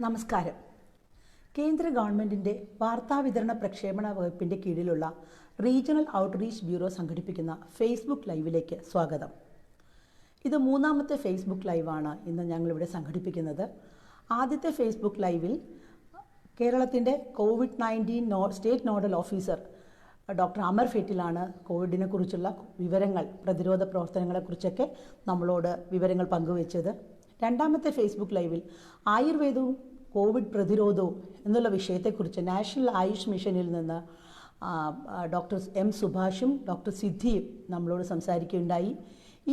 നമസ്കാരം. കേന്ദ്ര ഗവൺമെൻറ്റിൻ്റെ വാർത്താവിതരണ പ്രക്ഷേപണ വകുപ്പിൻ്റെ കീഴിലുള്ള റീജിയണൽ ഔട്ട്റീച്ച് ബ്യൂറോ സംഘടിപ്പിക്കുന്ന ഫേസ്ബുക്ക് ലൈവിലേക്ക് സ്വാഗതം. ഇത് മൂന്നാമത്തെ ഫേസ്ബുക്ക് ലൈവാണ് ഇന്ന് ഞങ്ങളിവിടെ സംഘടിപ്പിക്കുന്നത്. ആദ്യത്തെ ഫേസ്ബുക്ക് ലൈവിൽ കേരളത്തിൻ്റെ COVID-19 state nodal officer doctor Amar ഫെറ്റിലാണ് കോവിഡിനെ കുറിച്ചുള്ള വിവരങ്ങൾ, പ്രതിരോധ പ്രവർത്തനങ്ങളെക്കുറിച്ചൊക്കെ നമ്മളോട് വിവരങ്ങൾ പങ്കുവച്ചത്. രണ്ടാമത്തെ ഫേസ്ബുക്ക് ലൈവിൽ ആയുർവേദവും കോവിഡ് പ്രതിരോധവും എന്നുള്ള വിഷയത്തെക്കുറിച്ച് നാഷണൽ ആയുഷ് മിഷനിൽ നിന്ന് ഡോക്ടർ എം സുഭാഷും ഡോക്ടർ സിദ്ധിയും നമ്മളോട് സംസാരിക്കുകയുണ്ടായി.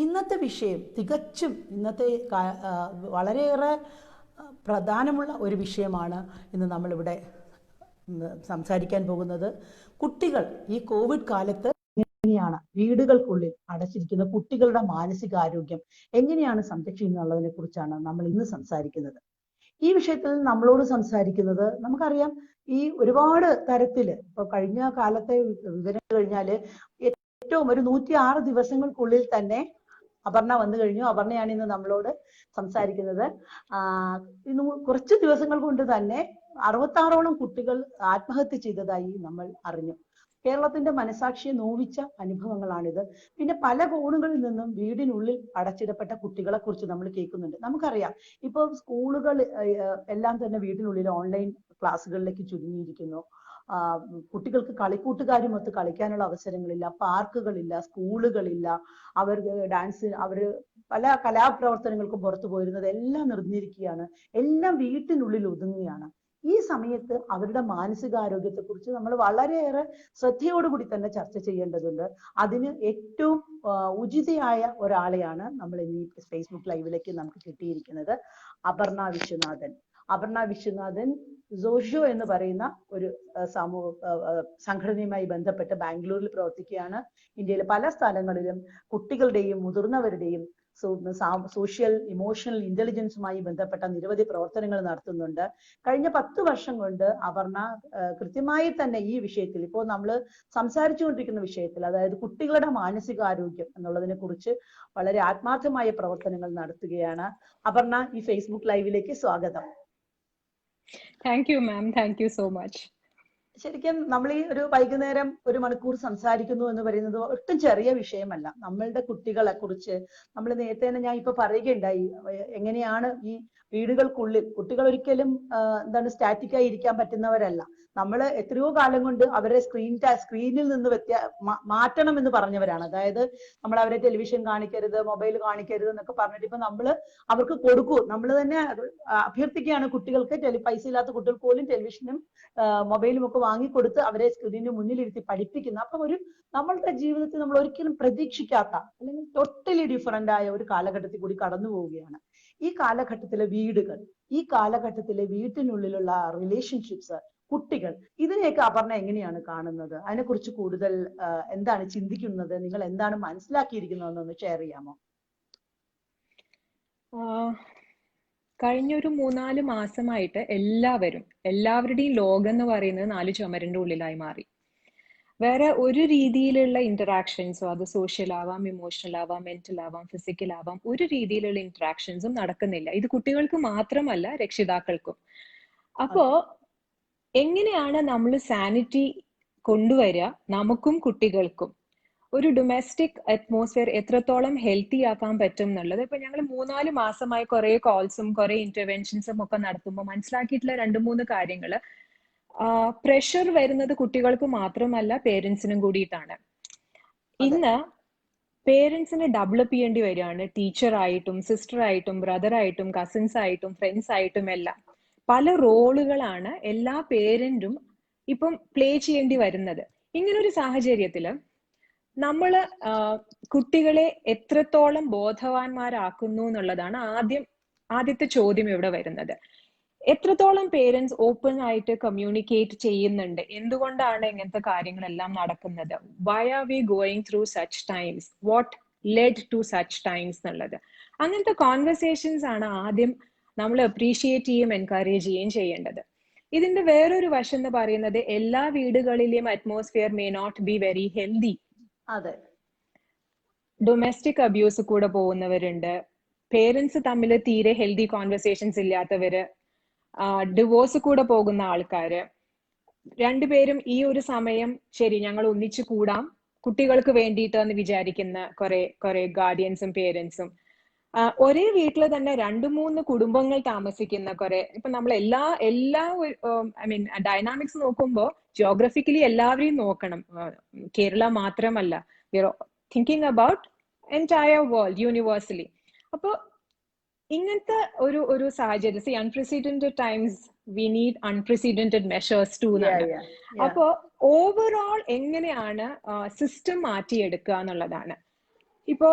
ഇന്നത്തെ വിഷയം തികച്ചും വളരെയേറെ പ്രധാനമുള്ള ഒരു വിഷയമാണ് ഇന്ന് നമ്മളിവിടെ സംസാരിക്കാൻ പോകുന്നത്. കുട്ടികൾ ഈ കോവിഡ് കാലത്ത് എങ്ങനെയാണ് വീടുകൾക്കുള്ളിൽ അടച്ചിരിക്കുന്ന കുട്ടികളുടെ മാനസികാരോഗ്യം എങ്ങനെയാണ് സംരക്ഷിക്കുന്നതിനെ കുറിച്ചാണ് നമ്മൾ ഇന്ന് സംസാരിക്കുന്നത്. ഈ വിഷയത്തിൽ നമ്മളോട് സംസാരിക്കുന്നത്, നമുക്കറിയാം, ഈ ഒരുപാട് തരത്തില് ഇപ്പൊ കഴിഞ്ഞ കാലത്തെ വിവരം കഴിഞ്ഞാല് ഏറ്റവും ഒരു 106 ദിവസങ്ങൾക്കുള്ളിൽ തന്നെ അപർണ വന്നു കഴിഞ്ഞു. അപർണയാണ് ഇന്ന് നമ്മളോട് സംസാരിക്കുന്നത്. ഇന്ന് കുറച്ച് ദിവസങ്ങൾ കൊണ്ട് തന്നെ 66ഓളം കുട്ടികൾ ആത്മഹത്യ ചെയ്തതായി നമ്മൾ അറിഞ്ഞു. കേരളത്തിന്റെ മനസാക്ഷിയെ നോവിച്ച അനുഭവങ്ങളാണിത്. പിന്നെ പല കോണുകളിൽ നിന്നും വീടിനുള്ളിൽ അടച്ചിടപ്പെട്ട കുട്ടികളെ കുറിച്ച് നമ്മൾ കേൾക്കുന്നുണ്ട്. നമുക്കറിയാം, ഇപ്പോൾ സ്കൂളുകൾ എല്ലാം തന്നെ വീടിനുള്ളിൽ ഓൺലൈൻ ക്ലാസ്സുകളിലേക്ക് ചുരുങ്ങിയിരിക്കുന്നു. കുട്ടികൾക്ക് കളിക്കൂട്ടുകാരുമൊത്ത് കളിക്കാനുള്ള അവസരങ്ങളില്ല, പാർക്കുകളില്ല, സ്കൂളുകളില്ല. അവർ ഡാൻസ്, പല കലാപ്രവർത്തനങ്ങൾക്കും പുറത്തു പോയിരുന്നത് എല്ലാം നിർന്നിരിക്കുകയാണ്. എല്ലാം വീട്ടിനുള്ളിൽ ഒതുങ്ങുകയാണ്. ഈ സമയത്ത് അവരുടെ മാനസികാരോഗ്യത്തെക്കുറിച്ച് നമ്മൾ വളരെയേറെ ശ്രദ്ധയോടുകൂടി തന്നെ ചർച്ച ചെയ്യേണ്ടതുണ്ട്. അതിന് ഏറ്റവും ഉചിതയായ ഒരാളെയാണ് നമ്മൾ ഈ ഫേസ്ബുക്ക് ലൈവിലേക്ക് നമുക്ക് കിട്ടിയിരിക്കുന്നത്. അപർണ വിശ്വനാഥൻ സോഷ്യോ എന്ന് പറയുന്ന ഒരു സംഘടനയുമായി ബന്ധപ്പെട്ട് ബാംഗ്ലൂരിൽ പ്രവർത്തിക്കുകയാണ്. ഇന്ത്യയിലെ പല സ്ഥലങ്ങളിലും കുട്ടികളുടെയും മുതിർന്നവരുടെയും സോഷ്യൽ ഇമോഷണൽ ഇന്റലിജൻസുമായി ബന്ധപ്പെട്ട നിരവധി പ്രവർത്തനങ്ങൾ നടത്തുന്നുണ്ട്. കഴിഞ്ഞ 10 വർഷം കൊണ്ട് അപർണ കൃത്യമായി തന്നെ ഈ വിഷയത്തിൽ, ഇപ്പോൾ നമ്മൾ സംസാരിച്ചുകൊണ്ടിരിക്കുന്ന വിഷയത്തിൽ, അതായത് കുട്ടികളുടെ മാനസികാരോഗ്യം എന്നുള്ളതിനെ കുറിച്ച് വളരെ ആത്മാർത്ഥമായ പ്രവർത്തനങ്ങൾ നടത്തുകയാണ്. അപർണ, ഈ ഫേസ്ബുക്ക് ലൈവിലേക്ക് സ്വാഗതം. Thank you ma'am, thank you so much. ശരിക്കും നമ്മൾ ഈ ഒരു വൈകുന്നേരം 1 മണിക്കൂർ സംസാരിക്കുന്നു എന്ന് പറയുന്നത് ഒട്ടും ചെറിയ വിഷയമല്ല. നമ്മളുടെ കുട്ടികളെ കുറിച്ച് നമ്മൾ നേരത്തെ തന്നെ ഞാൻ ഇപ്പൊ പറയുകയുണ്ടായി, എങ്ങനെയാണ് ഈ വീടുകൾക്കുള്ളിൽ കുട്ടികൾ ഒരിക്കലും സ്റ്റാറ്റിക്കായി ഇരിക്കാൻ പറ്റുന്നവരല്ല. നമ്മൾ എത്രയോ കാലം കൊണ്ട് അവരെ സ്ക്രീനിൽ നിന്ന് മാറ്റണം എന്ന് പറഞ്ഞവരാണ്. അതായത് നമ്മൾ അവരെ ടെലിവിഷൻ കാണിക്കരുത്, മൊബൈൽ കാണിക്കരുത് എന്നൊക്കെ പറഞ്ഞിട്ട് ഇപ്പൊ നമ്മൾ അവർക്ക് കൊടുക്കൂ, നമ്മൾ തന്നെ അഭ്യർത്ഥിക്കുകയാണ് കുട്ടികൾക്ക്, പൈസ ഇല്ലാത്ത കുട്ടികൾക്ക് പോലും ടെലിവിഷനും മൊബൈലും ഒക്കെ വാങ്ങിക്കൊടുത്ത് അവരെ സ്ക്രീനിന് മുന്നിലിരുത്തി പഠിപ്പിക്കുന്ന, അപ്പൊ നമ്മളുടെ ജീവിതത്തിൽ നമ്മൾ ഒരിക്കലും പ്രതീക്ഷിക്കാത്ത, അല്ലെങ്കിൽ ടോട്ടലി ഡിഫറൻ്റ് ആയ ഒരു കാലഘട്ടത്തിൽ കൂടി കടന്നു പോവുകയാണ്. ഈ കാലഘട്ടത്തിലെ വീടുകൾ, ഈ കാലഘട്ടത്തിലെ വീട്ടിനുള്ളിലുള്ള റിലേഷൻഷിപ്സ്, കുട്ടികൾ, ഇതിനെയൊക്കെ അപർണ എങ്ങനെയാണ് കാണുന്നത്? അതിനെക്കുറിച്ച് കൂടുതൽ എന്താണ് ചിന്തിക്കുന്നത്, നിങ്ങൾ എന്താണ് മനസ്സിലാക്കിയിരിക്കുന്നതെന്നൊന്ന് ഷെയർ ചെയ്യാമോ? കഴിഞ്ഞൊരു 3-4 മാസമായിട്ട് എല്ലാവരുടെയും ലോകം എന്ന് പറയുന്നത് 4 ചുമരിന്റെ ഉള്ളിലായി മാറി. വേറെ ഒരു രീതിയിലുള്ള ഇന്ററാക്ഷൻസോ, അത് സോഷ്യൽ ആവാം, ഇമോഷണൽ ആവാം, മെന്റൽ ആവാം, ഫിസിക്കൽ ആവാം, ഒരു രീതിയിലുള്ള ഇന്ററാക്ഷൻസും നടക്കുന്നില്ല. ഇത് കുട്ടികൾക്ക് മാത്രമല്ല, രക്ഷിതാക്കൾക്കും. അപ്പോ എങ്ങനെയാണ് നമ്മൾ സാനിറ്റി കൊണ്ടുവരിക നമുക്കും കുട്ടികൾക്കും? ഒരു ഡൊമസ്റ്റിക് അറ്റ്മോസ്ഫിയർ എത്രത്തോളം ഹെൽത്തി ആക്കാൻ പറ്റും എന്നുള്ളത് ഇപ്പൊ ഞങ്ങൾ 3-4 മാസമായി കുറെ കോൾസും കുറെ ഇന്റർവെൻഷൻസും ഒക്കെ നടത്തുമ്പോൾ മനസ്സിലാക്കിയിട്ടുള്ള 2-3 കാര്യങ്ങള്. പ്രഷർ വരുന്നത് കുട്ടികൾക്ക് മാത്രമല്ല, പേരൻസിനും കൂടിയിട്ടാണ്. ഇന്ന് പേരൻസിനെ ഡെവലപ്പ് ചെയ്യേണ്ടി വരികയാണ്. ടീച്ചറായിട്ടും, സിസ്റ്ററായിട്ടും, ബ്രദറായിട്ടും, കസിൻസ് ആയിട്ടും, ഫ്രണ്ട്സ് ആയിട്ടും എല്ലാം പല റോളുകളാണ് എല്ലാ പേരന്റും ഇപ്പം പ്ലേ ചെയ്യേണ്ടി വരുന്നത്. ഇങ്ങനൊരു സാഹചര്യത്തില് നമ്മള് കുട്ടികളെ എത്രത്തോളം ബോധവാന്മാരാക്കുന്നു എന്നുള്ളതാണ് ആദ്യത്തെ ചോദ്യം ഇവിടെ വരുന്നത്. എത്രത്തോളം പേരൻസ് ഓപ്പൺ ആയിട്ട് കമ്മ്യൂണിക്കേറ്റ് ചെയ്യുന്നുണ്ട്? എന്തുകൊണ്ടാണ് ഇങ്ങനത്തെ കാര്യങ്ങളെല്ലാം നടക്കുന്നത്? Why are we going through such times? What led to such times എന്നുള്ളത്. അങ്ങനത്തെ കോൺവെർസേഷൻസ് ആണ് ആദ്യം നമ്മൾ അപ്രീഷിയേറ്റ് ചെയ്യും, എൻകറേജ് ചെയ്യുകയും ചെയ്യേണ്ടത്. ഇതിന്റെ വേറൊരു വശം എന്ന് പറയുന്നത്, എല്ലാ വീടുകളിലെയും atmosphere may not be very healthy. അതെ, ഡൊമസ്റ്റിക് അബ്യൂസ് കൂടെ പോകുന്നവരുണ്ട്, പേരൻസ് തമ്മിൽ തീരെ ഹെൽത്തി കോൺവെർസേഷൻസ് ഇല്ലാത്തവര്, ഡിവോഴ്സ് കൂടെ പോകുന്ന ആൾക്കാര്, രണ്ടുപേരും ഈ ഒരു സമയം ശരി ഞങ്ങൾ ഒന്നിച്ചു കൂടാം കുട്ടികൾക്ക് വേണ്ടിയിട്ട് എന്ന് വിചാരിക്കുന്ന കുറെ ഗാർഡിയൻസും പേരൻസും, ഒരേ വീട്ടിൽ തന്നെ 2-3 കുടുംബങ്ങൾ താമസിക്കുന്ന കുറെ, ഇപ്പൊ നമ്മൾ എല്ലാ ഐ മീൻ ഡൈനാമിക്സ് നോക്കുമ്പോൾ ജിയോഗ്രഫിക്കലി എല്ലാവരെയും നോക്കണം, കേരള മാത്രമല്ല, we are thinking about entire world universally. അപ്പൊ ഇങ്ങനത്തെ ഒരു സാഹചര്യം, unprecedented times we need unprecedented measures to എന്നാണ്. അപ്പോ ഓവറോൾ എങ്ങനെയാണ് സിസ്റ്റം മാറ്റിയെടുക്കുക എന്നുള്ളതാണ്. ഇപ്പോ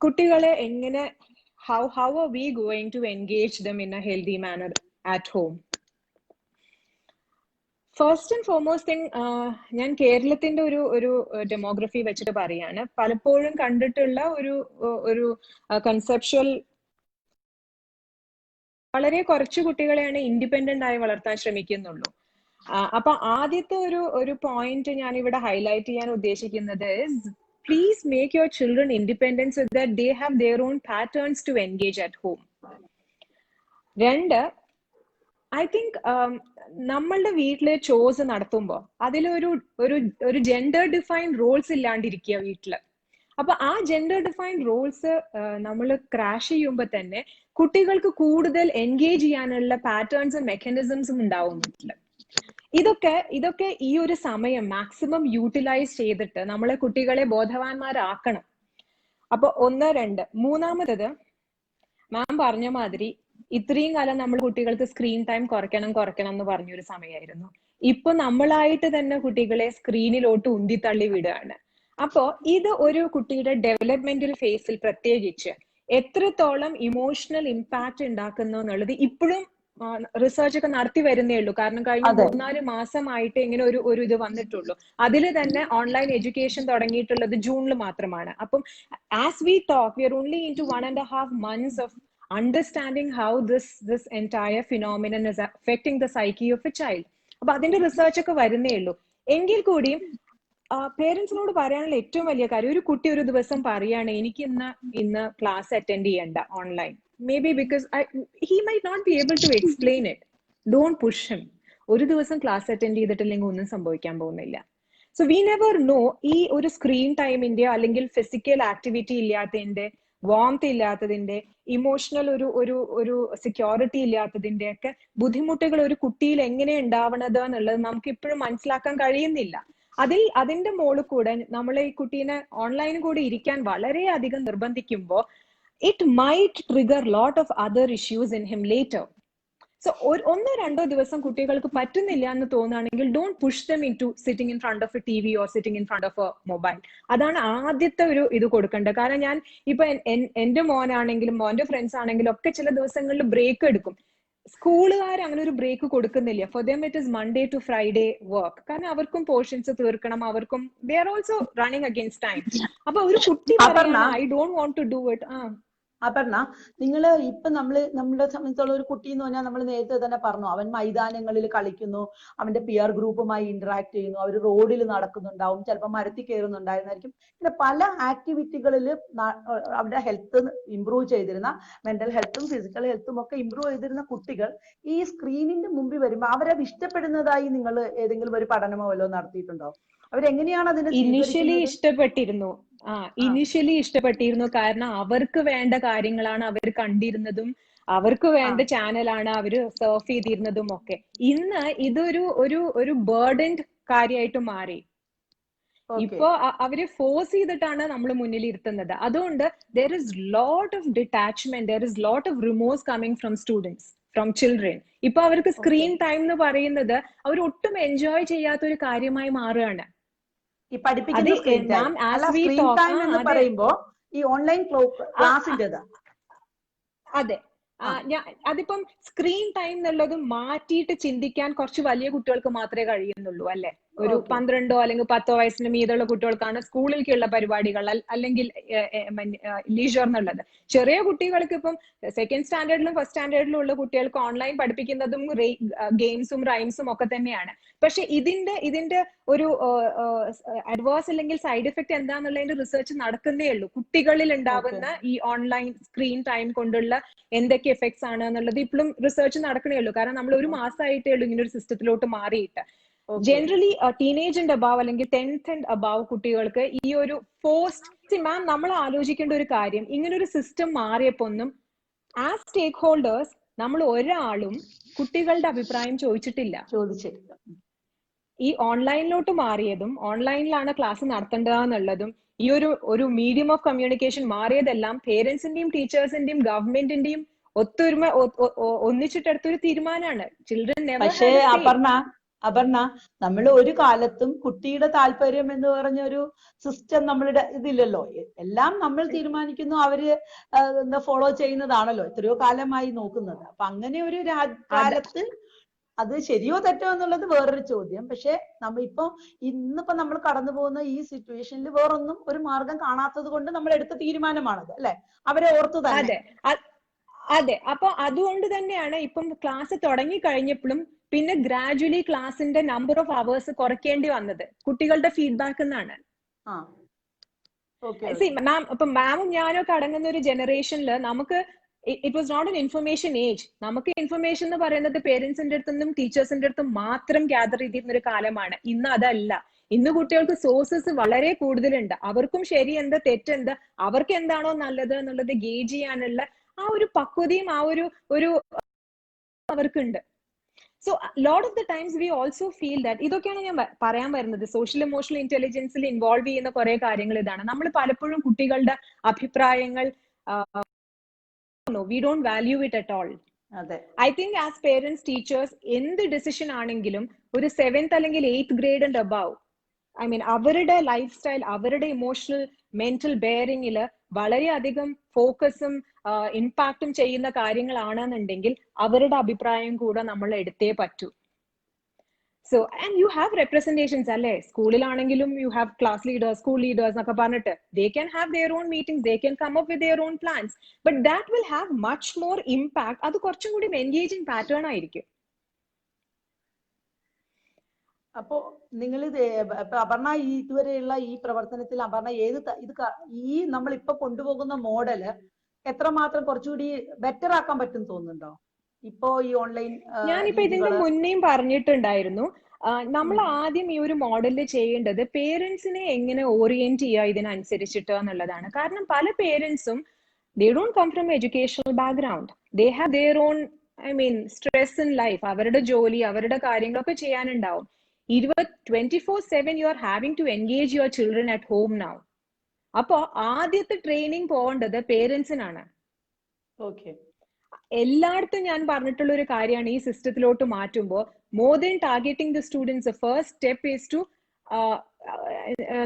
കുട്ടികളെ എങ്ങനെ how are we going to engage them in a healthy manner at home? First and foremost thing, ഞാൻ കേരളത്തിന്റെ ഒരു ഡെമോഗ്രഫി വെച്ചിട്ട് പറയാണ്. പലപ്പോഴും കണ്ടിട്ടുള്ള ഒരു കൺസെപ്ച്വൽ, വളരെ കുറച്ച് കുട്ടികളെയാണ് ഇൻഡിപെൻഡന്റ് ആയി വളർത്താൻ ശ്രമിക്കുന്നുള്ളൂ. അപ്പൊ ആദ്യത്തെ ഒരു പോയിന്റ് ഞാൻ ഇവിടെ ഹൈലൈറ്റ് ചെയ്യാൻ ഉദ്ദേശിക്കുന്നത്, please make your children independent so that they have their own patterns to engage at home. രണ്ട്, ഐ തിങ്ക് നമ്മളുടെ വീട്ടിലെ ചോസ് നടത്തുമ്പോൾ അതിലൊരു ജെൻഡർ ഡിഫൈൻഡ് റോൾസ് ഇല്ലാണ്ടിരിക്കുക വീട്ടില്. അപ്പൊ ആ ജെൻഡർ ഡിഫൈൻഡ് റോൾസ് നമ്മൾ ക്രാഷ് ചെയ്യുമ്പോൾ തന്നെ കുട്ടികൾക്ക് കൂടുതൽ എൻഗേജ് ചെയ്യാനുള്ള പാറ്റേൺസും മെക്കാനിസംസും ഉണ്ടാവും വീട്ടില്. ഇതൊക്കെ ഈ ഒരു സമയം മാക്സിമം യൂട്ടിലൈസ് ചെയ്തിട്ട് നമ്മളെ കുട്ടികളെ ബോധവാന്മാരാക്കണം. അപ്പൊ 1, 2. മൂന്നാമത്തത്, മാം പറഞ്ഞ മാതിരി ഇത്രയും കാലം നമ്മൾ കുട്ടികൾക്ക് സ്ക്രീൻ ടൈം കുറയ്ക്കണം എന്ന് പറഞ്ഞൊരു സമയമായിരുന്നു. ഇപ്പൊ നമ്മളായിട്ട് തന്നെ കുട്ടികളെ സ്ക്രീനിലോട്ട് ഉന്തിത്തള്ളി വിടുകയാണ്. അപ്പോ ഇത് ഒരു കുട്ടിയുടെ ഡെവലപ്മെന്റൽ ഫേസിൽ പ്രത്യേകിച്ച് എത്രത്തോളം ഇമോഷണൽ ഇമ്പാക്ട് ഉണ്ടാക്കുന്നു എന്നുള്ളത് ഇപ്പോഴും റിസർച്ച് ഒക്കെ നടത്തി വരുന്നേ ഉള്ളൂ. കാരണം കഴിഞ്ഞ 3-4 മാസമായിട്ട് ഇങ്ങനെ ഒരു ഇത് വന്നിട്ടുള്ളൂ. അതിൽ തന്നെ ഓൺലൈൻ എഡ്യൂക്കേഷൻ തുടങ്ങിയിട്ടുള്ളത് ജൂണിൽ മാത്രമാണ്. അപ്പം as we talk, we are only into 1.5 months of understanding how this entire phenomenon is affecting the psyche of a child. അപ്പൊ അതിന്റെ റിസർച്ച് ഒക്കെ വരുന്നേ ഉള്ളൂ. എങ്കിൽ കൂടിയും പേരൻസിനോട് പറയാനുള്ള ഏറ്റവും വലിയ കാര്യം, ഒരു കുട്ടി ഒരു ദിവസം പറയാണ് എനിക്ക് ഇന്ന് ക്ലാസ് അറ്റൻഡ് ചെയ്യണ്ട online, maybe because he might not be able to explain it. Don't push him. ഒരു ദിവസം ക്ലാസ് അറ്റൻഡ് ചെയ്തിട്ടില്ലെങ്കിൽ ഒന്നും സംഭവിക്കാൻ പോകുന്നില്ല. സോ വി നെവർ നോ, ഈ ഒരു സ്ക്രീൻ ടൈമിന്റെ അല്ലെങ്കിൽ ഫിസിക്കൽ ആക്ടിവിറ്റി ഇല്ലാത്തതിന്റെ, വാംത്ത് ഇല്ലാത്തതിന്റെ, ഇമോഷണൽ ഒരു സെക്യൂരിറ്റി ഇല്ലാത്തതിന്റെ ഒക്കെ ബുദ്ധിമുട്ടുകൾ ഒരു കുട്ടിയിൽ എങ്ങനെ ഉണ്ടാവണത് എന്നുള്ളത് നമുക്ക് ഇപ്പോഴും മനസ്സിലാക്കാൻ കഴിയുന്നില്ല. അതിന്റെ മുകളിൽ കൂടെ നമ്മളെ ഈ കുട്ടീനെ ഓൺലൈനിൽ കൂടെ ഇരിക്കാൻ വളരെയധികം നിർബന്ധിക്കുമ്പോൾ it might trigger lot of other issues in him later. So 1-2 ദിവസം കുട്ടികൾക്ക് പറ്റുന്നില്ല എന്ന് തോന്നുകയാണെങ്കിൽ don't push them into sitting in front of a TV or sitting in front of a mobile. അതാണ് ആദ്യത്തെ ഇത് കൊടുക്കേണ്ടത്. കാരണം ഞാൻ ഇപ്പൊ എന്റെ മോനാണെങ്കിലും മോന്റെ ഫ്രണ്ട്സ് ആണെങ്കിലും ഒക്കെ ചില ദിവസങ്ങളിൽ ബ്രേക്ക് എടുക്കും. സ്കൂളുകാർ അങ്ങനെ ഒരു ബ്രേക്ക് കൊടുക്കുന്നില്ല. For them it is Monday to Friday work. കാരണം അവർക്കും പോർഷൻസ് തീർക്കണം, അവർക്കും they are also running against time. അപ്പൊ ഒരു കുട്ടി പറയുന്നത് I don't want to do it. Aparna, നിങ്ങള് ഇപ്പൊ നമ്മളെ സംബന്ധിച്ചുള്ള ഒരു കുട്ടി എന്ന് പറഞ്ഞാൽ നമ്മൾ നേരത്തെ തന്നെ പറഞ്ഞു, അവൻ മൈതാനങ്ങളിൽ കളിക്കുന്നു, അവന്റെ പിയർ ഗ്രൂപ്പുമായി ഇന്ററാക്ട് ചെയ്യുന്നു, അവർ റോഡിൽ നടക്കുന്നുണ്ടാവും, ചിലപ്പോൾ മരത്തിൽ കയറുന്നുണ്ടായിരുന്നായിരിക്കും. ഇങ്ങനെ പല ആക്ടിവിറ്റികളിൽ അവരുടെ ഹെൽത്ത് ഇമ്പ്രൂവ് ചെയ്തിരുന്ന, മെന്റൽ ഹെൽത്തും ഫിസിക്കൽ ഹെൽത്തും ഒക്കെ ഇമ്പ്രൂവ് ചെയ്തിരുന്ന കുട്ടികൾ ഈ സ്ക്രീനിന്റെ മുമ്പിൽ വരുമ്പോൾ അവരത് ഇഷ്ടപ്പെടുന്നതായി നിങ്ങൾ ഏതെങ്കിലും ഒരു പഠനമോ വല്ലതും നടത്തിയിട്ടുണ്ടോ? അവരെങ്ങനെയാണ് അതിനെ ഇനിഷ്യലി ഇഷ്ടപ്പെട്ടിരുന്നു. കാരണം അവർക്ക് വേണ്ട കാര്യങ്ങളാണ് അവർ കണ്ടിരുന്നതും, അവർക്ക് വേണ്ട ചാനലാണ് അവര് സർഫ് ചെയ്തിരുന്നതും ഒക്കെ. ഇന്ന് ഇതൊരു ബേർഡൻഡ് കാര്യമായിട്ട് മാറി. ഇപ്പോ അവര് ഫോഴ്സ് ചെയ്തിട്ടാണ് നമ്മൾ മുന്നിൽ ഇരുത്തുന്നത്. അതുകൊണ്ട് there is lot of detachment, there is lot of remorse coming from students, from children. ഇപ്പൊ അവർക്ക് സ്ക്രീൻ ടൈം എന്ന് പറയുന്നത് അവർ ഒട്ടും എൻജോയ് ചെയ്യാത്ത ഒരു കാര്യമായി മാറുകയാണ്. ഈ പഠിപ്പിക്കുന്ന എന്ന് പറയുമ്പോ ഈ ഓൺലൈൻ ക്ലാസിന്റേത്. അതെ, അതിപ്പം സ്ക്രീൻ ടൈം എന്നുള്ളത് മാറ്റിയിട്ട് ചിന്തിക്കാൻ കുറച്ച് വലിയ കുട്ടികൾക്ക് മാത്രമേ കഴിയുന്നുള്ളൂ അല്ലെ. ഒരു ഓക്കെ 12 അല്ലെങ്കിൽ 10 വയസ്സിന് മീതുള്ള കുട്ടികൾക്കാണ് സ്കൂളിലേക്കുള്ള പരിപാടികൾ അല്ലെങ്കിൽ ലീഷർ എന്നുള്ളത്. ചെറിയ കുട്ടികൾക്ക് ഇപ്പം സെക്കൻഡ് സ്റ്റാൻഡേർഡിലും ഫസ്റ്റ് സ്റ്റാൻഡേർഡിലും ഉള്ള കുട്ടികൾക്ക് ഓൺലൈൻ പഠിപ്പിക്കുന്നതും ഗെയിംസും റൈംസും ഒക്കെ തന്നെയാണ്. പക്ഷെ ഇതിന്റെ ഒരു അഡ്വേഴ്സ് അല്ലെങ്കിൽ സൈഡ് എഫക്ട് എന്താന്നുള്ളതിന്റെ റിസർച്ച് നടക്കുന്നേ ഉള്ളൂ. കുട്ടികളിൽ ഉണ്ടാവുന്ന ഈ ഓൺലൈൻ സ്ക്രീൻ ടൈം കൊണ്ടുള്ള എന്തൊക്കെ എഫക്ട്സ് ആണ് എന്നുള്ളത് ഇപ്പോഴും റിസർച്ച് നടക്കണേ ഉള്ളൂ. കാരണം നമ്മൾ ഒരു മാസമായിട്ടേ ഉള്ളൂ ഇങ്ങനെ ഒരു സിസ്റ്റത്തിലോട്ട് മാറിയിട്ട്. ജനറലി ടീനേജ് ആൻഡ് അബാവ് അല്ലെങ്കിൽ 10th ആൻഡ് അബാവ് കുട്ടികൾക്ക് ഈ ഒരു മാം നമ്മൾ ആലോചിക്കേണ്ട ഒരു കാര്യം, ഇങ്ങനെ ഒരു സിസ്റ്റം മാറിയപ്പോന്നും ആസ് സ്റ്റേക്ക് ഹോൾഡേഴ്സ് നമ്മൾ ഒരാളും കുട്ടികളുടെ അഭിപ്രായം ചോദിച്ചിട്ടില്ല. ഈ ഓൺലൈനിലോട്ട് മാറിയതും ഓൺലൈനിലാണ് ക്ലാസ് നടത്തേണ്ടതെന്നുള്ളതും ഈ ഒരു മീഡിയം ഓഫ് കമ്മ്യൂണിക്കേഷൻ മാറിയതെല്ലാം പേരൻസിന്റെയും ടീച്ചേഴ്സിന്റെയും ഗവൺമെന്റിന്റെയും ഒത്തൊരുമ ഒന്നിച്ചിട്ടെടുത്തൊരു തീരുമാനമാണ്. ചിൽഡ്രൻ നെവർ അപർണ, നമ്മൾ ഒരു കാലത്തും കുട്ടിയുടെ താല്പര്യം എന്ന് പറഞ്ഞൊരു സിസ്റ്റം നമ്മളുടെ ഇതില്ലല്ലോ. എല്ലാം നമ്മൾ തീരുമാനിക്കുന്നു, അവര് ഫോളോ ചെയ്യുന്നതാണല്ലോ എത്രയോ കാലമായി നോക്കുന്നത്. അപ്പൊ അങ്ങനെ ഒരു കാലത്ത് അത് ശരിയോ തെറ്റോ എന്നുള്ളത് വേറൊരു ചോദ്യം. പക്ഷെ ഇന്നിപ്പോ നമ്മൾ കടന്നു പോകുന്ന ഈ സിറ്റുവേഷനിൽ വേറൊന്നും ഒരു മാർഗം കാണാത്തത് കൊണ്ട് നമ്മൾ എടുത്ത തീരുമാനമാണത്, അല്ലെ? അവരെ ഓർത്തു തന്നെ. അതെ. അപ്പൊ അതുകൊണ്ട് തന്നെയാണ് ഇപ്പം ക്ലാസ് തുടങ്ങി കഴിഞ്ഞപ്പോഴും പിന്നെ ഗ്രാജുവലി ക്ലാസിന്റെ നമ്പർ ഓഫ് അവേഴ്സ് കുറയ്ക്കേണ്ടി വന്നത് കുട്ടികളുടെ ഫീഡ്ബാക്ക് എന്നാണ്. മാം ഇപ്പൊ മാമും ഞാനൊക്കെ അടങ്ങുന്ന ഒരു ജനറേഷനിൽ നമുക്ക് it was not an information age. നമുക്ക് ഇൻഫർമേഷൻ എന്ന് പറയുന്നത് പേരൻസിന്റെ അടുത്തുനിന്നും ടീച്ചേഴ്സിന്റെ അടുത്തും മാത്രം ഗ്യാദർ ചെയ്തിരുന്ന ഒരു കാലമാണ്. ഇന്ന് അതല്ല. ഇന്ന് കുട്ടികൾക്ക് സോഴ്സസ് വളരെ കൂടുതലുണ്ട്. അവർക്കും ശരി എന്താ തെറ്റെന്താ, അവർക്ക് എന്താണോ നല്ലത് എന്നുള്ളത് ഗേജ് ചെയ്യാനുള്ള ആ ഒരു പക്വതയും ആ ഒരു അവർക്കുണ്ട്. So lot of the times we also feel that ഇതൊക്കെയാണ് ഞാൻ പറയാൻ വരുന്നത്. സോഷ്യൽ ഇമോഷണൽ ഇന്റലിജൻസിൽ ഇൻവോൾവ് ചെയ്യുന്ന കുറെ കാര്യങ്ങൾ ഇതാണ്. നമ്മൾ പലപ്പോഴും കുട്ടികളുടെ അഭിപ്രായങ്ങൾ we don't value it at all. I think as parents teachers എന്ത് ഡിസിഷൻ ആണെങ്കിലും ഒരു 7th അല്ലെങ്കിൽ 8th grade and above, I mean അവരുടെ ലൈഫ് സ്റ്റൈൽ, അവരുടെ ഇമോഷണൽ മെന്റൽ ബെയറിംഗിൽ വളരെയധികം ഫോക്കസും ഇമ്പാക്റ്റും ചെയ്യുന്ന കാര്യങ്ങളാണെന്നുണ്ടെങ്കിൽ അവരുടെ അഭിപ്രായം കൂടെ നമ്മൾ എടുത്തേ പറ്റൂ. So and you have representations അല്ലേ? സ്കൂളിലാണെങ്കിലും you have class leaders, school leaders എന്നൊക്കെ പറഞ്ഞിട്ട് they can have their own meetings, they can come up with their own plans, but that will have much more impact. അത് കുറച്ചും കൂടി engaging pattern ആയിരിക്കും. അപ്പോ നിങ്ങൾ അപർണ ഇതുവരെയുള്ള ഈ പ്രവർത്തനത്തിൽ അപർണ ഈ നമ്മൾ ഇപ്പൊ കൊണ്ടുപോകുന്ന മോഡല് എത്രമാത്രം കുറച്ചുകൂടി ബെറ്റർ ആക്കാൻ പറ്റും തോന്നുന്നുണ്ടോ ഇപ്പോ ഈ ഓൺലൈൻ? ഞാനിപ്പോ ഇതിന്റെ മുന്നേയും പറഞ്ഞിട്ടുണ്ടായിരുന്നു, നമ്മൾ ആദ്യം ഈ ഒരു മോഡലിൽ ചെയ്യേണ്ടത് പേരൻസിനെ എങ്ങനെ ഓറിയന്റ് ചെയ്യുക ഇതിനനുസരിച്ചിട്ട് എന്നുള്ളതാണ്. കാരണം പല പേരൻസും they don't come from educational background, they have their own stress in life. അവരുടെ ജോലി, അവരുടെ കാര്യങ്ങളൊക്കെ ചെയ്യാനുണ്ടാവും. 24/7 you are having to engage your children at home now. അപ്പോ ആദ്യത്തെ ട്രെയിനിങ് പോകേണ്ടത് പേരൻസിനാണ്. എല്ലായിടത്തും ഞാൻ പറഞ്ഞിട്ടുള്ള ഒരു കാര്യമാണ്, ഈ സിസ്റ്റത്തിലോട്ട് മാറ്റുമ്പോൾ more than targeting the students, first step is to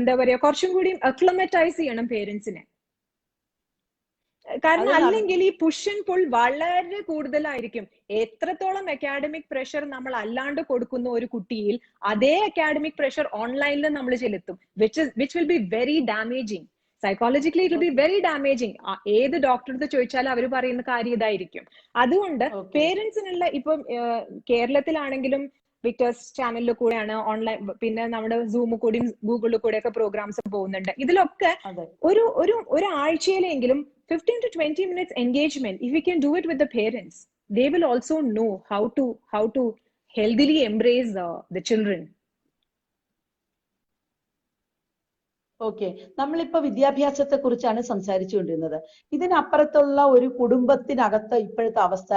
എന്താ പറയാ, കുറച്ചും കൂടി അക്ലമറ്റൈസ് ചെയ്യണം പേരൻസിനെ. കാരണം അല്ലെങ്കിൽ ഈ പുഷ് ആൻഡ് പുൾ വളരെ കൂടുതലായിരിക്കും. എത്രത്തോളം അക്കാഡമിക് പ്രഷർ നമ്മൾ അല്ലാണ്ട് കൊടുക്കുന്ന ഒരു കുട്ടിയിൽ അതേ അക്കാഡമിക് പ്രഷർ ഓൺലൈനിൽ നമ്മൾ ചെലുത്തും, which will be very damaging. Psychologically it will be very damaging. ഏത് ഡോക്ടറെ ചോദിച്ചാലും അവർ പറയുന്ന കാര്യം ഇതായിരിക്കും. അതുകൊണ്ട് പേരൻസിനുള്ള ഇപ്പം കേരളത്തിലാണെങ്കിലും വിക്ടേഴ്സ് ചാനലിൽ കൂടെയാണ് ഓൺലൈൻ, പിന്നെ നമ്മുടെ സൂമിൽ കൂടെയും ഗൂഗിളിൽ കൂടെയൊക്കെ പ്രോഗ്രാംസ് പോകുന്നുണ്ട്. ഇതിലൊക്കെ ഒരാഴ്ചയിലെങ്കിലും 15 to 20 minutes engagement, if we can do it with the parents, they will also know how to healthily embrace the children. Okay, നമ്മളിപ്പോ വിദ്യാഭ്യാസത്തെ കുറിച്ചാണ് സംസാരിച്ചുകൊണ്ടിരുന്നത്. ഇതിനപ്പുറത്തുള്ള ഒരു കുടുംബത്തിനകത്ത് ഇപ്പോഴത്തെ അവസ്ഥ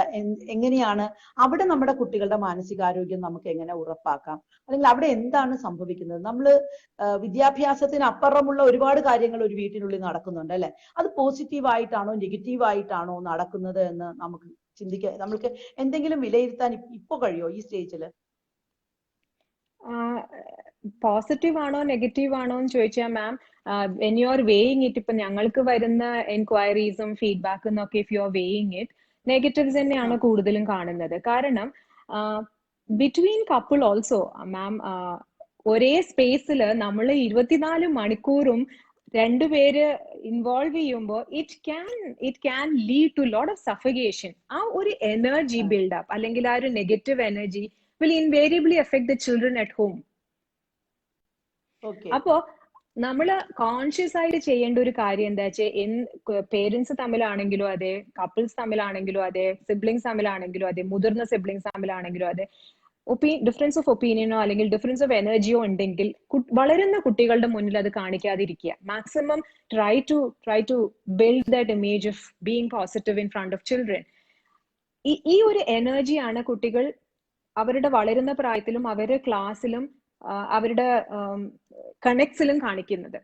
എങ്ങനെയാണ്? അവിടെ നമ്മുടെ കുട്ടികളുടെ മാനസികാരോഗ്യം നമുക്ക് എങ്ങനെ ഉറപ്പാക്കാം? അല്ലെങ്കിൽ അവിടെ എന്താണ് സംഭവിക്കുന്നത്? നമ്മൾ വിദ്യാഭ്യാസത്തിന് അപ്പുറമുള്ള ഒരുപാട് കാര്യങ്ങൾ ഒരു വീട്ടിനുള്ളിൽ നടക്കുന്നുണ്ട്, അല്ലെ? അത് പോസിറ്റീവായിട്ടാണോ നെഗറ്റീവായിട്ടാണോ നടക്കുന്നത് എന്ന് നമുക്ക് ചിന്തിക്കാൻ, നമ്മൾക്ക് എന്തെങ്കിലും വിലയിരുത്താൻ ഇപ്പോ കഴിയോ ഈ സ്റ്റേജില്? പോസിറ്റീവ് ആണോ നെഗറ്റീവ് ആണോ എന്ന് ചോദിച്ചാൽ ma'am, when you are weighing it, ഇപ്പൊ ഞങ്ങൾക്ക് വരുന്ന എൻക്വയറീസും ഫീഡ്ബാക്കും ഒക്കെ if you are weighing it, negatives തന്നെയാണ് കൂടുതലും കാണുന്നത്. കാരണം ബിറ്റ്വീൻ കപ്പിൾ ഓൾസോ മാം ഒരേ സ്പേസിൽ നമ്മൾ 24 മണിക്കൂറും രണ്ടുപേര് ഇൻവോൾവ് ചെയ്യുമ്പോൾ it can lead to lot of suffocation. ആ ഒരു എനർജി ബിൽഡപ്പ് അല്ലെങ്കിൽ ആ ഒരു negative energy will invariably affect the children at home. അപ്പോ നമ്മള് കോൺഷ്യസ് ആയിട്ട് ചെയ്യേണ്ട ഒരു കാര്യം എന്താ വെച്ചാൽ, പേരൻസ് തമ്മിലാണെങ്കിലും അതെ, കപ്പിൾസ് തമ്മിലാണെങ്കിലും അതെ, സിബ്ലിങ്സ് തമ്മിലാണെങ്കിലും അതെ, മുതിർന്ന സിബ്ലിങ്സ് തമ്മിലാണെങ്കിലും അതെ, ഡിഫറൻസ് ഓഫ് ഒപ്പീനിയനോ അല്ലെങ്കിൽ ഡിഫറൻസ് ഓഫ് എനർജിയോ ഉണ്ടെങ്കിൽ വളരുന്ന കുട്ടികളുടെ മുന്നിൽ അത് കാണിക്കാതിരിക്കുക. Maximum try to build that image of being positive in front of children. ഈ ഒരു എനർജിയാണ് കുട്ടികൾ അവരുടെ വളരുന്ന പ്രായത്തിലും അവരുടെ ക്ലാസ്സിലും അവരുടെ കണക്ട്സിലും കാണിക്കുന്നത്.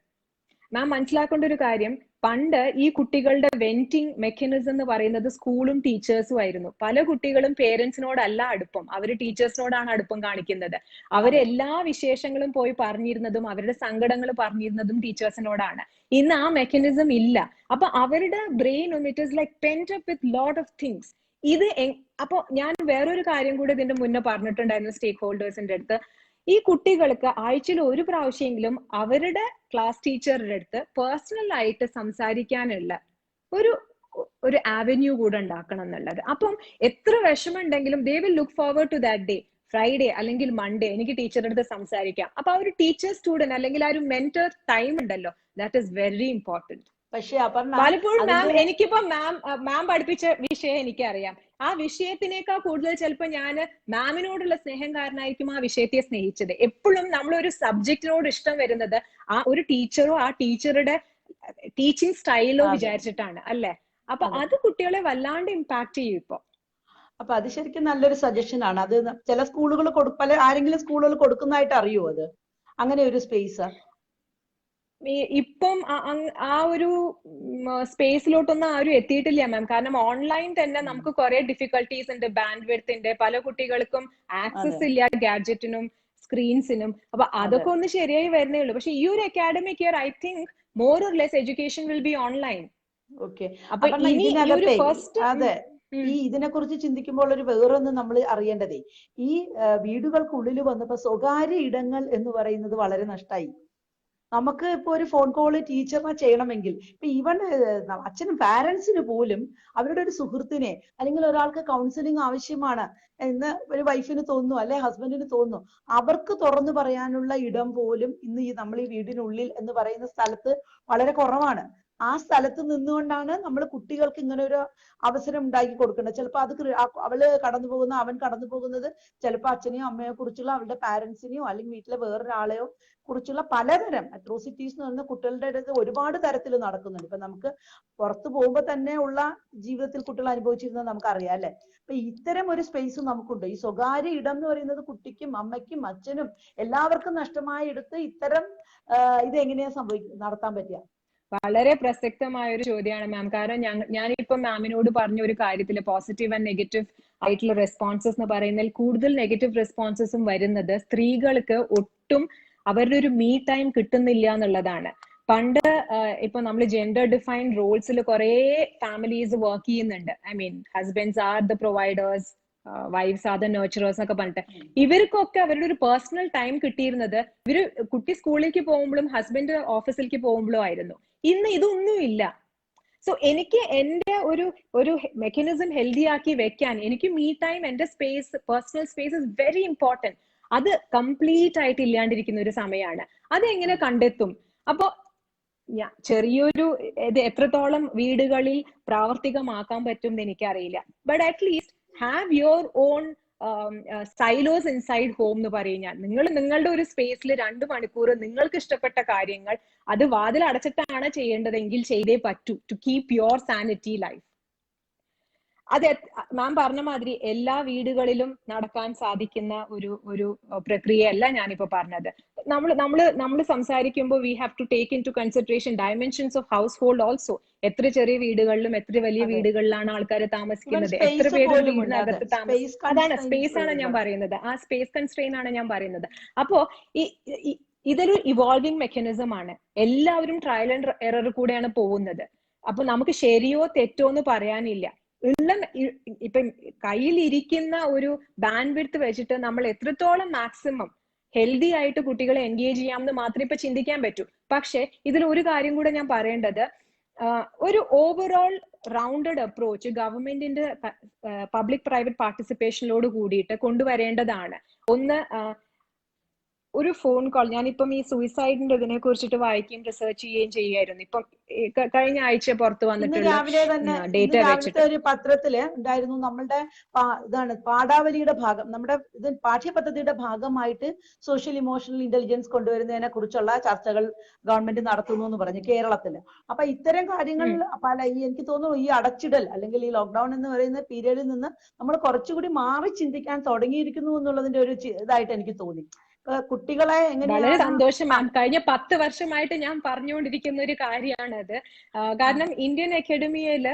നാം മനസ്സിലാക്കേണ്ട ഒരു കാര്യം, പണ്ട് ഈ കുട്ടികളുടെ വെന്റിങ് മെക്കാനിസം എന്ന് പറയുന്നത് സ്കൂളും ടീച്ചേഴ്സും ആയിരുന്നു. പല കുട്ടികളും പേരൻസിനോടല്ല അടുപ്പം, അവര് ടീച്ചേഴ്സിനോടാണ് അടുപ്പം കാണിക്കുന്നത്. അവരെല്ലാ വിശേഷങ്ങളും പോയി പറഞ്ഞിരുന്നതും അവരുടെ സങ്കടങ്ങൾ പറഞ്ഞിരുന്നതും ടീച്ചേഴ്സിനോടാണ്. ഇന്ന് ആ മെക്കാനിസം ഇല്ല. അപ്പൊ അവരുടെ brain it is like പെൻഡ് up with lot of things. അപ്പൊ ഞാൻ വേറൊരു കാര്യം കൂടി ഇതിന്റെ മുന്നേ പറഞ്ഞിട്ടുണ്ടായിരുന്നു സ്റ്റേക്ക് ഹോൾഡേഴ്സിന്റെ അടുത്ത്. ഈ കുട്ടികൾക്ക് ആഴ്ചയിൽ ഒരു പ്രാവശ്യമെങ്കിലും അവരുടെ ക്ലാസ് ടീച്ചറുടെ അടുത്ത് പേഴ്സണൽ ആയിട്ട് സംസാരിക്കാനുള്ള ഒരു ആവന്യൂ കൂടെ ഉണ്ടാക്കണം എന്നുള്ളത്. അപ്പം എത്ര വിഷമമുണ്ടെങ്കിലും they will look forward to that day, Friday അല്ലെങ്കിൽ മൺഡേ എനിക്ക് ടീച്ചറുടെ അടുത്ത് സംസാരിക്കാം. അപ്പൊ ആ ഒരു ടീച്ചർ സ്റ്റുഡന്റ് അല്ലെങ്കിൽ ആ ഒരു മെന്റർ ടൈം ഉണ്ടല്ലോ, ദാറ്റ് ഈസ് വെരി ഇമ്പോർട്ടന്റ്. പക്ഷെ പലപ്പോഴും എനിക്കിപ്പോ മാം പഠിപ്പിച്ച വിഷയം എനിക്കറിയാം. ആ വിഷയത്തിനേക്കാൾ കൂടുതൽ ചിലപ്പോൾ ഞാൻ മാമിനോടുള്ള സ്നേഹം കാരണമായിരിക്കും ആ വിഷയത്തെ സ്നേഹിച്ചത്. എപ്പോഴും നമ്മളൊരു സബ്ജക്റ്റിനോട് ഇഷ്ടം വരുന്നത് ആ ഒരു ടീച്ചറോ ആ ടീച്ചറുടെ ടീച്ചിങ് സ്റ്റൈലോ വിചാരിച്ചിട്ടാണ് അല്ലെ? അപ്പൊ അത് കുട്ടികളെ വല്ലാണ്ട് ഇമ്പാക്ട് ചെയ്യും ഇപ്പൊ. അപ്പൊ അത് ശരിക്കും നല്ലൊരു സജഷൻ ആണ്. അത് ചില സ്കൂളുകൾ ആരെങ്കിലും സ്കൂളുകൾ കൊടുക്കുന്നതായിട്ട് അറിയോ അത്, അങ്ങനെ ഒരു സ്പേസ്? ഇപ്പം ആ ഒരു സ്പേസിലോട്ടൊന്നും ആരും എത്തിയിട്ടില്ല മാം. കാരണം ഓൺലൈൻ തന്നെ നമുക്ക് കുറെ ഡിഫിക്കൽട്ടീസ് ഉണ്ട്, ബാൻഡ് വിഡ്ത്തിന്റെ, പല കുട്ടികൾക്കും ആക്സസ് ഇല്ല ഗാഡ്ജറ്റിനും സ്ക്രീൻസിനും. അപ്പൊ അതൊക്കെ ഒന്ന് ശരിയായി വരുന്നേ ഉള്ളൂ. പക്ഷെ ഈ ഒരു academic year I think more or less education will be online. അപ്പൊ അതെ, ഈ ഇതിനെ കുറിച്ച് ചിന്തിക്കുമ്പോൾ ഒരു വേറൊന്ന് നമ്മൾ അറിയേണ്ടതേ, ഈ വീടുകൾക്കുള്ളിൽ വന്നപ്പോ സ്വകാര്യ ഇടങ്ങൾ എന്ന് പറയുന്നത് വളരെ നഷ്ടമായി. നമുക്ക് ഇപ്പൊ ഒരു ഫോൺ കോള് ടീച്ചറിനെ ചെയ്യണമെങ്കിൽ ഇപ്പൊ ഈവൻ അച്ഛനും പാരന്റ്സിന് പോലും അവരുടെ ഒരു സുഹൃത്തിനെ അല്ലെങ്കിൽ ഒരാൾക്ക് കൗൺസിലിംഗ് ആവശ്യമാണ് എന്ന് ഒരു വൈഫിന് തോന്നുന്നു, അല്ലെ ഹസ്ബൻഡിന് തോന്നുന്നു, അവർക്ക് തുറന്നു പറയാനുള്ള ഇടം പോലും ഇന്ന് നമ്മൾ ഈ വീടിനുള്ളിൽ എന്ന് പറയുന്ന സ്ഥലത്ത് വളരെ കുറവാണ്. ആ സ്ഥലത്ത് നിന്നുകൊണ്ടാണ് നമ്മൾ കുട്ടികൾക്ക് ഇങ്ങനെ ഒരു അവസരം ഉണ്ടാക്കി കൊടുക്കേണ്ടത്. ചിലപ്പോൾ അത് അവള് കടന്നു പോകുന്ന അവൻ കടന്നു പോകുന്നത് ചിലപ്പോൾ അച്ഛനെയോ അമ്മയോ കുറിച്ചുള്ള അവരുടെ പാരന്റ്സിനെയോ അല്ലെങ്കിൽ വീട്ടിലെ വേറൊരാളെയോ കുറിച്ചുള്ള പലതരം അട്രോസിറ്റീസ് എന്ന് പറഞ്ഞ കുട്ടികളുടെ അടുത്ത് ഒരുപാട് തരത്തിൽ നടക്കുന്നുണ്ട്. ഇപ്പൊ നമുക്ക് പുറത്തു പോകുമ്പോൾ തന്നെ ഉള്ള ജീവിതത്തിൽ കുട്ടികൾ അനുഭവിച്ചിരുന്നത് നമുക്കറിയാം അല്ലെ? അപ്പൊ ഇത്തരം ഒരു സ്പേസ് നമുക്കുണ്ട്. ഈ സ്വകാര്യ ഇടം എന്ന് പറയുന്നത് കുട്ടിക്കും അമ്മയ്ക്കും അച്ഛനും എല്ലാവർക്കും നഷ്ടമായി എടുത്ത് ഇത്തരം ഇത് എങ്ങനെയാ നടത്താൻ പറ്റുക? വളരെ പ്രസക്തമായ ഒരു ചോദ്യമാണ് മാം. കാരണം ഞാനിപ്പോ മാമിനോട് പറഞ്ഞ ഒരു കാര്യത്തില് പോസിറ്റീവ് ആൻഡ് നെഗറ്റീവ് ആയിട്ടുള്ള റെസ്പോൺസസ് എന്ന് പറയുന്നതിൽ കൂടുതൽ നെഗറ്റീവ് റെസ്പോൺസസും വരുന്നത് സ്ത്രീകൾക്ക് ഒട്ടും അവരുടെ ഒരു മീ ടൈം കിട്ടുന്നില്ല എന്നുള്ളതാണ്. പണ്ട് ഇപ്പൊ നമ്മൾ ജെൻഡർ ഡിഫൈൻഡ് റോൾസിൽ കുറെ ഫാമിലീസ് വർക്ക് ചെയ്യുന്നുണ്ട്. I mean husbands are the providers, wives are the nurturers എന്നൊക്കെ പറഞ്ഞിട്ട് ഇവർക്കൊക്കെ അവരുടെ ഒരു പേഴ്സണൽ ടൈം കിട്ടിയിരുന്നത് ഇവര് കുട്ടി സ്കൂളിലേക്ക് പോകുമ്പോഴും ഹസ്ബൻഡ് ഓഫീസിലേക്ക് പോകുമ്പോഴും ആയിരുന്നു. ഇന്ന് ഇതൊന്നും ഇല്ല. സോ എനിക്ക് എന്റെ ഒരു മെക്കാനിസം ഹെൽത്തി ആക്കി വെക്കാൻ എനിക്ക് മീ ടൈം, എന്റെ space, personal space is very important. അത് കംപ്ലീറ്റ് ആയിട്ട് ഇല്ലാണ്ടിരിക്കുന്ന ഒരു സമയമാണ്. അതെങ്ങനെ കണ്ടെത്തും? അപ്പൊ ചെറിയൊരു ഇത് എത്രത്തോളം വീടുകളിൽ പ്രാവർത്തികമാക്കാൻ പറ്റും എന്ന് എനിക്കറിയില്ല. But at least have your own xylose inside home എന്ന് പറയുന്നത്. നിങ്ങൾ നിങ്ങളുടെ ഒരു സ്പേസിൽ 2 മണിക്കൂർ നിങ്ങൾക്ക് ഇഷ്ടപ്പെട്ട കാര്യങ്ങൾ അത് വാതിൽ അടച്ചിട്ടാണ് ചെയ്യേണ്ടതെങ്കിൽ ചെയ്തേ പറ്റൂ, to keep your sanity life. അത് മാം പറഞ്ഞ മാതിരി എല്ലാ വീടുകളിലും നടക്കാൻ സാധിക്കുന്ന ഒരു പ്രക്രിയയല്ല ഞാനിപ്പോ പറഞ്ഞത്. നമ്മൾ സംസാരിക്കുമ്പോൾ we have to take into consideration dimensions of household also. എത്ര ചെറിയ വീടുകളിലും എത്ര വലിയ വീടുകളിലാണ് ആൾക്കാർ താമസിക്കുന്നത്, എത്ര പേരുടെ വീടിനകത്ത് താമസിക്കും. അതാണ് സ്പേസ് ആണ് ഞാൻ പറയുന്നത്. ആ സ്പേസ് കൺസ്ട്രെയിൻ ആണ് ഞാൻ പറയുന്നത്. അപ്പോ ഇതൊരു ഇവോൾവിംഗ് മെക്കാനിസം ആണ്. എല്ലാവരും ട്രയൽ ആൻഡ് എറർ കൂടെയാണ് പോകുന്നത്. അപ്പൊ നമുക്ക് ശരിയോ തെറ്റോ എന്ന് പറയാനില്ല. ഇപ്പൊ കയ്യിലിരിക്കുന്ന ഒരു ബാൻഡ് വിഡ്ത്ത് വെച്ചിട്ട് നമ്മൾ എത്രത്തോളം മാക്സിമം ഹെൽത്തി ആയിട്ട് കുട്ടികളെ എൻഗേജ് ചെയ്യാമെന്ന് മാത്രമേ ഇപ്പൊ ചിന്തിക്കാൻ പറ്റൂ. പക്ഷെ ഇതിൽ ഒരു കാര്യം കൂടെ ഞാൻ പറയേണ്ടത്, ഒരു ഓവറോൾ റൗണ്ടഡ് അപ്രോച്ച് ഗവൺമെന്റിന്റെ പബ്ലിക് പ്രൈവറ്റ് പാർട്ടിസിപ്പേഷനിലോട് കൂടിയിട്ട് കൊണ്ടുവരേണ്ടതാണ്. ഒന്ന്, ഒരു ഫോൺ കോൾ, ഞാനിപ്പം ഈ സൂയിസൈഡിന്റെ ഇതിനെ കുറിച്ചിട്ട് വായിക്കുകയും റിസർച്ച് ചെയ്യുകയും ചെയ്യുമായിരുന്നു. ഇപ്പം കഴിഞ്ഞ ആഴ്ച പുറത്തു ഇന്ന് വന്നിട്ടുള്ള രാവിലെ തന്നെ ഡേറ്റ രാവിലത്തെ വെച്ചിട്ട് ഒരു പത്രത്തില് ഉണ്ടായിരുന്നു, നമ്മളുടെ ഇതാണ് പാഠാവലിയുടെ ഭാഗം, നമ്മുടെ ഇത് പാഠ്യപദ്ധതിയുടെ ഭാഗമായിട്ട് സോഷ്യൽ ഇമോഷണൽ ഇന്റലിജൻസ് കൊണ്ടുവരുന്നതിനെ കുറിച്ചുള്ള ചർച്ചകൾ ഗവൺമെന്റ് നടത്തുന്നു എന്ന് പറഞ്ഞു കേരളത്തില്. അപ്പൊ ഇത്തരം കാര്യങ്ങൾ എനിക്ക് തോന്നുന്നു ഈ അടച്ചിടൽ അല്ലെങ്കിൽ ഈ ലോക്ക്ഡൌൺ എന്ന് പറയുന്ന പീരീഡിൽ നിന്ന് നമ്മൾ കുറച്ചുകൂടി മാറി ചിന്തിക്കാൻ തുടങ്ങിയിരിക്കുന്നു എന്നുള്ളതിന്റെ ഒരു ഇതായിട്ട് എനിക്ക് തോന്നി. കുട്ടികളെ വളരെ എങ്ങനെയാണ് സന്തോഷം മാം. കഴിഞ്ഞ 10 വർഷമായിട്ട് ഞാൻ പറഞ്ഞുകൊണ്ടിരിക്കുന്ന ഒരു കാര്യമാണത്. കാരണം ഇന്ത്യൻ അക്കാഡമിയില്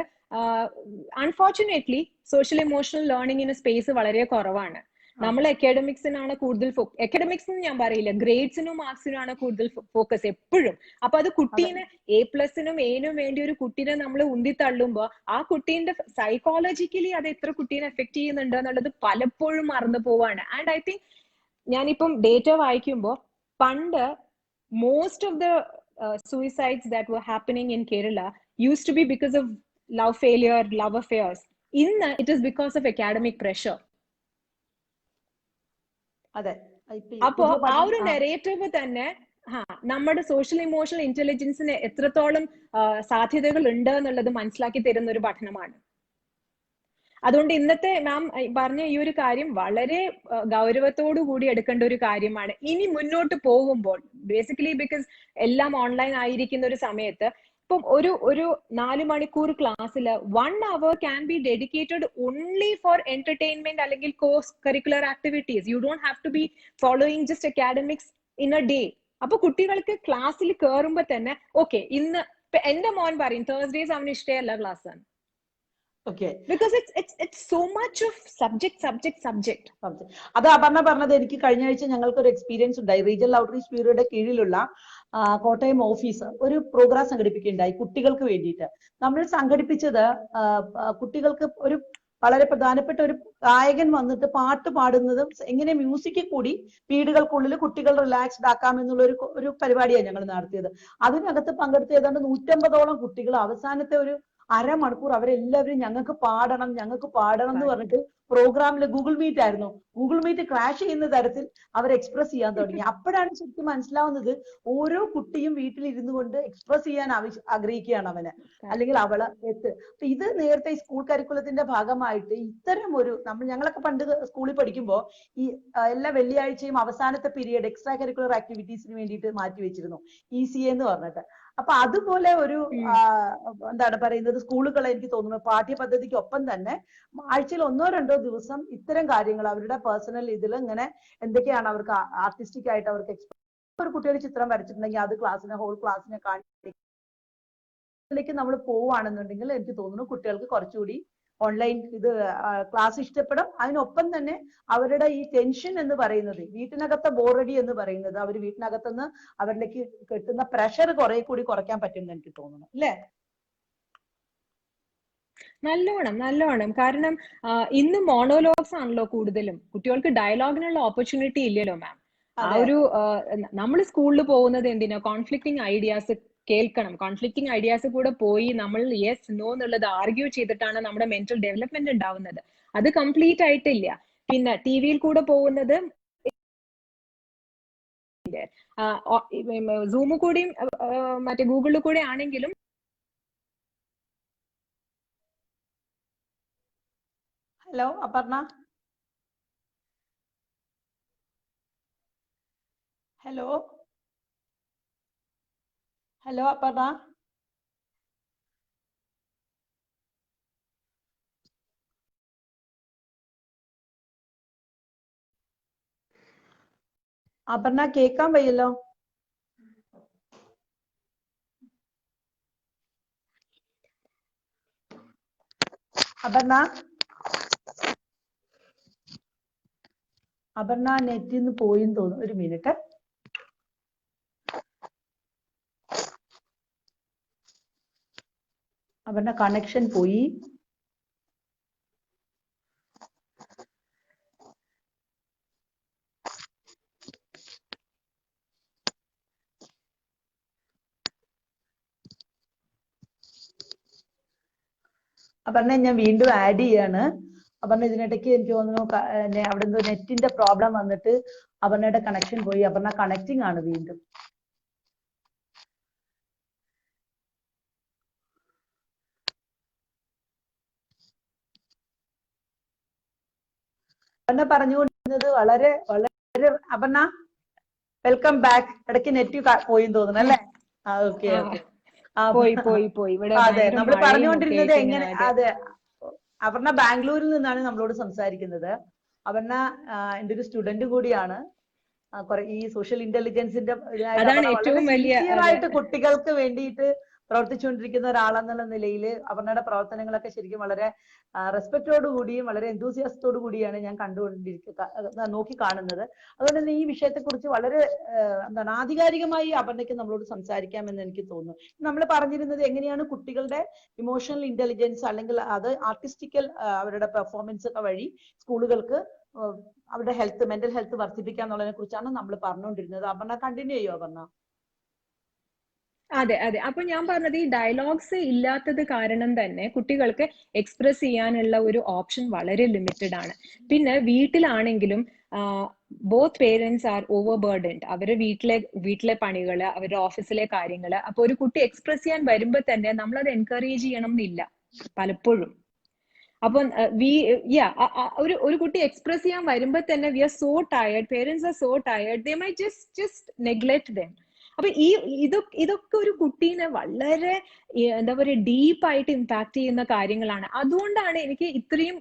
അൺഫോർച്ചുനേറ്റ്ലി സോഷ്യൽ ഇമോഷണൽ ലേണിംഗിന് സ്പേസ് വളരെ കുറവാണ്. നമ്മൾ അക്കാഡമിക്സിനാണ് കൂടുതൽ അക്കാഡമിക്സ് എന്ന് ഞാൻ പറയില്ല, ഗ്രേഡ്സിനും മാർക്സിനും ആണ് കൂടുതൽ ഫോക്കസ് എപ്പോഴും. അപ്പൊ അത് കുട്ടീനെ A+നും Aനും വേണ്ടി ഒരു കുട്ടീനെ നമ്മൾ ഉന്തി തള്ളുമ്പോ ആ കുട്ടീന്റെ സൈക്കോളജിക്കലി അത് എത്ര കുട്ടീനെ എഫക്ട് ചെയ്യുന്നുണ്ട് എന്നുള്ളത് പലപ്പോഴും മറന്നു പോവാണ്. ആൻഡ് ഐ തിങ്ക് ഞാനിപ്പം ഡേറ്റ വായിക്കുമ്പോൾ പണ്ട് most of the suicides that were happening in Kerala used to be because of love failure, love affairs. Inna it is because of academic pressure. അതെ. അപ്പോ ആ ഒരു നെറേറ്റീവ് തന്നെ നമ്മുടെ സോഷ്യൽ ഇമോഷണൽ ഇന്റലിജൻസിന് എത്രത്തോളം സാധ്യതകൾ ഉണ്ട് എന്നുള്ളത് മനസ്സിലാക്കി തരുന്ന ഒരു പഠനമാണ്. അതുകൊണ്ട് ഇന്നത്തെ മാം പറഞ്ഞ ഈ ഒരു കാര്യം വളരെ ഗൗരവത്തോടു കൂടി എടുക്കേണ്ട ഒരു കാര്യമാണ്. ഇനി മുന്നോട്ട് പോകുമ്പോൾ ബേസിക്കലി ബിക്കോസ് എല്ലാം ഓൺലൈൻ ആയിരിക്കുന്ന ഒരു സമയത്ത് ഇപ്പം ഒരു 4 മണിക്കൂർ ക്ലാസ്സിൽ 1 hour can be dedicated only for entertainment അല്ലെങ്കിൽ co-curricular activities. You don't have to be following just academics in a day. അപ്പൊ കുട്ടികൾക്ക് ക്ലാസ്സിൽ കയറുമ്പോ തന്നെ ഓക്കെ, ഇന്ന് എന്റെ മോൻ പറയും തേഴ്സ്ഡേസ് അവന് ഇഷ്ടമല്ല ക്ലാസ് ആണ്. Because it's so much of subject. അത് അപർണ പറഞ്ഞത് എനിക്ക് കഴിഞ്ഞ ആഴ്ച ഞങ്ങൾക്ക് ഒരു എക്സ്പീരിയൻസ് ഉണ്ടായി. റീജിയണൽ ഔട്ട്റീച്ച് ബ്യൂറോയുടെ കീഴിലുള്ള കോട്ടയം ഓഫീസ് ഒരു പ്രോഗ്രാം സംഘടിപ്പിക്കുകയുണ്ടായി കുട്ടികൾക്ക് വേണ്ടിയിട്ട്. നമ്മൾ സംഘടിപ്പിച്ചത് കുട്ടികൾക്ക് ഒരു വളരെ പ്രധാനപ്പെട്ട ഒരു ഗായകൻ വന്നിട്ട് പാട്ട് പാടുന്നതും എങ്ങനെ മ്യൂസിക്കിൽ കൂടി വീടുകൾക്കുള്ളിൽ കുട്ടികൾ റിലാക്സ്ഡ് ആക്കാം എന്നുള്ള ഒരു പരിപാടിയാണ് ഞങ്ങൾ നടത്തിയത്. അതിനകത്ത് പങ്കെടുത്ത ഏതാണ്ട് 150ഓളം കുട്ടികൾ അവസാനത്തെ ഒരു അരമണിക്കൂർ അവരെല്ലാവരും ഞങ്ങൾക്ക് പാടണം എന്ന് പറഞ്ഞിട്ട് പ്രോഗ്രാമിൽ ഗൂഗിൾ മീറ്റ് ആയിരുന്നു, ഗൂഗിൾ മീറ്റ് ക്രാഷ് ചെയ്യുന്ന തരത്തിൽ അവർ എക്സ്പ്രസ് ചെയ്യാൻ തുടങ്ങി. അപ്പോഴാണ് ശരിക്കും മനസ്സിലാവുന്നത് ഓരോ കുട്ടിയും വീട്ടിലിരുന്നു കൊണ്ട് എക്സ്പ്രസ് ചെയ്യാൻ ആഗ്രഹിക്കുകയാണ് അവന് അല്ലെങ്കിൽ അവള് അപ്പൊ ഇത് നേരത്തെ ഈ സ്കൂൾ കരിക്കുലത്തിന്റെ ഭാഗമായിട്ട് ഇത്തരം ഒരു ഞങ്ങളൊക്കെ പണ്ട് സ്കൂളിൽ പഠിക്കുമ്പോൾ ഈ എല്ലാ വെള്ളിയാഴ്ചയും അവസാനത്തെ പീരീഡ് എക്സ്ട്രാ കരിക്കുലർ ആക്ടിവിറ്റീസിന് വേണ്ടിയിട്ട് മാറ്റി വെച്ചിരുന്നു, ECA എന്ന് പറഞ്ഞിട്ട്. അപ്പൊ അതുപോലെ ഒരു എന്താണ് പറയുന്നത്, സ്കൂളുകളെ എനിക്ക് തോന്നുന്നു പാഠ്യപദ്ധതിക്ക് ഒപ്പം തന്നെ ആഴ്ചയിൽ 1-2 ദിവസം ഇത്തരം കാര്യങ്ങൾ അവരുടെ പേഴ്സണൽ ഇതിൽ ഇങ്ങനെ എന്തൊക്കെയാണ് അവർക്ക് ആർട്ടിസ്റ്റിക് ആയിട്ട് അവർക്ക് ഒരു കുട്ടി ഒരു ചിത്രം വരച്ചിട്ടുണ്ടെങ്കിൽ അത് ഹോൾ ക്ലാസ്സിനെ കാണിലേക്ക് നമ്മൾ പോവുകയാണെന്നുണ്ടെങ്കിൽ എനിക്ക് തോന്നുന്നു കുട്ടികൾക്ക് കുറച്ചുകൂടി ഓൺലൈൻ ക്ലാസ് ഇഷ്ടപ്പെടും. അതിനൊപ്പം തന്നെ അവരുടെ ഈ ടെൻഷൻ എന്ന് പറയുന്നത്, വീട്ടിനകത്തെ ബോറടി എന്ന് പറയുന്നത്, അവർ വീട്ടിനകത്തുനിന്ന് അവരിലേക്ക് കിട്ടുന്ന പ്രഷർ കുറെ കൂടി കുറയ്ക്കാൻ പറ്റുമെന്ന് എനിക്ക് തോന്നുന്നു, അല്ലേ? നല്ലോണം. കാരണം ഇന്ന് മോണോലോഗ്സ് ആണല്ലോ കൂടുതലും, കുട്ടികൾക്ക് ഡയലോഗിനുള്ള ഓപ്പർച്യൂണിറ്റി ഇല്ലല്ലോ മാം. ആ ഒരു നമ്മൾ സ്കൂളിൽ പോകുന്നത് എന്തിനാ? കോൺഫ്ലിക്റ്റിംഗ് ഐഡിയാസ് കേൾക്കണം. കോൺഫ്ലിക്റ്റിംഗ് ഐഡിയാസ് കൂടെ പോയി നമ്മൾ യെസ് നോ എന്നുള്ളത് ആർഗ്യൂ ചെയ്തിട്ടാണ് നമ്മുടെ മെന്റൽ ഡെവലപ്മെന്റ് ഉണ്ടാവുന്നത്. അത് കംപ്ലീറ്റ് ആയിട്ടില്ല. പിന്നെ ടിവിയിൽ കൂടെ പോകുന്നത് സൂം കൂടിയും മറ്റേ ഗൂഗിളിൽ കൂടെ ആണെങ്കിലും ഹലോ അപർണ, ഹലോ അപർണ. അപർണ കേൾക്കാൻ വയ്യല്ലോ. അപർണ നെറ്റിൽ നിന്ന് പോയിന്ന് തോന്നുന്നു. ഒരു മിനിറ്റ്. അപർണ കണക്ഷൻ പോയി. അപർണ ഞാൻ വീണ്ടും ആഡ് ചെയ്യാണ്. അപർണ ഇതിനിടയ്ക്ക് എനിക്ക് തോന്നുന്നു അവിടെ എന്തോ നെറ്റിന്റെ പ്രോബ്ലം വന്നിട്ട് അപർണയുടെ കണക്ഷൻ പോയി. അപർണ കണക്റ്റിംഗ് ആണ് വീണ്ടും. അപർണ പറഞ്ഞുകൊണ്ടിരുന്നത് വളരെ വളരെ അപർണ വെൽക്കം ബാക്ക്. ഇടയ്ക്ക് നെറ്റ് പോയി തോന്നുന്നു അല്ലേ? Okay okay. അതെ, നമ്മൾ പറഞ്ഞുകൊണ്ടിരുന്നത് എങ്ങനെ, അതെ, അപർണ ബാംഗ്ലൂരിൽ നിന്നാണ് നമ്മളോട് സംസാരിക്കുന്നത്. അപർണ എൻ്റെ ഒരു സ്റ്റുഡന്റ് കൂടിയാണ്. ഈ സോഷ്യൽ ഇന്റലിജൻസിന്റെ വളരെ സിൻസിയറായിട്ട് കുട്ടികൾക്ക് വേണ്ടിയിട്ട് പ്രവർത്തിച്ചുകൊണ്ടിരിക്കുന്ന ഒരാളെന്നുള്ള നിലയിൽ അപർണയുടെ പ്രവർത്തനങ്ങളൊക്കെ ശരിക്കും വളരെ റെസ്പെക്റ്റോടു കൂടിയും വളരെ എന്തൂസിയാസത്തോടു കൂടിയാണ് ഞാൻ നോക്കി കാണുന്നത്. അതുകൊണ്ട് തന്നെ ഈ വിഷയത്തെക്കുറിച്ച് വളരെ എന്താണ് ആധികാരികമായി അപർണയ്ക്ക് നമ്മളോട് സംസാരിക്കാമെന്ന് എനിക്ക് തോന്നുന്നു. നമ്മൾ പറഞ്ഞിരുന്നത് എങ്ങനെയാണ് കുട്ടികളുടെ ഇമോഷണൽ ഇന്റലിജൻസ് അല്ലെങ്കിൽ അത് ആർട്ടിസ്റ്റിക്കൽ അവരുടെ പെർഫോമൻസ് ഒക്കെ വഴി സ്കൂളുകൾക്ക് അവരുടെ മെന്റൽ ഹെൽത്ത് വർദ്ധിപ്പിക്കാന്നുള്ളതിനെ കുറിച്ചാണ് നമ്മൾ പറഞ്ഞുകൊണ്ടിരുന്നത്. അപർണ കണ്ടിന്യൂ ചെയ്യോ അപർണ? അതെ അതെ. അപ്പൊ ഞാൻ പറഞ്ഞത് ഈ ഡയലോഗ്സ് ഇല്ലാത്തത് കാരണം തന്നെ കുട്ടികൾക്ക് എക്സ്പ്രസ് ചെയ്യാനുള്ള ഒരു ഓപ്ഷൻ വളരെ ലിമിറ്റഡ് ആണ്. പിന്നെ വീട്ടിലാണെങ്കിലും both parents are over burdened. അവരുടെ വീട്ടിലെ പണികള്, അവരുടെ ഓഫീസിലെ കാര്യങ്ങള്. അപ്പൊ ഒരു കുട്ടി എക്സ്പ്രസ് ചെയ്യാൻ വരുമ്പോ തന്നെ നമ്മളത് എൻകറേജ് ചെയ്യണം എന്നില്ല പലപ്പോഴും. അപ്പം ഒരു കുട്ടി എക്സ്പ്രസ് ചെയ്യാൻ വരുമ്പോ തന്നെ we are so tired, parents are so tired, they may just neglect them. അപ്പൊ ഇതൊക്കെ ഒരു കുട്ടീനെ വളരെ എന്താ പറയുക ഡീപ്പായിട്ട് ഇമ്പാക്ട് ചെയ്യുന്ന കാര്യങ്ങളാണ്. അതുകൊണ്ടാണ് എനിക്ക് ഇത്രയും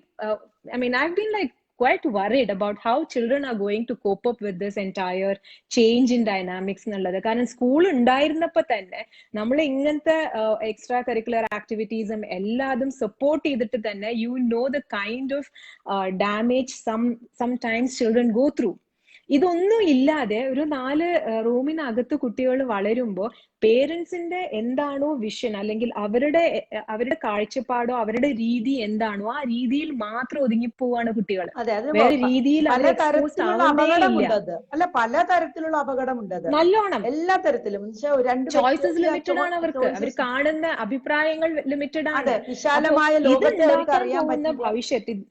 I've been like quite worried about how children are going to cope up with this entire change in dynamics എന്നുള്ളത്. കാരണം സ്കൂൾ ഉണ്ടായിരുന്നപ്പോ തന്നെ നമ്മൾ ഇങ്ങനത്തെ എക്സ്ട്രാ കരിക്കുലർ ആക്ടിവിറ്റീസും എല്ലാതും സപ്പോർട്ട് ചെയ്തിട്ട് തന്നെ you know the kind of damage sometimes children go through. ഇതൊന്നും ഇല്ലാതെ ഒരു 4 റൂമിനകത്ത് കുട്ടികൾ വളരുമ്പോ പേരൻസിന്റെ എന്താണോ വിഷൻ അല്ലെങ്കിൽ അവരുടെ കാഴ്ചപ്പാടോ അവരുടെ രീതി എന്താണോ ആ രീതിയിൽ മാത്രം ഒതുങ്ങിപ്പോവാണ് കുട്ടികൾ. വേറെ രീതിയിൽ അവർ എക്സ്പോസ് ആവുന്നേയില്ല. പലതരത്തിലുള്ള അപകടമുണ്ട് നല്ലോണം. എല്ലാ തരത്തിലും ചോയ്സസ് ലിമിറ്റഡ് ആണ് അവർക്ക്. അവർ കാണുന്ന അഭിപ്രായങ്ങൾ ലിമിറ്റഡ് ആണ്. വിശാലമായ ഇതുണ്ടാക്കാൻ പോകുന്ന ഭവിഷ്യത്ത്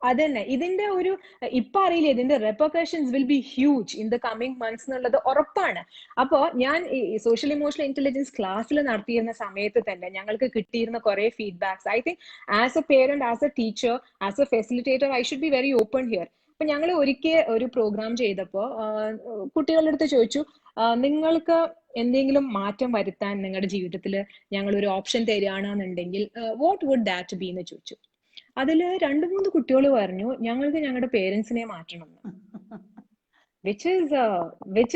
അതന്നെ ഇതിന്റെ ഒരു ഇപ്പൊ അറിയില്ല, ഇതിന്റെ repercussions will be huge in the coming months എന്നുള്ളത് ഉറപ്പാണ്. അപ്പോ ഞാൻ ഈ സോഷ്യൽ ഇമോഷണൽ ഇന്റലിജൻസ് ക്ലാസ്സിൽ നടത്തിയിരുന്ന സമയത്ത് തന്നെ ഞങ്ങൾക്ക് കിട്ടിയിരുന്ന കുറെ feedbacks. I think as A parent, as A teacher, as A facilitator I should be very open here. അപ്പൊ ഞങ്ങൾ ഒരിക്കൽ ഒരു പ്രോഗ്രാം ചെയ്തപ്പോ കുട്ടികളുടെ അടുത്ത് ചോദിച്ചു, നിങ്ങൾക്ക് എന്തെങ്കിലും മാറ്റം വരുത്താൻ നിങ്ങളുടെ ജീവിതത്തിൽ ഞങ്ങൾ ഒരു ഓപ്ഷൻ തരികയാണെന്നുണ്ടെങ്കിൽ വാട്ട് വുഡ് ദാറ്റ് ബി എന്ന് ചോദിച്ചു. അതില് 2-3 കുട്ടികൾ പറഞ്ഞു ഞങ്ങൾക്ക് ഞങ്ങളുടെ പേരൻസിനെ മാറ്റണം. which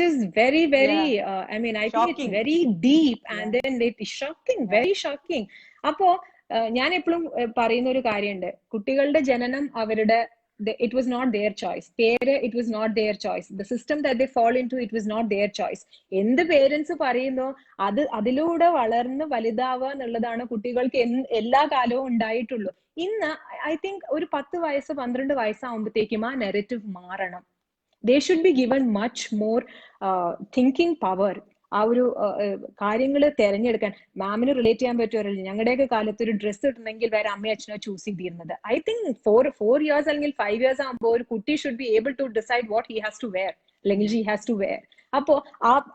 is very I think it's very deep and then it's shocking, very shocking. അപ്പോ ഞാൻ എപ്പോഴും പറയുന്ന ഒരു കാര്യമുണ്ട്, കുട്ടികളുടെ ജനനം അവരുടെ it was not their choice. It was not their choice. The system that they fall into, it was not their choice. എന്ത് പേരൻസ് പറയുന്നോ അതിലൂടെ വളർന്ന് വലുതാവുക എന്നുള്ളതാണ് കുട്ടികൾക്ക് എല്ലാ കാലവും ഉണ്ടായിട്ടുള്ളൂ. ഇന്ന് ഐ തിങ്ക് ഒരു 10 വയസ്സ് 12 വയസ്സാവുമ്പോഴത്തേക്കും ആ നെറേറ്റീവ് മാറണം. They should be given much more thinking power. ആ ഒരു കാര്യങ്ങൾ തിരഞ്ഞെടുക്കാൻ. മാമിന് റിലേറ്റ് ചെയ്യാൻ പറ്റുമല്ലോ, ഞങ്ങളുടെയൊക്കെ കാലത്ത് ഒരു ഡ്രസ്സ് ഇടണമെങ്കിൽ വേറെ അമ്മയും അച്ഛനോ ചൂസ് ചെയ്തിരുന്നത്. ഐ തിങ്ക് 4 years അല്ലെങ്കിൽ 5 years ആകുമ്പോൾ ഒരു കുട്ടി should be able to decide what he has to wear അല്ലെങ്കിൽ ഷീ ഹാസ് ടു വെയർ. അപ്പോ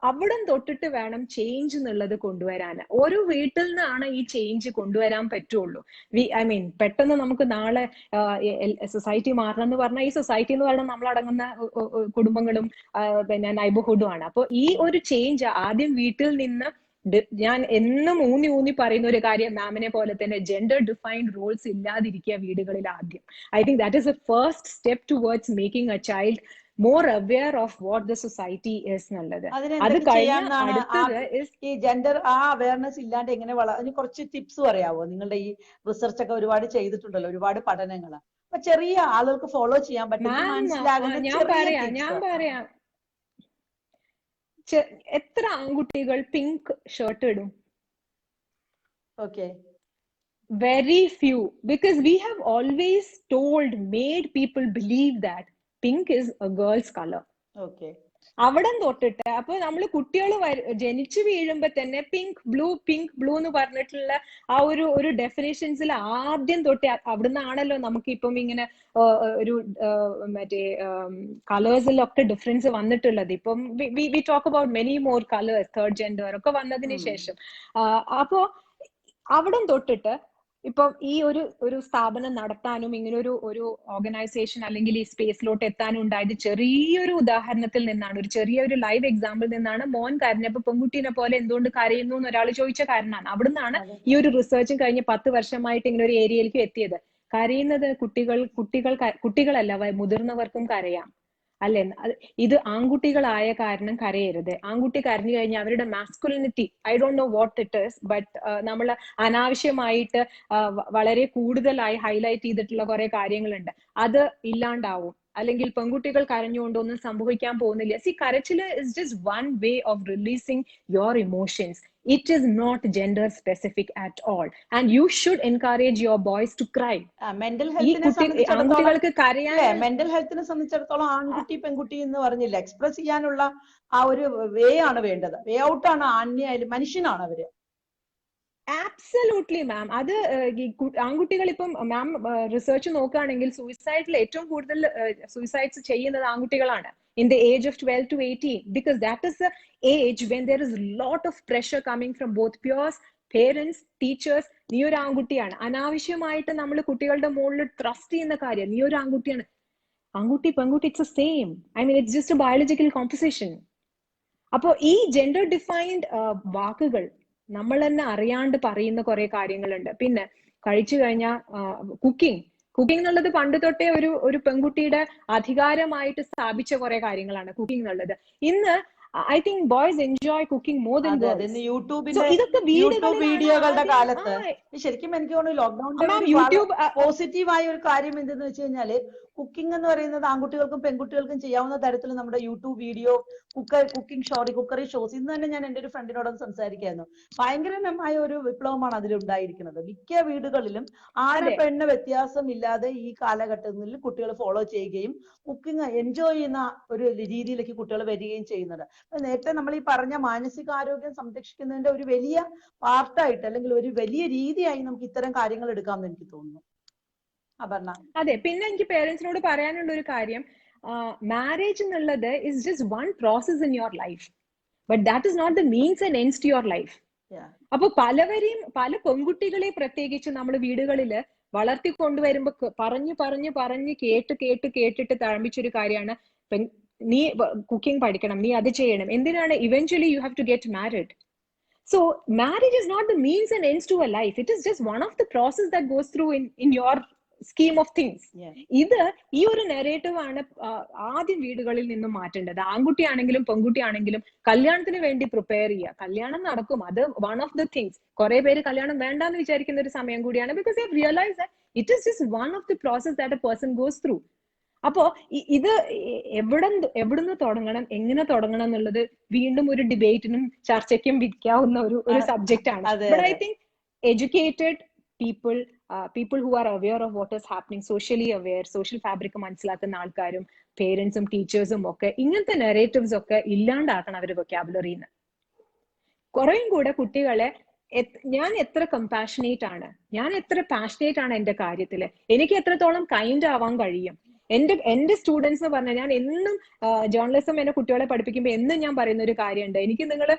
അവിടം തൊട്ടിട്ട് വേണം ചേഞ്ച് എന്നുള്ളത് കൊണ്ടുവരാൻ. ഓരോ വീട്ടിൽ നിന്നാണ് ഈ ചേഞ്ച് കൊണ്ടുവരാൻ പറ്റുള്ളൂ. പെട്ടെന്ന് നമുക്ക് നാളെ സൊസൈറ്റി മാറണം എന്ന് പറഞ്ഞാൽ ഈ സൊസൈറ്റി എന്ന് പറഞ്ഞാൽ നമ്മളടങ്ങുന്ന കുടുംബങ്ങളും പിന്നെ നൈബർഹുഡും ആണ്. അപ്പൊ ഈ ഒരു ചേഞ്ച് ആദ്യം വീട്ടിൽ നിന്ന്. ഞാൻ എന്നും ഊന്നി പറയുന്ന ഒരു കാര്യം, മാമിനെ പോലെ തന്നെ ജെൻഡർ ഡിഫൈൻഡ് റോൾസ് ഇല്ലാതിരിക്കുക വീടുകളിൽ ആദ്യം. I think that is A first step towards making A child more aware of what the society is എന്നുള്ളത്. അത് ഈ ജെൻഡർ ആ അവയർനെസ് ഇല്ലാണ്ട് എങ്ങനെ അതിന് കുറച്ച് ടിപ്സ് പറയാവോ? നിങ്ങളുടെ ഈ റിസർച്ച് ഒക്കെ ഒരുപാട് ചെയ്തിട്ടുണ്ടല്ലോ, ഒരുപാട് പഠനങ്ങൾ. അപ്പൊ ചെറിയ ആളുകൾക്ക് ഫോളോ ചെയ്യാൻ പറ്റും, ഞാൻ പറയാം. എത്ര ആൺകുട്ടികൾ പിങ്ക് ഷർട്ട് ഇടും? Okay, very few, because we have always made people believe that pink is a girl's color. Okay. അവിടെ തൊട്ടിട്ട് അപ്പൊ നമ്മൾ കുട്ടികൾ ജനിച്ചു വീഴുമ്പോ തന്നെ പിങ്ക് ബ്ലൂ എന്ന് പറഞ്ഞിട്ടുള്ള ആ ഒരു ഡെഫിനേഷൻസിൽ ആദ്യം തൊട്ട് അവിടുന്നാണല്ലോ നമുക്ക് ഇപ്പം ഇങ്ങനെ ഒരു മറ്റേ കളേഴ്സിലൊക്കെ ഡിഫറൻസ് വന്നിട്ടുള്ളത്. ഇപ്പം we talk about many more colours, third gender ഒക്കെ വന്നതിന് ശേഷം. അപ്പോ അവിടെ തൊട്ടിട്ട് ഇപ്പം ഈ ഒരു സ്ഥാപനം നടത്താനും ഇങ്ങനെ ഒരു ഓർഗനൈസേഷൻ അല്ലെങ്കിൽ ഈ സ്പേസിലോട്ട് എത്താനും ഉണ്ടായത് ചെറിയൊരു ഉദാഹരണത്തിൽ നിന്നാണ്, ഒരു ചെറിയൊരു ലൈവ് എക്സാമ്പിൾ നിന്നാണ്. മോൻ കരഞ്ഞപ്പോ പെൺകുട്ടീനെ പോലെ എന്തുകൊണ്ട് കരയുന്നു എന്ന് ഒരാൾ ചോദിച്ച കാരണമാണ്. അവിടുന്നാണ് ഈ ഒരു റിസർച്ചും കഴിഞ്ഞ് 10 വർഷമായിട്ട് ഇങ്ങനെ ഒരു ഏരിയയിലേക്ക് എത്തിയത്. കരയുന്നത് കുട്ടികളല്ല, മുതിർന്നവർക്കും കരയാം അല്ലെ. ഇത് ആൺകുട്ടികളായ കാരണം കരയരുത്. ആൺകുട്ടി കരഞ്ഞു കഴിഞ്ഞാൽ അവരുടെ masculinity, I don't know what it is, but നമ്മൾ അനാവശ്യമായിട്ട് വളരെ കൂടുതലായി ഹൈലൈറ്റ് ചെയ്തിട്ടുള്ള കുറെ കാര്യങ്ങളുണ്ട്, അത് ഇല്ലാണ്ടാവും. അല്ലെങ്കിൽ പെൺകുട്ടികൾ കരഞ്ഞുകൊണ്ടൊന്നും സംഭവിക്കാൻ പോകുന്നില്ല. സി, കരച്ചില് is just one way of releasing your emotions. It is not gender specific at all, and you should encourage your boys to cry. Mental ഹെൽത്തിനെ സംബന്ധിച്ചിടത്തോളം ആൺകുട്ടി പെൺകുട്ടി എന്ന് പറഞ്ഞില്ല, എക്സ്പ്രസ് ചെയ്യാനുള്ള ആ ഒരു വേ ആണ് വേണ്ടത്. വേ ഔട്ട് ആണ് ആൺയായാലും മനുഷ്യനാണ് അവര്. ആബ്സല്യൂട്ട്ലി മാം. അത് ആൺകുട്ടികൾ ഇപ്പം മാം റിസർച്ച് നോക്കുകയാണെങ്കിൽ സൂയിസൈഡിൽ ഏറ്റവും കൂടുതൽ സൂയിസൈഡ്സ് ചെയ്യുന്നത് ആൺകുട്ടികളാണ് in the age of 12 to 18, because that is the age when there is a lot of pressure coming from both peers, parents, teachers. നീ ഒരു ആൺകുട്ടിയാണ്, അനാവശ്യമായിട്ട് നമ്മൾ കുട്ടികളുടെ മുകളിൽ ട്രസ്റ്റ് ചെയ്യുന്ന കാര്യം, നീ ഒരു ആൺകുട്ടിയാണ്. ആൺകുട്ടി പെൺകുട്ടി it's same. I mean it's just A biological composition. അപ്പോ ഈ ജെൻഡർ ഡിഫൈൻഡ് വാക്കുകൾ നമ്മൾ തന്നെ അറിയാണ്ട് പറയുന്ന കുറെ കാര്യങ്ങളുണ്ട്. പിന്നെ കഴിച്ചു കഴിഞ്ഞാൽ കുക്കിംഗ് എന്നുള്ളത് പണ്ട് തൊട്ടേ ഒരു പെൺകുട്ടിയുടെ അധികാരമായിട്ട് സ്ഥാപിച്ച കുറെ കാര്യങ്ങളാണ് കുക്കിംഗ് എന്നുള്ളത്. ഇന്ന് I think boys enjoy cooking more than girls. YouTube വീഡിയോകളുടെ കാലത്ത് ശരിക്കും എനിക്ക് തോന്നുന്നു ലോക്ക്ഡൌണിൽ പോസിറ്റീവായ ഒരു കാര്യം എന്തെന്ന് വെച്ച് കഴിഞ്ഞാല്, കുക്കിംഗ് എന്ന് പറയുന്നത് ആൺകുട്ടികൾക്കും പെൺകുട്ടികൾക്കും ചെയ്യാവുന്ന തരത്തിൽ നമ്മുടെ യൂട്യൂബ് വീഡിയോ, കുക്കറി ഷോസ്. ഇന്ന് തന്നെ ഞാൻ എൻ്റെ ഒരു ഫ്രണ്ടിനോടൊന്ന് സംസാരിക്കായിരുന്നു. ഭയങ്കരമായ ഒരു വിപ്ലവമാണ് അതിലുണ്ടായിരിക്കുന്നത്. മിക്ക വീടുകളിലും ആണ് പെണ്ണ് വ്യത്യാസം ഇല്ലാതെ ഈ കാലഘട്ടങ്ങളിൽ കുട്ടികൾ ഫോളോ ചെയ്യുകയും കുക്കിംഗ് എൻജോയ് ചെയ്യുന്ന ഒരു രീതിയിലേക്ക് കുട്ടികൾ വരികയും ചെയ്യുന്നത്. നേരത്തെ നമ്മൾ ഈ പറഞ്ഞ മാനസികാരോഗ്യം സംരക്ഷിക്കുന്നതിന്റെ ഒരു വലിയ പാർട്ടായിട്ട് അല്ലെങ്കിൽ ഒരു വലിയ രീതിയായി നമുക്ക് ഇത്തരം കാര്യങ്ങൾ എടുക്കാമെന്ന് എനിക്ക് തോന്നുന്നു. അപർണ? അതെ. പിന്നെ എനിക്ക് പേരൻസിനോട് പറയാനുള്ള ഒരു കാര്യം, മാരേജ് എന്നുള്ളത് is just one process in your life, but that is not the means and ends to your life. അപ്പൊ പല പെൺകുട്ടികളെ പ്രത്യേകിച്ച് നമ്മൾ വീടുകളില് വളർത്തിക്കൊണ്ടുവരുമ്പോ പറഞ്ഞ് കേട്ടിട്ട് തഴമ്പിച്ചൊരു കാര്യമാണ്, നീ കുക്കിംഗ് പഠിക്കണം, നീ അത് ചെയ്യണം. എന്തിനാണ്? Eventually you have to get married. So marriage is not the means and ends to a life. It is just one of the process that goes through in your scheme of things. ഇത് ഈ ഒരു narrative ആണ് ആദ്യം വീടുകളിൽ നിന്നും മാറ്റേണ്ടത്. ആൺകുട്ടിയാണെങ്കിലും പെൺകുട്ടിയാണെങ്കിലും കല്യാണത്തിന് വേണ്ടി പ്രിപ്പയർ ചെയ്യുക. കല്യാണം നടക്കും, അത് വൺ ഓഫ് ദ തിങ്സ്. കുറെ പേര് കല്യാണം വേണ്ടാന്ന് വിചാരിക്കുന്ന ഒരു സമയം കൂടിയാണ്, because I realise that it is just one of the process that A person goes through. അപ്പോ ഇത് എവിടുന്ന് തുടങ്ങണം, എങ്ങനെ തുടങ്ങണം എന്നുള്ളത് വീണ്ടും ഒരു ഡിബേറ്റിനും ചർച്ചയ്ക്കും വിൽക്കാവുന്ന ഒരു സബ്ജക്റ്റ് ആണ്. But I think educated people who are aware of what is happening, socially aware, social fabric മനസ്സിലാക്കുന്ന ആൾക്കാരും പേരൻസും ടീച്ചേഴ്സും ഒക്കെ ഇങ്ങനത്തെ നെറേറ്റീവ്സ് ഒക്കെ ഇല്ലാണ്ടാക്കണം അവരുടെ വൊക്കാബുലറിന്ന്. കുറേയും കൂടെ കുട്ടികളെ ഞാൻ എത്ര കമ്പാഷനേറ്റ് ആണ്, ഞാൻ എത്ര പാഷനേറ്റ് ആണ് എന്റെ കാര്യത്തില്, എനിക്ക് എത്രത്തോളം കൈൻഡ് ആവാൻ കഴിയും. എന്റെ സ്റ്റുഡൻസ് എന്ന് പറഞ്ഞാൽ, ഞാൻ എന്നും ജേർണലിസം എന്റെ കുട്ടികളെ പഠിപ്പിക്കുമ്പോൾ എന്നും ഞാൻ പറയുന്ന ഒരു കാര്യമുണ്ട്, എനിക്ക് നിങ്ങൾ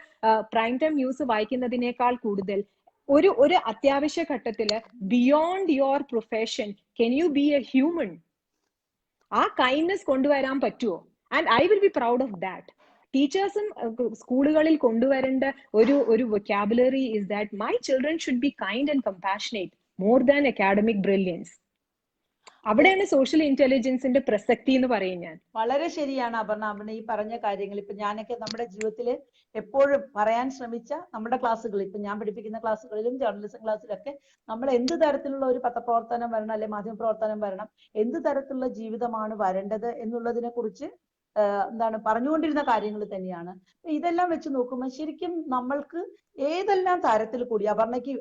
പ്രൈം ടൈം ന്യൂസ് വായിക്കുന്നതിനേക്കാൾ കൂടുതൽ ഒരു അത്യാവശ്യ ഘട്ടത്തില് beyond your profession can you B A human? ആ കൈൻഡ്നെസ് കൊണ്ടുവരാൻ പറ്റുമോ? And I will be proud of that. ടീച്ചേഴ്സും സ്കൂളുകളിൽ കൊണ്ടുവരേണ്ട ഒരു vocabulary is that my children should be kind and compassionate more than academic brilliance. അവിടെയാണ് സോഷ്യൽ ഇന്റലിജൻസിന്റെ പ്രസക്തി എന്ന് പറയും ഞാൻ. വളരെ ശരിയാണ് അപർണ ഈ പറഞ്ഞ കാര്യങ്ങൾ. ഇപ്പൊ ഞാനൊക്കെ നമ്മുടെ ജീവിതത്തിൽ എപ്പോഴും പറയാൻ ശ്രമിച്ച നമ്മുടെ ക്ലാസ്സുകളിൽ, ഇപ്പൊ ഞാൻ പഠിപ്പിക്കുന്ന ക്ലാസ്സുകളിലും ജേർണലിസം ക്ലാസ്സിലൊക്കെ നമ്മൾ എന്ത് തരത്തിലുള്ള ഒരു പത്രപ്രവർത്തനം വരണം, അല്ലെ മാധ്യമപ്രവർത്തനം വരണം, എന്ത് തരത്തിലുള്ള ജീവിതമാണ് വരേണ്ടത് എന്നുള്ളതിനെ കുറിച്ച് എന്താണ് പറഞ്ഞുകൊണ്ടിരുന്ന കാര്യങ്ങൾ തന്നെയാണ്. ഇതെല്ലാം വെച്ച് നോക്കുമ്പോൾ ശരിക്കും നമ്മൾക്ക് ഏതെല്ലാം തരത്തിൽ കൂടി അപർണയ്ക്ക്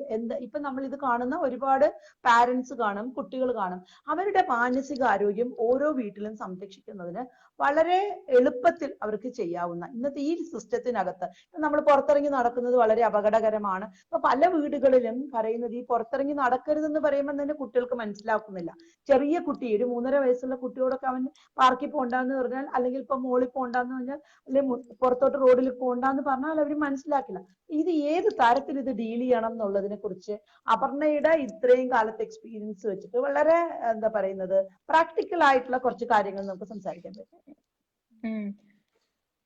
ഇപ്പൊ നമ്മൾ ഇത് കാണുന്ന ഒരുപാട് പാരന്റ്സ് കാണും, കുട്ടികൾ കാണും. അവരുടെ മാനസിക ആരോഗ്യം ഓരോ വീട്ടിലും സംരക്ഷിക്കുന്നതിന് വളരെ എളുപ്പത്തിൽ അവർക്ക് ചെയ്യാവുന്ന ഇന്നത്തെ ഈ സിസ്റ്റത്തിനകത്ത് നമ്മൾ പുറത്തിറങ്ങി നടക്കുന്നത് വളരെ അപകടകരമാണ്. ഇപ്പൊ പല വീടുകളിലും പറയുന്നത് ഈ പുറത്തിറങ്ങി നടക്കരുതെന്ന് പറയുമ്പോൾ തന്നെ കുട്ടികൾക്ക് മനസ്സിലാക്കുന്നില്ല. ചെറിയ കുട്ടി, ഒരു 3.5 വയസ്സുള്ള കുട്ടിയോടൊക്കെ അവൻ പാർക്കിൽ പോകണ്ടെന്ന് പറഞ്ഞാൽ, അല്ലെങ്കിൽ ഇപ്പൊ മോളിൽ പോകണ്ടെന്ന് പറഞ്ഞാൽ, അല്ലെങ്കിൽ പുറത്തോട്ട് റോഡിൽ പോകണ്ടെന്ന് പറഞ്ഞാൽ അവർ മനസ്സിലാക്കില്ല. ഇത് ഏത് തരത്തിൽ ഇത് ഡീൽ ചെയ്യണം എന്നുള്ളതിനെ കുറിച്ച് അപർണയുടെ ഇത്രയും കാലത്തെ എക്സ്പീരിയൻസ് വെച്ചിട്ട് വളരെ എന്താ പറയുന്നത് പ്രാക്ടിക്കൽ ആയിട്ടുള്ള കുറച്ച് കാര്യങ്ങൾ നമുക്ക് സംസാരിക്കാൻ പറ്റും.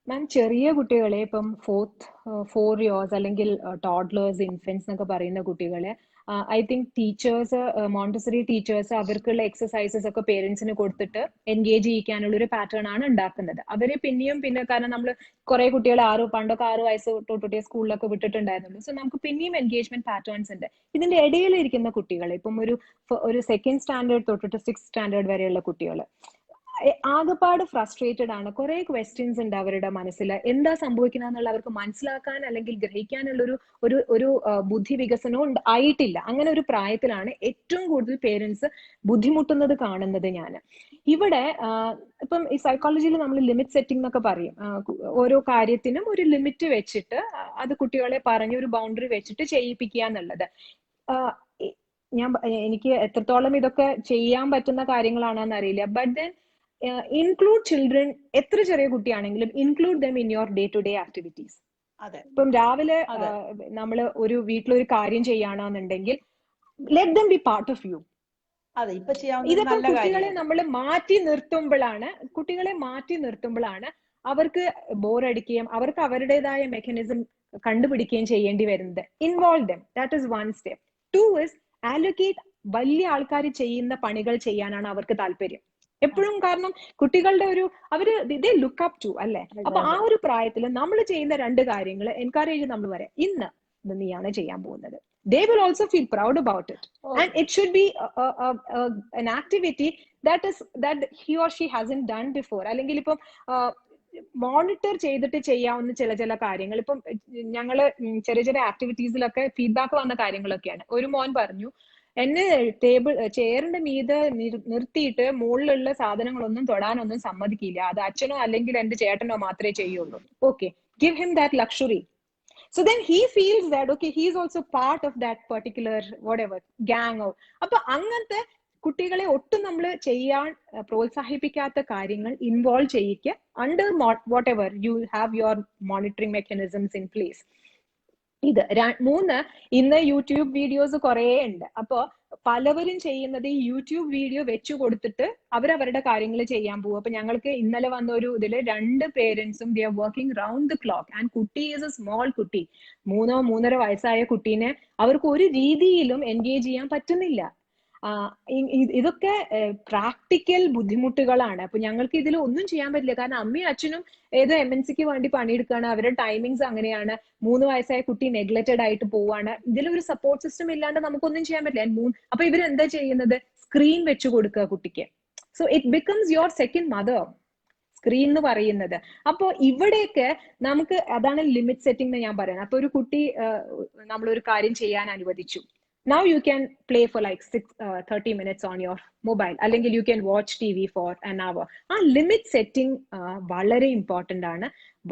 മാം, ചെറിയ കുട്ടികളെ ഇപ്പം 4 ഇയേഴ്സ് അല്ലെങ്കിൽ ടോഡ്ലേഴ്സ്, ഇൻഫൻസ് എന്നൊക്കെ പറയുന്ന കുട്ടികളെ I think teachers, Montessori teachers അവർക്കുള്ള എക്സസൈസസ് ഒക്കെ പേരൻസിന് കൊടുത്തിട്ട് എൻഗേജ് ചെയ്യിക്കാനുള്ള ഒരു പാറ്റേൺ ആണ് ഉണ്ടാക്കുന്നത്. അവരെ പിന്നെ കാരണം നമ്മൾ കുറെ കുട്ടികളെ പണ്ടൊക്കെ 6 വയസ്സ് തൊട്ടിട്ട് സ്കൂളിലൊക്കെ വിട്ടിട്ടുണ്ടായിരുന്നുള്ളൂ. സോ നമുക്ക് പിന്നെയും എൻഗേജ്മെന്റ് പാറ്റേൺസ് ഉണ്ട്. ഇതിന്റെ ഇടയിൽ ഇരിക്കുന്ന കുട്ടികളെ ഇപ്പം ഒരു 2nd സ്റ്റാൻഡേർഡ് തൊട്ടിട്ട് 6th സ്റ്റാൻഡേർഡ് വരെയുള്ള കുട്ടികൾ ആകെപ്പാട് ഫ്രസ്ട്രേറ്റഡ് ആണ്. കുറെ ക്വസ്റ്റ്യൻസ് ഉണ്ട് അവരുടെ മനസ്സിൽ. എന്താ സംഭവിക്കുന്നത് എന്നുള്ള അവർക്ക് മനസ്സിലാക്കാൻ അല്ലെങ്കിൽ ഗ്രഹിക്കാനുള്ള ഒരു ബുദ്ധി വികസനവും ആയിട്ടില്ല. അങ്ങനെ ഒരു പ്രായത്തിലാണ് ഏറ്റവും കൂടുതൽ പേരൻസ് ബുദ്ധിമുട്ടുന്നത് കാണുന്നത് ഞാൻ. ഇവിടെ ഇപ്പം ഈ സൈക്കോളജിയിൽ നമ്മൾ ലിമിറ്റ് സെറ്റിംഗ് എന്നൊക്കെ പറയും. ഓരോ കാര്യത്തിനും ഒരു ലിമിറ്റ് വെച്ചിട്ട് അത് കുട്ടികളെ പറഞ്ഞ് ഒരു ബൗണ്ടറി വെച്ചിട്ട് ചെയ്യിപ്പിക്കുക എന്നുള്ളത്. എനിക്ക് എത്രത്തോളം ഇതൊക്കെ ചെയ്യാൻ പറ്റുന്ന കാര്യങ്ങളാണെന്ന് അറിയില്ല. But then include children. എത്ര ചെറിയ കുട്ടിയാണെങ്കിലും include them in your day to day activities. ഇപ്പം രാവിലെ നമ്മൾ ഒരു വീട്ടിലൊരു കാര്യം ചെയ്യാണെന്നുണ്ടെങ്കിൽ let them be part of you. ഇതൊക്കെ കുട്ടികളെ നമ്മൾ മാറ്റി നിർത്തുമ്പോഴാണ് അവർക്ക് ബോറടിക്കുകയും അവർക്ക് അവരുടേതായ മെക്കാനിസം കണ്ടുപിടിക്കുകയും ചെയ്യേണ്ടി വരുന്നത്. Involve dum, that is 1 step. 2 is allocate. വലിയ ആൾക്കാർ ചെയ്യുന്ന പണികൾ ചെയ്യാനാണ് അവർക്ക് താല്പര്യം എപ്പോഴും. കാരണം കുട്ടികളുടെ ദേ ലുക്ക് അപ്പ് ടു അല്ലെ. അപ്പൊ ആ ഒരു പ്രായത്തിൽ നമ്മൾ ചെയ്യുന്ന 2 കാര്യങ്ങൾ എൻകറേജ് നമ്മൾ പറയാം, ഇന്ന് നീയാണ് ചെയ്യാൻ പോകുന്നത്. They will also feel proud about it. And it should be an activity that he or she hasn't done before. അല്ലെങ്കിൽ ഇപ്പം മോണിറ്റർ ചെയ്തിട്ട് ചെയ്യാവുന്ന ചില കാര്യങ്ങൾ. ഇപ്പം ഞങ്ങള് ചെറിയ ആക്ടിവിറ്റീസിലൊക്കെ ഫീഡ്ബാക്ക് വന്ന കാര്യങ്ങളൊക്കെയാണ്. ഒരു മോൻ പറഞ്ഞു, എന്നെ ചെയറിന്റെ മീതെ നിർത്തിയിട്ട് മുകളിലുള്ള സാധനങ്ങളൊന്നും തൊടാനൊന്നും സമ്മതിക്കില്ല. അത് അച്ഛനോ അല്ലെങ്കിൽ എന്റെ ചേട്ടനോ മാത്രമേ ചെയ്യുള്ളൂ. Okay, give him that luxury. So then he feels that okay, he is also part of that particular whatever gang. അപ്പൊ അങ്ങനത്തെ കുട്ടികളെ ഒട്ടും നമ്മൾ ചെയ്യാൻ പ്രോത്സാഹിപ്പിക്കാത്ത കാര്യങ്ങൾ ഇൻവോൾവ് ചെയ്യിക്കുക. Under what ever you have your monitoring mechanisms in place. ഇത് 3. ഇന്ന് യൂട്യൂബ് വീഡിയോസ് കുറെ ഉണ്ട്. അപ്പൊ പലവരും ചെയ്യുന്നത് ഈ യൂട്യൂബ് വീഡിയോ വെച്ചു കൊടുത്തിട്ട് അവരവരുടെ കാര്യങ്ങൾ ചെയ്യാൻ പോകും. അപ്പൊ ഞങ്ങൾക്ക് ഇന്നലെ വന്ന ഒരു ഇതില് 2 പേരൻസും they are working round the clock and കുട്ടി ഈസ് എ സ്മോൾ കുട്ടി. 3-3.5 വയസ്സായ കുട്ടീനെ അവർക്ക് ഒരു രീതിയിലും എൻഗേജ് ചെയ്യാൻ പറ്റുന്നില്ല. ഇതൊക്കെ പ്രാക്ടിക്കൽ ബുദ്ധിമുട്ടുകളാണ്. അപ്പൊ ഞങ്ങൾക്ക് ഇതിൽ ഒന്നും ചെയ്യാൻ പറ്റില്ല. കാരണം അമ്മയും അച്ഛനും ഏതോ MNCക്ക് വേണ്ടി പണിയെടുക്കുകയാണ്. അവരുടെ ടൈമിങ്സ് അങ്ങനെയാണ്. 3 വയസ്സായ കുട്ടി നെഗ്ലക്റ്റഡ് ആയിട്ട് പോവാണ്. ഇതിലൊരു സപ്പോർട്ട് സിസ്റ്റം ഇല്ലാണ്ട് നമുക്കൊന്നും ചെയ്യാൻ പറ്റില്ല. അപ്പൊ ഇവരെന്താ ചെയ്യുന്നത്? സ്ക്രീൻ വെച്ചു കൊടുക്കുക കുട്ടിക്ക്. So it becomes your second mother, screen എന്ന് പറയുന്നത്. അപ്പോ ഇവിടെയൊക്കെ നമുക്ക് അതാണ് ലിമിറ്റ് സെറ്റിംഗ് എന്ന് ഞാൻ പറയുന്നത്. അപ്പൊ ഒരു കുട്ടി നമ്മളൊരു കാര്യം ചെയ്യാൻ അനുവദിച്ചു. Now you can play for like 30 minutes on your mobile. അല്ലെങ്കിൽ you can watch TV for an hour. ആ ലിമിറ്റ് സെറ്റിംഗ് വളരെ ഇമ്പോർട്ടന്റ് ആണ്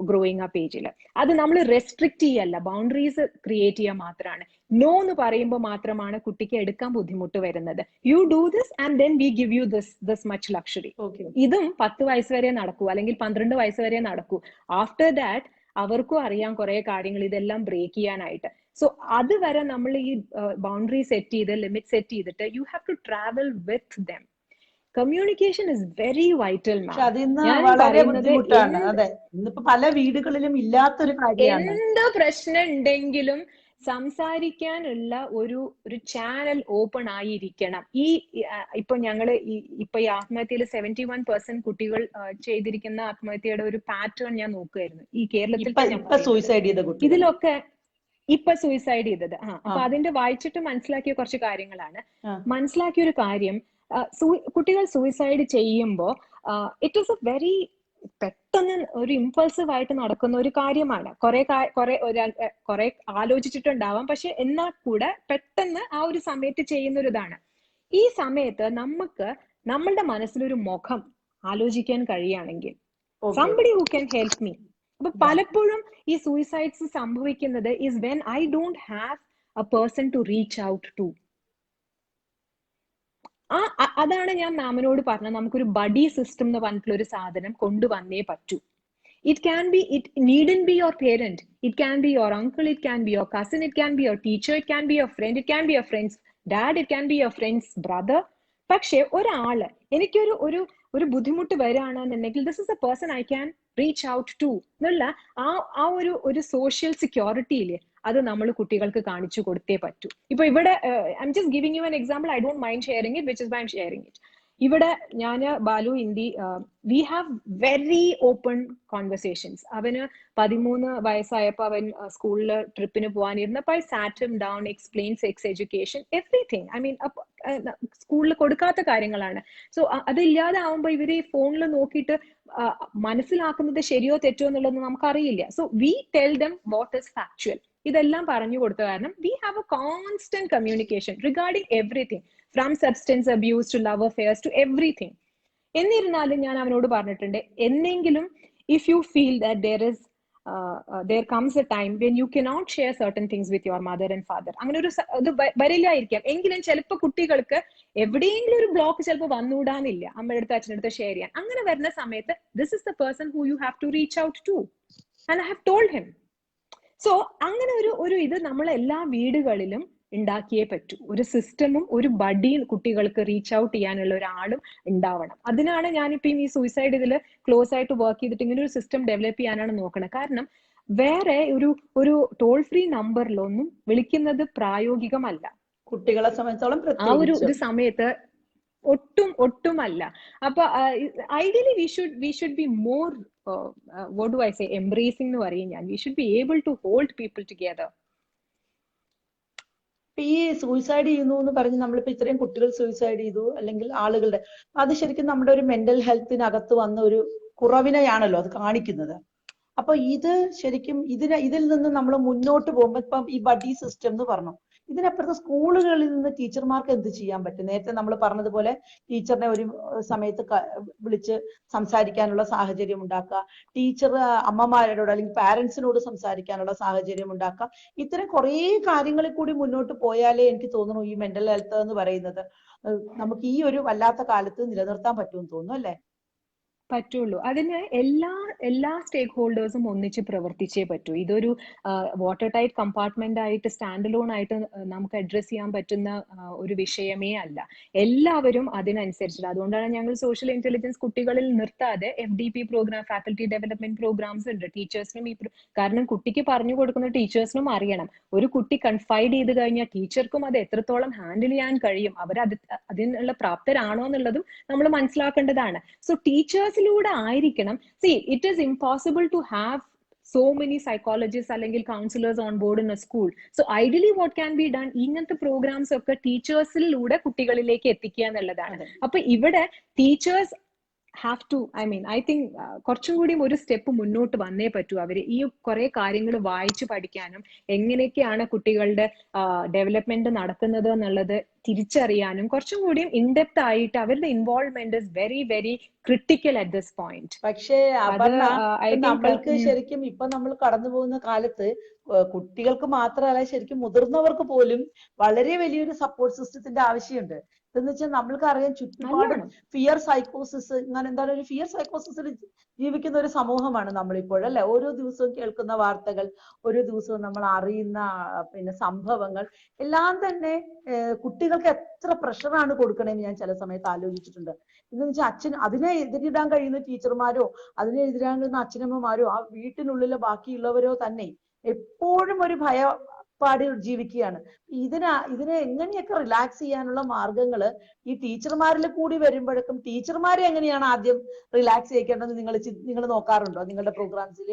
ഗ്രോയിങ് അപ്പ് ഏജിൽ. അത് നമ്മൾ റെസ്ട്രിക്ട് ചെയ്യല്ല, ബൗണ്ടറീസ് ക്രിയേറ്റ് ചെയ്യാൻ മാത്രമാണ്. നോ എന്ന് പറയുമ്പോൾ മാത്രമാണ് കുട്ടിക്ക് എടുക്കാൻ ബുദ്ധിമുട്ട് വരുന്നത്. You do this and then we give you this much luxury. ഇതും 10 വയസ്സ് വരെ നടക്കൂ, അല്ലെങ്കിൽ 12 വയസ്സ് വരെ നടക്കൂ. ആഫ്റ്റർ ദാറ്റ് അവർക്കും അറിയാം കുറെ കാര്യങ്ങൾ ഇതെല്ലാം ബ്രേക്ക് ചെയ്യാനായിട്ട്. സോ അതുവരെ നമ്മൾ ഈ ബൗണ്ടറി സെറ്റ് ചെയ്ത് ലിമിറ്റ് സെറ്റ് ചെയ്തിട്ട് you have to travel with them. Communication is very vital. പല വീടുകളിലും ഇല്ലാത്തൊരു കാര്യമാണ്. എന്ത് പ്രശ്നം ഉണ്ടെങ്കിലും സംസാരിക്കാനുള്ള ഒരു ചാനൽ ഓപ്പൺ ആയിരിക്കണം. ഇപ്പൊ ഞങ്ങള് ഇപ്പൊ ഈ ആത്മഹത്യയിൽ 71% കുട്ടികൾ ചെയ്തിരിക്കുന്ന ആത്മഹത്യയുടെ ഒരു പാറ്റേൺ ഞാൻ നോക്കുമായിരുന്നു ഈ കേരളത്തിൽ. ഇതിലൊക്കെ ഇപ്പൊ സൂയിസൈഡ് ചെയ്തത്. അപ്പൊ അതിന്റെ വായിച്ചിട്ട് മനസ്സിലാക്കിയ കുറച്ച് കാര്യങ്ങളാണ്. മനസ്സിലാക്കിയ ഒരു കാര്യം, കുട്ടികൾ സൂയിസൈഡ് ചെയ്യുമ്പോൾ ഇറ്റ് ഈസ് എ വെരി പെട്ടെന്ന് ഒരു ഇമ്പൾസീവ് ആയിട്ട് നടക്കുന്ന ഒരു കാര്യമാണ്. കുറെ ആലോചിച്ചിട്ടുണ്ടാവാം, പക്ഷെ എന്നാൽ കൂടെ പെട്ടെന്ന് ആ ഒരു സമയത്ത് ചെയ്യുന്ന ഒരു ഇതാണ്. ഈ സമയത്ത് നമ്മളുടെ മനസ്സിലൊരു മുഖം ആലോചിക്കാൻ കഴിയുകയാണെങ്കിൽ, somebody who can help me. അപ്പൊ പലപ്പോഴും ഈ സൂയിസൈഡ്സ് സംഭവിക്കുന്നത് is when I don't have a person to reach out to. അതാണ് ഞാൻ മാമിനോട് പറഞ്ഞത്, നമുക്കൊരു ബഡി സിസ്റ്റം എന്ന് പറഞ്ഞിട്ടുള്ള ഒരു സാധനം കൊണ്ടുവന്നേ പറ്റൂ. It needn't be your parent. It can be your uncle, it can be your cousin, it can be your teacher, it can be your friend, it can be your friend's dad, it can be your friend's brother. പക്ഷെ ഒരാള് എനിക്കൊരു ഒരു ഒരു ബുദ്ധിമുട്ട് വരികയാണെന്നുണ്ടെങ്കിൽ this is a person I can reach out to എന്നുള്ള ആ ഒരു സോഷ്യൽ സെക്യൂരിറ്റിയില് അത് നമ്മൾ കുട്ടികൾക്ക് കാണിച്ചു കൊടുത്തേ പറ്റൂ. ഇപ്പൊ ഇവിടെ I'm just giving you an example, I don't mind sharing it, which is why I'm sharing it. ഇവിടെ ഞാന് Balu and I we have very open conversations. അവന് 13 വയസ്സായപ്പോ അവൻ സ്കൂളിൽ ട്രിപ്പിന് പോകാനിരുന്നപ്പോ I sat him down, explain sex education, everything. I mean സ്കൂളിൽ കൊടുക്കാത്ത കാര്യങ്ങളാണ്. സോ അതില്ലാതെ ആവുമ്പോ ഇവര് ഈ ഫോണിൽ നോക്കിയിട്ട് മനസ്സിലാക്കുന്നത് ശരിയോ തെറ്റോ എന്നുള്ളത് നമുക്കറിയില്ല. So we tell them what is factual. ഇതെല്ലാം പറഞ്ഞു കൊടുത്ത കാരണം we have a constant communication regarding everything, from substance abuse to love affairs to everything. എന്നിരുന്നാലും ഞാൻ അവനോട് പറഞ്ഞിട്ടുണ്ട്, എന്നെങ്കിലും if you feel that there comes a time when you cannot share certain things with your mother and father, അങ്ങനെ ഒരു ഇത് വരില്ലായിരിക്കാം. എങ്കിലും ചിലപ്പോൾ കുട്ടികൾക്ക് എവിടെയെങ്കിലും ഒരു ബ്ലോക്ക് ചിലപ്പോൾ വന്നുകൂടാന്നില്ല അമ്മയുടെ അടുത്ത് അച്ഛൻ്റെ അടുത്ത് ഷെയർ ചെയ്യാൻ. അങ്ങനെ വരുന്ന സമയത്ത് this is the person who you have to reach out to and I have told him. So അങ്ങനെ ഒരു ഇത് നമ്മൾ എല്ലാ വീടുകളിലും ഉണ്ടാക്കിയേ പറ്റൂ. ഒരു സിസ്റ്റമും ഒരു ബഡിയും കുട്ടികൾക്ക് റീച്ച് ഔട്ട് ചെയ്യാനുള്ള ഒരാളും ഉണ്ടാവണം. അതിനാണ് ഞാനിപ്പം ഈ സൂയിസൈഡ് ഇതിൽ ക്ലോസ് ആയിട്ട് വർക്ക് ചെയ്തിട്ട് ഇങ്ങനെ ഒരു സിസ്റ്റം ഡെവലപ്പ് ചെയ്യാനാണ് നോക്കുന്നത്. കാരണം വേറെ ഒരു ടോൾ ഫ്രീ നമ്പറിലൊന്നും വിളിക്കുന്നത് പ്രായോഗികമല്ല കുട്ടികളെ സംബന്ധിച്ചോളം. ആ ഒരു സമയത്ത് ഒട്ടുമല്ല. അപ്പൊ ideally we should be more what do I say, embracing എന്ന് പറയും ഞാൻ. we should be able to hold people together. ഈ സൂയിസൈഡ് ചെയ്യുന്നു എന്ന് പറഞ്ഞ് നമ്മളിപ്പോ ഇത്രയും കുട്ടികൾ സൂയിസൈഡ് ചെയ്തു അല്ലെങ്കിൽ ആളുകളുടെ, അത് ശരിക്കും നമ്മുടെ ഒരു മെന്റൽ ഹെൽത്തിനകത്ത് വന്ന ഒരു കുറവിനെയാണല്ലോ അത് കാണിക്കുന്നത്. അപ്പൊ ഇത് ശരിക്കും ഇതിൽ നിന്ന് നമ്മൾ മുന്നോട്ട് പോകുമ്പോൾ ഇപ്പം ഈ ബഡി സിസ്റ്റം എന്ന് പറഞ്ഞു, ഇതിനപ്പുറത്ത് സ്കൂളുകളിൽ നിന്ന് ടീച്ചർമാർക്ക് എന്ത് ചെയ്യാൻ പറ്റും? നേരത്തെ നമ്മൾ പറഞ്ഞതുപോലെ ടീച്ചറിനെ ഒരു സമയത്ത് വിളിച്ച് സംസാരിക്കാനുള്ള സാഹചര്യം ഉണ്ടാക്കുക, ടീച്ചർ അമ്മമാരോട് അല്ലെങ്കിൽ പാരന്റ്സിനോട് സംസാരിക്കാനുള്ള സാഹചര്യം ഉണ്ടാക്കുക. ഇത്തരം കുറേ കാര്യങ്ങളിൽ കൂടി മുന്നോട്ട് പോയാലേ എനിക്ക് തോന്നുന്നു ഈ മെന്റൽ ഹെൽത്ത് എന്ന് പറയുന്നത് നമുക്ക് ഈ ഒരു വല്ലാത്ത കാലത്ത് നിലനിർത്താൻ പറ്റുമെന്ന് തോന്നുന്നു, അല്ലേ? പറ്റുള്ളൂ. അതിന് എല്ലാ സ്റ്റേക്ക് ഹോൾഡേഴ്സും ഒന്നിച്ച് പ്രവർത്തിച്ചേ പറ്റൂ. ഇതൊരു വാട്ടർ ടൈറ്റ് കമ്പാർട്ട്മെന്റ് ആയിട്ട് സ്റ്റാൻഡ് ലോൺ ആയിട്ട് നമുക്ക് അഡ്രസ് ചെയ്യാൻ പറ്റുന്ന ഒരു വിഷയമേ അല്ല. എല്ലാവരും അതിനനുസരിച്ചിട്ട്, അതുകൊണ്ടാണ് ഞങ്ങൾ സോഷ്യൽ ഇന്റലിജൻസ് കുട്ടികളിൽ നിർത്താതെ FDP programme, faculty development programmes ഉണ്ട് ടീച്ചേഴ്സിനും. കാരണം കുട്ടിക്ക് പറഞ്ഞു കൊടുക്കുന്ന ടീച്ചേഴ്സിനും അറിയണം, ഒരു കുട്ടി കൺഫൈഡ് ചെയ്ത് കഴിഞ്ഞാൽ ടീച്ചർക്കും അത് എത്രത്തോളം ഹാൻഡിൽ ചെയ്യാൻ കഴിയും, അതിനുള്ള പ്രാപ്തരാണോ എന്നുള്ളതും നമ്മൾ മനസ്സിലാക്കേണ്ടതാണ്. സോ ടീച്ചേഴ്സ് ിലൂടെ ആയിരിക്കണം. See, it is impossible to have so many psychologists അല്ലെങ്കിൽ counselors on board in a school. So ideally what can be done, ഇങ്ങനത്തെ പ്രോഗ്രാംസ് ഒക്കെ ടീച്ചേഴ്സിലൂടെ കുട്ടികളിലേക്ക് എത്തിക്കുക എന്നുള്ളതാണ്. അപ്പൊ ഇവിടെ teachers have to, I think കുറച്ചും കൂടി ഒരു സ്റ്റെപ്പ് മുന്നോട്ട് വന്നേ പറ്റൂ. അവര് ഈ കുറെ കാര്യങ്ങൾ വായിച്ചു പഠിക്കാനും എങ്ങനെയൊക്കെയാണ് കുട്ടികളുടെ ഡെവലപ്മെന്റ് നടക്കുന്നത് എന്നുള്ളത് തിരിച്ചറിയാനും കുറച്ചും കൂടിയും ഇൻഡെപ്ത് ആയിട്ട് അവരുടെ involvement is very very critical at this point. പക്ഷേ നമ്മൾക്ക് ശരിക്കും ഇപ്പൊ നമ്മൾ കടന്നു പോകുന്ന കാലത്ത് കുട്ടികൾക്ക് മാത്രമല്ല, ശരിക്കും മുതിർന്നവർക്ക് പോലും വളരെ വലിയൊരു സപ്പോർട്ട് സിസ്റ്റത്തിന്റെ ആവശ്യമുണ്ട്. എന്ന് വെച്ചാൽ നമ്മൾക്ക് അറിയാം ചുറ്റുപാട് ഫിയർ സൈക്കോസിസ്, ഇങ്ങനെ എന്താണ് ഒരു ഫിയർ സൈക്കോസിസിൽ ജീവിക്കുന്ന ഒരു സമൂഹമാണ് നമ്മളിപ്പോഴല്ലേ. ഓരോ ദിവസവും കേൾക്കുന്ന വാർത്തകൾ, ഓരോ ദിവസവും നമ്മൾ അറിയുന്ന സംഭവങ്ങൾ എല്ലാം തന്നെ കുട്ടികൾക്ക് എത്ര പ്രഷറാണ് കൊടുക്കണേന്ന് ഞാൻ ചില സമയത്ത് ആലോചിച്ചിട്ടുണ്ട്. എന്ന് വെച്ചാൽ അതിനെ എതിരിടാൻ കഴിയുന്ന ടീച്ചർമാരോ അതിനെ എതിരാകുന്ന അച്ഛനമ്മമാരോ ആ വീട്ടിനുള്ളിലെ ബാക്കിയുള്ളവരോ തന്നെ എപ്പോഴും ഒരു ഭയപ്പാടി ജീവിക്കുകയാണ്. ഇതിനെ എങ്ങനെയൊക്കെ റിലാക്സ് ചെയ്യാനുള്ള മാർഗങ്ങള് ഈ ടീച്ചർമാരിൽ കൂടി വരുമ്പോഴേക്കും ടീച്ചർമാരെ എങ്ങനെയാണ് ആദ്യം റിലാക്സ് ചെയ്യിക്കേണ്ടത് നിങ്ങൾ നോക്കാറുണ്ടോ നിങ്ങളുടെ പ്രോഗ്രാംസിൽ?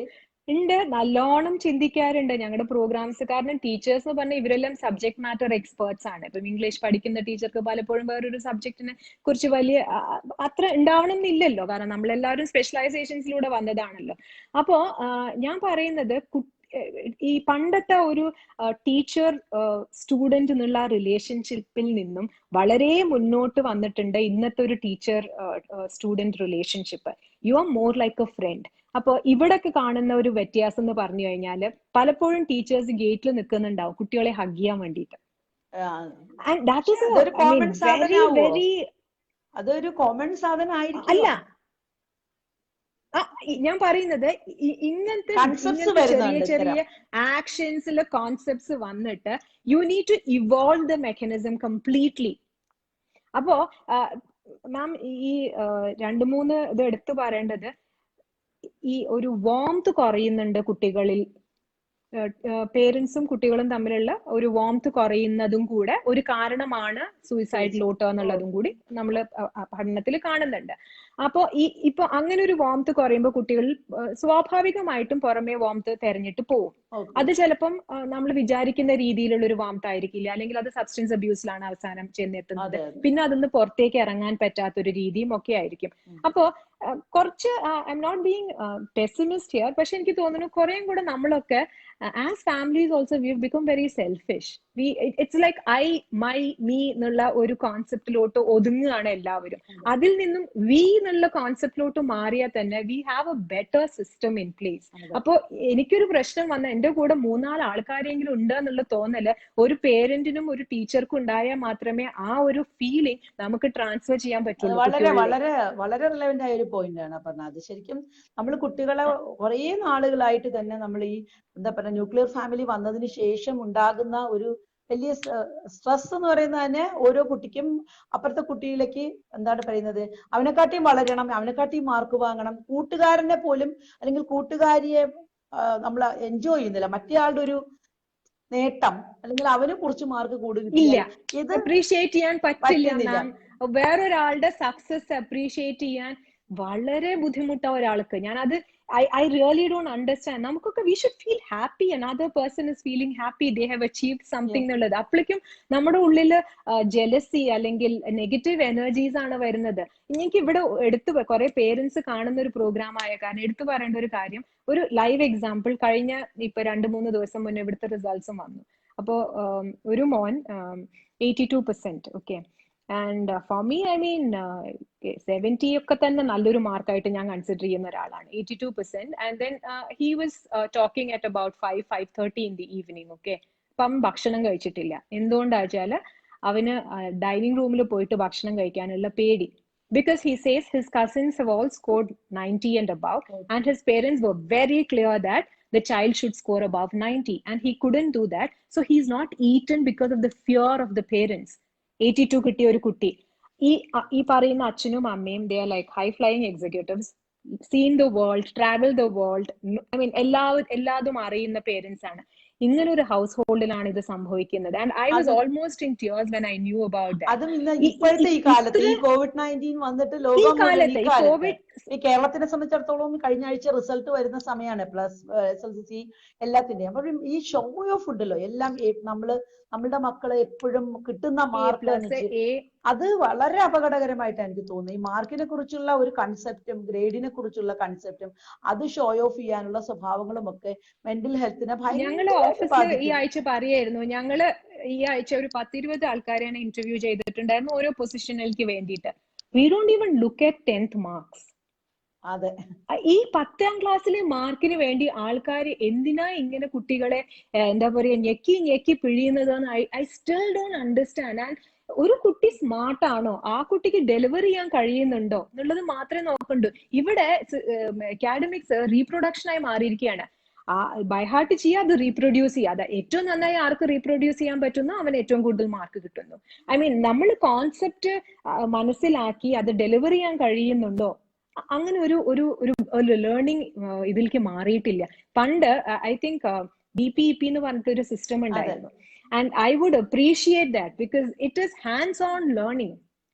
ഉണ്ട്, നല്ലോണം ചിന്തിക്കാറുണ്ട് ഞങ്ങളുടെ പ്രോഗ്രാംസ്. കാരണം ടീച്ചേഴ്സ് എന്ന് പറഞ്ഞാൽ ഇവരെല്ലാം സബ്ജക്ട് മാറ്റർ എക്സ്പേർട്സ് ആണ്. ഇപ്പം ഇംഗ്ലീഷ് പഠിക്കുന്ന ടീച്ചർക്ക് പലപ്പോഴും വേറൊരു സബ്ജക്റ്റിനെ കുറിച്ച് വലിയ അത്ര ഉണ്ടാവണം എന്നില്ലല്ലോ, കാരണം നമ്മളെല്ലാവരും സ്പെഷ്യലൈസേഷൻസിലൂടെ വന്നതാണല്ലോ. അപ്പോ ഞാൻ പറയുന്നത് ഈ പണ്ടത്തെ ഒരു ടീച്ചർ സ്റ്റുഡന്റ് എന്നുള്ള റിലേഷൻഷിപ്പിൽ നിന്നും വളരെ മുന്നോട്ട് വന്നിട്ടുണ്ട് ഇന്നത്തെ ഒരു teacher student relationship. You are more like a friend. അപ്പൊ ഇവിടൊക്കെ കാണുന്ന ഒരു വ്യത്യാസം എന്ന് പറഞ്ഞു കഴിഞ്ഞാല് പലപ്പോഴും ടീച്ചേഴ്സ് ഗേറ്റിൽ നിൽക്കുന്നുണ്ടാവും കുട്ടികളെ ഹഗ് ചെയ്യാൻ വേണ്ടിയിട്ട്. ആൻഡ് ദാറ്റ് ഈസ് അതൊരു കോമൺ വെരി സാധനമാവോ? വെരി അതൊരു കോമൺ സാധനമായിരിക്കും. അല്ല, ഞാൻ പറയുന്നത് ഇങ്ങനത്തെ ചെറിയ ചെറിയ ആക്ഷൻസിലെ കോൺസെപ്റ്റ്സ് വന്നിട്ട് you need to evolve the mechanism completely. അപ്പോ മാം ഈ 2-3 ഇത് എടുത്തു പറയേണ്ടത്, ഈ ഒരു വാംത്ത് കുറയുന്നുണ്ട് കുട്ടികളിൽ. പേരൻസും കുട്ടികളും തമ്മിലുള്ള ഒരു വാംത്ത് കുറയുന്നതും കൂടെ ഒരു കാരണമാണ് സൂയിസൈഡിലോട്ട് എന്നുള്ളതും കൂടി നമ്മൾ പഠനത്തിൽ കാണുന്നുണ്ട്. അപ്പോ ഇപ്പൊ അങ്ങനെ ഒരു വാംത്ത് കുറയുമ്പോൾ കുട്ടികൾ സ്വാഭാവികമായിട്ടും പുറമെ വാംത്ത് തെരഞ്ഞിട്ട് പോകും. അത് ചിലപ്പം നമ്മൾ വിചാരിക്കുന്ന രീതിയിലുള്ള ഒരു വാംത്ത് ആയിരിക്കില്ല, അല്ലെങ്കിൽ അത് സബ്സ്റ്റൻസ് അബ്യൂസിലാണ് അവസാനം ചെന്നെത്തുന്നത്. പിന്നെ അതൊന്ന് പുറത്തേക്ക് ഇറങ്ങാൻ പറ്റാത്തൊരു രീതിയും ഒക്കെ ആയിരിക്കും. അപ്പോ കുറച്ച് I am not being pessimist here, പക്ഷെ എനിക്ക് തോന്നുന്നു കുറേയും കൂടെ നമ്മളൊക്കെ as families also we've become very selfish. It's like I, my, me എന്നുള്ള ഒരു കോൺസെപ്റ്റിലോട്ട് ഒതുങ്ങുകയാണ് എല്ലാവരും. അതിൽ നിന്നും വി എന്നുള്ള കോൺസെപ്റ്റിലോട്ട് മാറിയാൽ തന്നെ V have A better system in place. അപ്പോ എനിക്കൊരു പ്രശ്നം വന്ന എന്റെ കൂടെ 3-4 ആൾക്കാരെങ്കിലും ഉണ്ട് എന്നുള്ള തോന്നല് ഒരു പേരന്റിനും ഒരു ടീച്ചർക്കും ഉണ്ടായാൽ മാത്രമേ ആ ഒരു ഫീലിംഗ് നമുക്ക് ട്രാൻസ്ഫർ ചെയ്യാൻ പറ്റുള്ളൂ. വളരെ വളരെ വളരെ റിലവന്റ് ആയ ഒരു പോയിന്റ് ആണ് പറഞ്ഞത്. അത് ശരിക്കും നമ്മൾ കുട്ടികളെ കുറേ നാളുകളായിട്ട് തന്നെ നമ്മൾ ഈ എന്താ പറയുക ന്യൂക്ലിയർ ഫാമിലി വന്നതിന് ശേഷം ഉണ്ടാകുന്ന ഒരു വലിയ സ്ട്രെസ് എന്ന് പറയുന്നത് തന്നെ ഓരോ കുട്ടിക്കും അപ്പുറത്തെ കുട്ടിയിലേക്ക് എന്താണ് പറയുന്നത്, അവനെക്കാട്ടിയും വളരണം, അവനെക്കാട്ടിയും മാർക്ക് വാങ്ങണം, കൂട്ടുകാരനെ പോലും അല്ലെങ്കിൽ കൂട്ടുകാരിയെ നമ്മൾ എൻജോയ് ചെയ്യുന്നില്ല, മറ്റേയാളുടെ ഒരു നേട്ടം അല്ലെങ്കിൽ അവന് കുറച്ച് മാർക്ക് കൂടുതൽ ഇത് അപ്രീഷിയേറ്റ് ചെയ്യാൻ പറ്റില്ല. വേറൊരാളുടെ സക്സസ് അപ്രീഷിയേറ്റ് ചെയ്യാൻ വളരെ ബുദ്ധിമുട്ടാ ഒരാൾക്ക്. ഞാനത് I really don't understand. നമുക്കൊക്കെ we should feel happy another person is feeling happy, they have achieved something എന്നുള്ളത്. അപ്പോഴേക്കും നമ്മുടെ ഉള്ളില് ജെലസി അല്ലെങ്കിൽ നെഗറ്റീവ് എനർജീസ് ആണ് വരുന്നത്. എനിക്ക് ഇവിടെ കുറെ പേരൻസ് കാണുന്ന ഒരു പ്രോഗ്രാം ആയ കാരണം എടുത്തു പറയേണ്ട ഒരു കാര്യം, ഒരു ലൈവ് എക്സാമ്പിൾ. കഴിഞ്ഞ ഇപ്പൊ 2-3 ദിവസം മുന്നേ ഇവിടുത്തെ റിസൾട്ട്സും വന്നു. അപ്പോ ഒരു മോൻ 82%. Okay, and for me I mean 70 ഒക്കെ തന്നെ നല്ലൊരു മാർക്കായിട്ട് ഞാൻ കൺസിഡർ ചെയ്യുന്ന ഒരാളാണ്. 82%. And then he was talking at about 5:30 in the evening. Okay, അപ്പം ഭക്ഷണം കഴിച്ചിട്ടില്ല. എന്തുകൊണ്ടാ വെച്ചാല് അവന് ഡൈനിങ് റൂമിൽ പോയിട്ട് ഭക്ഷണം കഴിക്കാനുള്ള പേടി. Because he says his cousins have all scored 90 and above, and his parents were very clear that the child should score above 90, and he couldn't do that. So he's not eaten because of the fear of the parents. 82 കിട്ടിയ ഒരു കുട്ടി. ഈ പറയുന്ന അച്ഛനും അമ്മയും they are like high flying executives, seen the world, travel the world, I mean എല്ലാതും അറിയുന്ന parents ആണ്. ഇങ്ങനെ ഒരു ഹൗസ് ഹോൾഡിലാണ് ഇത് സംഭവിക്കുന്നത്. And I was almost in tears when I new about that. അതും ഇപ്പോഴത്തെ ഈ കാലത്ത് ഈ COVID-19 വന്നിട്ട് ലോകം ഈ കേരളത്തിനെ സംബന്ധിച്ചിടത്തോളം കഴിഞ്ഞ ആഴ്ച റിസൾട്ട് വരുന്ന സമയമാണ്, പ്ലസ് SSLC എല്ലാത്തിന്റെയും. അപ്പൊ ഈ ഷോ ഓഫ് ഉണ്ടല്ലോ, എല്ലാം നമ്മളുടെ മക്കളെ എപ്പോഴും കിട്ടുന്ന മാർക്ക് അത് വളരെ അപകടകരമായിട്ടാണ് എനിക്ക് തോന്നുന്നത്. ഈ മാർക്കിനെ കുറിച്ചുള്ള ഒരു കൺസെപ്റ്റും ഗ്രേഡിനെ കുറിച്ചുള്ള കൺസെപ്റ്റും അത് ഷോ ഓഫ് ചെയ്യാനുള്ള സ്വഭാവങ്ങളും ഒക്കെ മെന്റൽ ഹെൽത്തിനെ ഞങ്ങള് ഓഫീസിൽ ഈ ആഴ്ച പറയായിരുന്നു. ഞങ്ങള് ഈ ആഴ്ച ഒരു 10-20 ആൾക്കാരെയാണ് ഇന്റർവ്യൂ ചെയ്തിട്ടുണ്ടായിരുന്നു ഓരോ പൊസിഷനിലേക്ക് വേണ്ടിയിട്ട്. We don't even look at 10th marks. അതെ, ഈ 10ാം ക്ലാസ്സിലെ മാർക്കിന് വേണ്ടി ആൾക്കാർ എന്തിനാ ഇങ്ങനെ കുട്ടികളെ എന്താ പറയാ ഞെക്കി പിഴിയുന്നതെന്ന് I still don't understand. And ഒരു കുട്ടി സ്മാർട്ട് ആണോ, ആ കുട്ടിക്ക് ഡെലിവർ ചെയ്യാൻ കഴിയുന്നുണ്ടോ എന്നുള്ളത് മാത്രമേ നോക്കണ്ടൂ. ഇവിടെ അക്കാഡമിക്സ് റീപ്രൊഡക്ഷനായി മാറിയിരിക്കുകയാണ്. ബൈഹാർട്ട് ചെയ്യുക, അത് റീപ്രൊഡ്യൂസ് ചെയ്യുക. അത് ഏറ്റവും നന്നായി ആർക്ക് റീപ്രൊഡ്യൂസ് ചെയ്യാൻ പറ്റുന്നു അവന് ഏറ്റവും കൂടുതൽ മാർക്ക് കിട്ടുന്നു. ഐ മീൻ നമ്മൾ കോൺസെപ്റ്റ് മനസ്സിലാക്കി അത് ഡെലിവർ ചെയ്യാൻ കഴിയുന്നുണ്ടോ, അങ്ങനെ ഒരു ലേണിംഗ് ഇതിലേക്ക് മാറിയിട്ടില്ല. പണ്ട് ഐ തിങ്ക് BPEP എന്ന് പറഞ്ഞിട്ട് ഒരു സിസ്റ്റം ഉണ്ടായിരുന്നു. And I would appreciate that because it is hands on learning.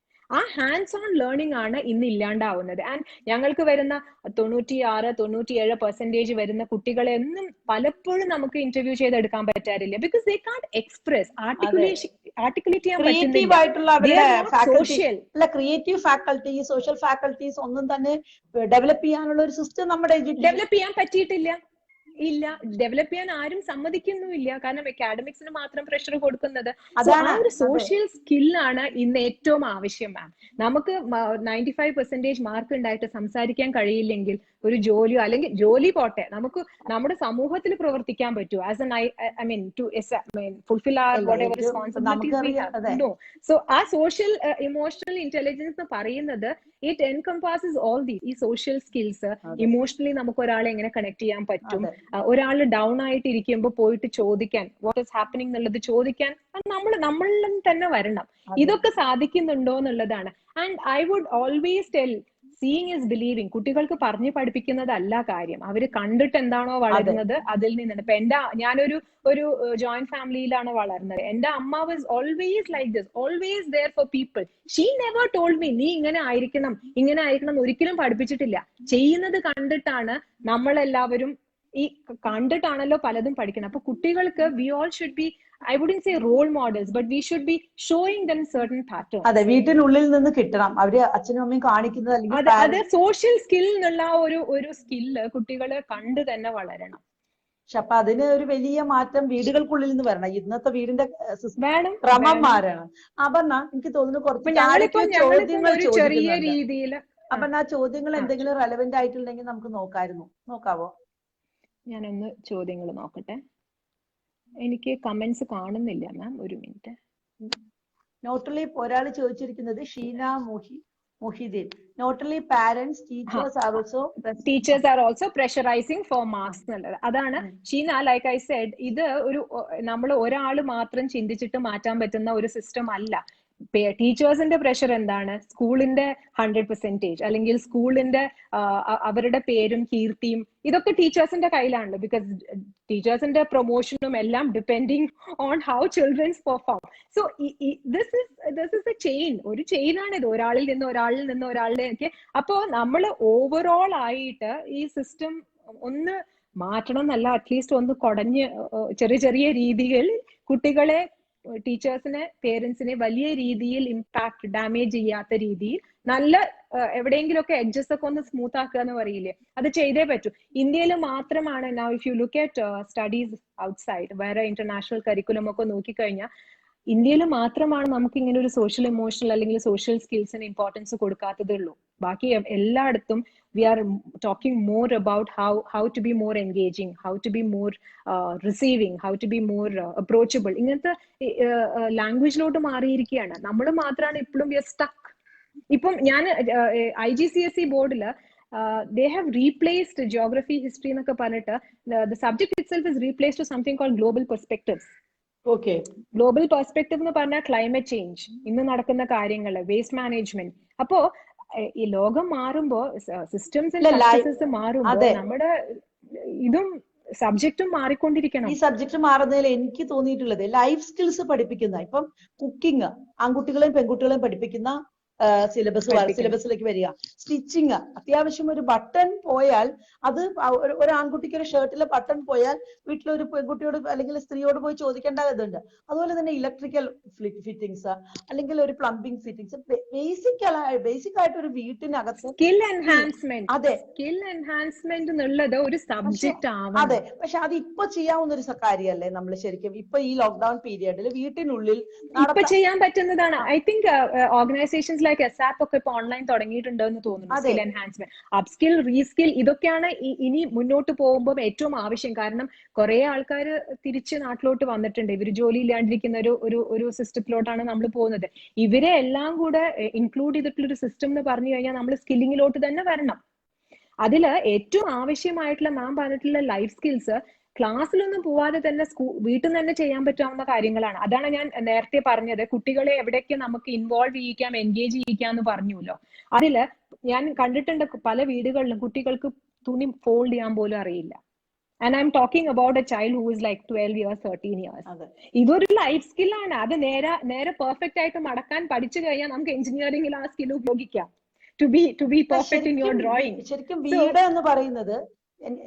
ആ ഹാൻഡ്സ് ഓൺ ലേണിംഗ് ആണ് ഇന്ന് ഇല്ലാണ്ടാവുന്നത്. ആൻഡ് ഞങ്ങൾക്ക് വരുന്ന 96-97% വരുന്ന കുട്ടികളെ ഒന്നും പലപ്പോഴും നമുക്ക് ഇന്റർവ്യൂ ചെയ്തെടുക്കാൻ പറ്റാറില്ല. ബിക്കോസ് ദേ കാണ്ട് എക്സ്പ്രസ് ആർട്ടിക്കുലേറ്റ് ചെയ്യാൻ ക്രിയേറ്റീവ് പറ്റുന്നില്ല. ആയിട്ടുള്ള ദേ അവരുടെ ആർ നോട്ട് ഫാക്കൽറ്റി സോഷ്യൽ. അല്ല, ക്രിയേറ്റീവ് ഫാക്കൽറ്റി, സോഷ്യൽ ഫാക്കൽറ്റീസ് ഒന്നും തന്നെ ഡെവലപ്പ് ചെയ്യാനുള്ള ഒരു സിസ്റ്റം നമ്മുടെ എഡ്യൂക്കേഷൻ ഡെവലപ്പ് ചെയ്യാൻ പറ്റിയിട്ടില്ല. ഇല്ല, ഡെവലപ്പ് ചെയ്യാൻ ആരും സമ്മതിക്കുന്നുമില്ല. കാരണം അക്കാഡമിക്സിന് മാത്രം പ്രഷർ കൊടുക്കുന്നത്. സോ ആ ഒരു സോഷ്യൽ സ്കില്ലാണ് ഇന്ന് ഏറ്റവും ആവശ്യം മാം. നമുക്ക് 95% മാർക്ക് ഉണ്ടായിട്ട് സംസാരിക്കാൻ കഴിയില്ലെങ്കിൽ ഒരു ജോലിയോ, അല്ലെങ്കിൽ ജോലി പോട്ടെ, നമുക്ക് നമ്മുടെ സമൂഹത്തിൽ പ്രവർത്തിക്കാൻ പറ്റൂ. As an I mean to fulfil or whatever responsibilities we have. No. So ആ സോഷ്യൽ ഇമോഷണൽ ഇന്റലിജൻസ് എന്ന് പറയുന്നത് ഇറ്റ് എൻകംപാസസ് ഓൾ ദീസ്. ഈ സോഷ്യൽ സ്കിൽസ്, ഇമോഷണലി നമുക്ക് ഒരാളെ എങ്ങനെ കണക്ട് ചെയ്യാൻ പറ്റും, ഒരാൾ ഡൗൺ ആയിട്ട് ഇരിക്കുമ്പോൾ പോയിട്ട് ചോദിക്കാൻ, വാട്ട് ഈസ് ഹാപ്പനിങ് എന്നുള്ളത് ചോദിക്കാൻ നമ്മളിൽ തന്നെ വരണം. ഇതൊക്കെ സാധിക്കുന്നുണ്ടോ എന്നുള്ളതാണ്. And I would always tell, seeing is believing. കുട്ടികൾക്ക് പറഞ്ഞു പഠിപ്പിക്കുന്നതല്ല കാര്യം, അവര് കണ്ടിട്ട് എന്താണോ വളരുന്നത് അതിൽ നിന്നാണ്. ഇപ്പൊ ഞാനൊരു ജോയിന്റ് ഫാമിലിയിലാണ് വളർന്നത്. എന്റെ അമ്മ was always like this, always there for people. She never told me നീ ഇങ്ങനെ ആയിരിക്കണം ഒരിക്കലും പഠിപ്പിച്ചിട്ടില്ല. ചെയ്യുന്നത് കണ്ടിട്ടാണ് നമ്മളെല്ലാവരും, ഈ കണ്ടിട്ടാണല്ലോ പലതും പഠിക്കണം. അപ്പൊ കുട്ടികൾക്ക് we all should be, I wouldn't say role models, but we should be showing them certain patterns. അതെ, വീട്ടിനുള്ളിൽ നിന്ന് കിട്ടണം. അവര് അച്ഛനും അമ്മയും കാണിക്കുന്നത്, അല്ലെങ്കിൽ അത് സോഷ്യൽ സ്കിൽ എന്നുള്ള ഒരു സ്കില്ല് കുട്ടികളെ കണ്ട് തന്നെ വളരണം. പക്ഷെ അപ്പൊ അതിന് ഒരു വലിയ മാറ്റം വീടുകൾക്കുള്ളിൽ നിന്ന് വരണം. ഇന്നത്തെ വീടിന്റെ ക്രമം മാറണം. അപർണ, എനിക്ക് തോന്നുന്നു കുറച്ച് ചോദ്യങ്ങൾ ചോദിക്കുന്നുണ്ട്. അപർണ, ചോദ്യങ്ങൾ എന്തെങ്കിലും റെലവെന്റ് ആയിട്ടുണ്ടെങ്കിൽ നമുക്ക് നോക്കാവോ? ഞാനൊന്ന് ചോദ്യങ്ങൾ നോക്കട്ടെ. എനിക്ക് കമന്റ്സ് കാണുന്നില്ല മാം, ഒരു മിനിറ്റ്. നോട്ടലി ഒരാൾ ചോദിച്ചിരിക്കുന്നത് Sheena Muhiddin. Not only parents, teachers are also pressurising for marks എന്നുള്ളത്. അതാണ് ഷീന, ലൈക്ക് ഐ സെഡ്, ഇത് നമ്മൾ ഒരാൾ മാത്രം ചിന്തിച്ചിട്ട് മാറ്റാൻ പറ്റുന്ന ഒരു സിസ്റ്റം അല്ല. ടീച്ചേഴ്സിന്റെ പ്രഷർ എന്താണ്? സ്കൂളിന്റെ 100%, അല്ലെങ്കിൽ സ്കൂളിന്റെ അവരുടെ പേരും കീർത്തിയും, ഇതൊക്കെ ടീച്ചേഴ്സിന്റെ കയ്യിലാണല്ലോ. ബിക്കോസ് ടീച്ചേഴ്സിന്റെ പ്രൊമോഷനും എല്ലാം depending on how children's perform. So this is A chain, ഒരു ചെയിനാണിത്, ഒരാളിൽ നിന്ന് ഒരാളിലേക്ക്. അപ്പോ നമ്മൾ ഓവറോൾ ആയിട്ട് ഈ സിസ്റ്റം ഒന്ന് മാറ്റണം എന്നല്ല, അറ്റ്ലീസ്റ്റ് ഒന്ന് കുടഞ്ഞ് ചെറിയ രീതിയിൽ കുട്ടികളെ, ടീച്ചേഴ്സിനെ, പേരൻസിനെ വലിയ രീതിയിൽ ഇമ്പാക്ട്, ഡാമേജ് ചെയ്യാത്ത രീതിയിൽ നല്ല എവിടെയെങ്കിലുമൊക്കെ എഡ്ജസ് ഒക്കെ ഒന്ന് സ്മൂത്ത് ആക്കുക എന്ന് പറയില്ലേ, അത് ചെയ്തേ പറ്റൂ. ഇന്ത്യയിൽ മാത്രമാണ്, now if you look at studies outside, വേറെ ഇന്റർനാഷണൽ കരിക്കുലം ഒക്കെ നോക്കിക്കഴിഞ്ഞാൽ ഇന്ത്യയിൽ മാത്രമാണ് നമുക്ക് ഇങ്ങനെ ഒരു സോഷ്യൽ ഇമോഷണൽ അല്ലെങ്കിൽ സോഷ്യൽ സ്കിൽസിന് ഇമ്പോർട്ടൻസ് കൊടുക്കാത്തതുള്ളൂ. ബാക്കി എല്ലായിടത്തും we are talking more about how to be more engaging, how to be more receiving, how to be more approachable. ഇങ്ങനത്തെ ലാംഗ്വേജിലോട്ട് മാറിയിരിക്കുകയാണ്. നമ്മൾ മാത്രമാണ് ഇപ്പോഴും we are stuck. ഇപ്പം ഞാൻ IGCSE ബോർഡിൽ they have replaced geography, history എന്നൊക്കെ പറഞ്ഞിട്ട് the subject itself is replaced to something called global perspectives. Okay, global perspective എന്ന് പറഞ്ഞാൽ ക്ലൈമറ്റ് ചേഞ്ച്, ഇന്ന് നടക്കുന്ന കാര്യങ്ങൾ, വേസ്റ്റ് മാനേജ്മെന്റ്. അപ്പോ ഈ ലോകം മാറുമ്പോ, സിസ്റ്റംസ് ആൻഡ് പ്രാക്ടീസസ് മാറുമ്പോ നമ്മുടെ ഇതും സബ്ജക്റ്റും മാറിക്കൊണ്ടിരിക്കണം. ഈ സബ്ജക്ട് മാറുന്നതിൽ എനിക്ക് തോന്നിയിട്ടുള്ളത് ലൈഫ് സ്കിൽസ് പഠിപ്പിക്കുന്ന, ഇപ്പം കുക്കിംഗ് ആൺകുട്ടികളെയും പെൺകുട്ടികളെയും പഠിപ്പിക്കുന്ന സിലബസിലേക്ക് വരിക. സ്റ്റിച്ചിങ്, അത്യാവശ്യം ഒരു ബട്ടൺ പോയാൽ, അത് ഒരു ആൺകുട്ടിക്ക് ഒരു ഷർട്ടിലെ ബട്ടൺ പോയാൽ വീട്ടിലൊരു പെൺകുട്ടിയോട് അല്ലെങ്കിൽ സ്ത്രീയോട് പോയി ചോദിക്കേണ്ട ഇതുണ്ട്. അതുപോലെ തന്നെ ഇലക്ട്രിക്കൽ ഫിറ്റിംഗ്സ്, അല്ലെങ്കിൽ ഒരു പ്ലംബിംഗ് ഫിറ്റിംഗ്സ്, ബേസിക് ആയിട്ട് ഒരു വീട്ടിനകത്ത് സ്കിൽ എൻഹാൻസ്മെന്റ്. അതെ, സ്കിൽ എൻഹാൻസ്മെന്റ് എന്നുള്ളത് ഒരു സബ്ജക്ട് ആവണം. അതെ, പക്ഷെ അത് ഇപ്പൊ ചെയ്യാവുന്ന ഒരു കാര്യമല്ലേ? നമ്മൾ ശരിക്കും ഇപ്പൊ ഈ ലോക്ക്ഡൌൺ പീരിയഡിൽ വീട്ടിനുള്ളിൽ ഇപ്പൊ ചെയ്യാൻ പറ്റുന്നതാണ്. I think organisations like SAP ഒക്കെ ഇപ്പൊ ഓൺലൈൻ തുടങ്ങിയിട്ടുണ്ടോ എന്ന് തോന്നുന്നു. സ്കിൽ എൻഹാൻസ്മെന്റ്, അപ്സ്കിൽ, റീസ്കിൽ, ഇതൊക്കെയാണ് ഇനി മുന്നോട്ട് പോകുമ്പോൾ ഏറ്റവും ആവശ്യം. കാരണം കുറെ ആൾക്കാർ തിരിച്ച് നാട്ടിലോട്ട് വന്നിട്ടുണ്ട്. ഇവർ ജോലി ഇല്ലാണ്ടിരിക്കുന്ന ഒരു സിസ്റ്റത്തിലോട്ടാണ് നമ്മൾ പോകുന്നത്. ഇവരെ എല്ലാം കൂടെ ഇൻക്ലൂഡ് ചെയ്തിട്ടുള്ള ഒരു സിസ്റ്റം എന്ന് പറഞ്ഞു കഴിഞ്ഞാൽ നമ്മൾ സ്കില്ലിങ്ങിലോട്ട് തന്നെ വരണം. അതിൽ ഏറ്റവും ആവശ്യമായിട്ടുള്ള നാം പറഞ്ഞിട്ടുള്ള ലൈഫ് സ്കിൽസ് ക്ലാസ്സിലൊന്നും പോവാതെ തന്നെ വീട്ടിൽ നിന്ന് തന്നെ ചെയ്യാൻ പറ്റാവുന്ന കാര്യങ്ങളാണ്. അതാണ് ഞാൻ നേരത്തെ പറഞ്ഞത്, കുട്ടികളെ എവിടെയൊക്കെ നമുക്ക് ഇൻവോൾവ് ചെയ്യിക്കാം, എൻഗേജ് ചെയ്യിക്കാം എന്ന് പറഞ്ഞല്ലോ. അതില് ഞാൻ കണ്ടിട്ടുണ്ട് പല വീടുകളിലും കുട്ടികൾക്ക് തുണി ഫോൾഡ് ചെയ്യാൻ പോലും അറിയില്ല. And I'm talking about a child who is like 12 years, 13 years. ഇതൊരു ലൈഫ് സ്കില്ലാണ്. അത് നേരെ പെർഫെക്റ്റ് ആയിട്ട് മടക്കാൻ പഠിച്ചു കഴിഞ്ഞാൽ നമുക്ക് എഞ്ചിനീയറിംഗിൽ ആ സ്കിൽ ഉപയോഗിക്കാം. To be perfect in your drawing. ശരിക്കും വീട് എന്ന് പറയുന്നത്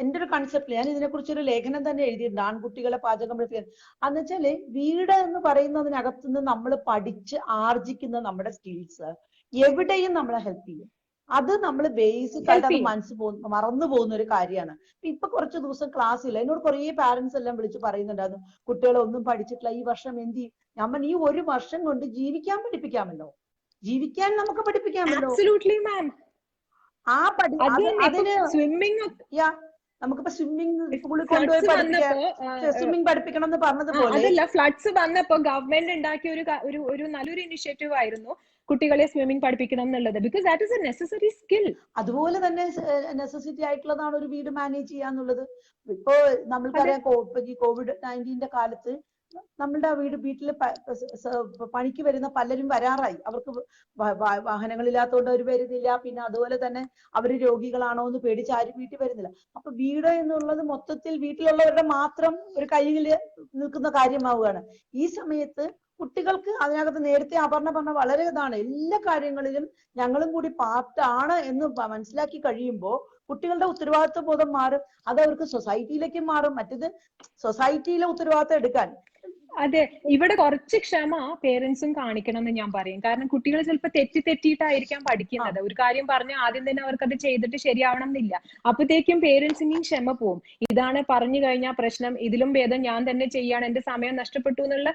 എന്റെ ഒരു കൺസെപ്റ്റ്, ഞാൻ ഇതിനെ കുറിച്ചൊരു ലേഖനം തന്നെ എഴുതിയിട്ടുണ്ട്, ആൺകുട്ടികളെ പാചകം പഠിപ്പിക്കാൻ. അന്ന് വെച്ചാല് വീട് എന്ന് പറയുന്നതിനകത്തുനിന്ന് നമ്മൾ പഠിച്ച് ആർജിക്കുന്ന നമ്മുടെ സ്കിൽസ് എവിടെയും നമ്മളെ ഹെൽപ്പ് ചെയ്യും. അത് നമ്മൾ ബേസിക് ആയിട്ട് അത് മറന്നു പോകുന്ന ഒരു കാര്യമാണ്. ഇപ്പൊ കുറച്ച് ദിവസം ക്ലാസ് ഇല്ല. എന്നോട് കുറേ പാരന്റ്സ് എല്ലാം വിളിച്ച് പറയുന്നുണ്ടായിരുന്നു, കുട്ടികളെ ഒന്നും പഠിച്ചിട്ടില്ല, ഈ വർഷം എന്ത് ചെയ്യും. ഞാൻ ഈ ഒരു വർഷം കൊണ്ട് ജീവിക്കാൻ പഠിപ്പിക്കാമല്ലോ, ജീവിക്കാൻ നമുക്ക് പഠിപ്പിക്കാമല്ലോ. ആ അതിന് നമുക്കിപ്പോ സ്വിമ്മിംഗ് സ്കൂളിൽ കൊണ്ടുപോയി സ്വിമ്മിംഗ് പഠിപ്പിക്കണം എന്ന് പറഞ്ഞതുപോലെ. അതല്ല, ഫ്ലഡ്സ് വന്നപ്പോ ഗവൺമെന്റ് ഉണ്ടാക്കിയ ഒരു നല്ലൊരു ഇനിഷ്യേറ്റീവ് ആയിരുന്നു കുട്ടികളെ സ്വിമ്മിംഗ് പഠിപ്പിക്കണം എന്നുള്ളത്. Because that is A necessary skill. അതുപോലെ തന്നെ നെസസിറ്റി ആയിട്ടുള്ളതാണ് ഒരു വീട് മാനേജ് ചെയ്യാന്നുള്ളത്. ഇപ്പോ നമ്മൾക്കറിയാം, ഈ COVID-19 കാലത്ത് നമ്മളുടെ വീട്ടില് പണിക്ക് വരുന്ന പലരും വരാറായി. അവർക്ക് വാഹനങ്ങളില്ലാത്തതുകൊണ്ട് അവർ വരുന്നില്ല. പിന്നെ അതുപോലെ തന്നെ അവര് രോഗികളാണോ എന്ന് പേടിച്ച് ആരും വീട്ടിൽ വരുന്നില്ല. അപ്പൊ വീട് എന്നുള്ളത് മൊത്തത്തിൽ വീട്ടിലുള്ളവരുടെ മാത്രം ഒരു കയ്യിൽ നിൽക്കുന്ന കാര്യമാവുകയാണ്. ഈ സമയത്ത് കുട്ടികൾക്ക് അതിനകത്ത് നേരത്തെ അപർണ പറഞ്ഞ വളരെ ഇതാണ്, എല്ലാ കാര്യങ്ങളിലും ഞങ്ങളും കൂടി പാർട്ടാണ് എന്ന് മനസ്സിലാക്കി കഴിയുമ്പോൾ കുട്ടികളുടെ ഉത്തരവാദിത്വ ബോധം മാറും. അത് അവർക്ക് സൊസൈറ്റിയിലേക്ക് മാറും. മറ്റത് സൊസൈറ്റിയിലെ ഉത്തരവാദിത്വം എടുക്കാൻ. അതെ, ഇവിടെ കുറച്ച് ക്ഷമ പേരൻസും കാണിക്കണം എന്ന് ഞാൻ പറയും. കാരണം കുട്ടികൾ ചിലപ്പോൾ തെറ്റിയിട്ടായിരിക്കാം പഠിക്കുന്നത്. ഒരു കാര്യം പറഞ്ഞാൽ ആദ്യം തന്നെ അവർക്ക് അത് ചെയ്തിട്ട് ശരിയാവണം എന്നില്ല. അപ്പോഴത്തേക്കും പേരൻസിനെയും ക്ഷമ പോവും. ഇതാണ് പറഞ്ഞു കഴിഞ്ഞാൽ പ്രശ്നം, ഇതിലും ഭേദം ഞാൻ തന്നെ ചെയ്യാണ്, എന്റെ സമയം നഷ്ടപ്പെട്ടു എന്നുള്ള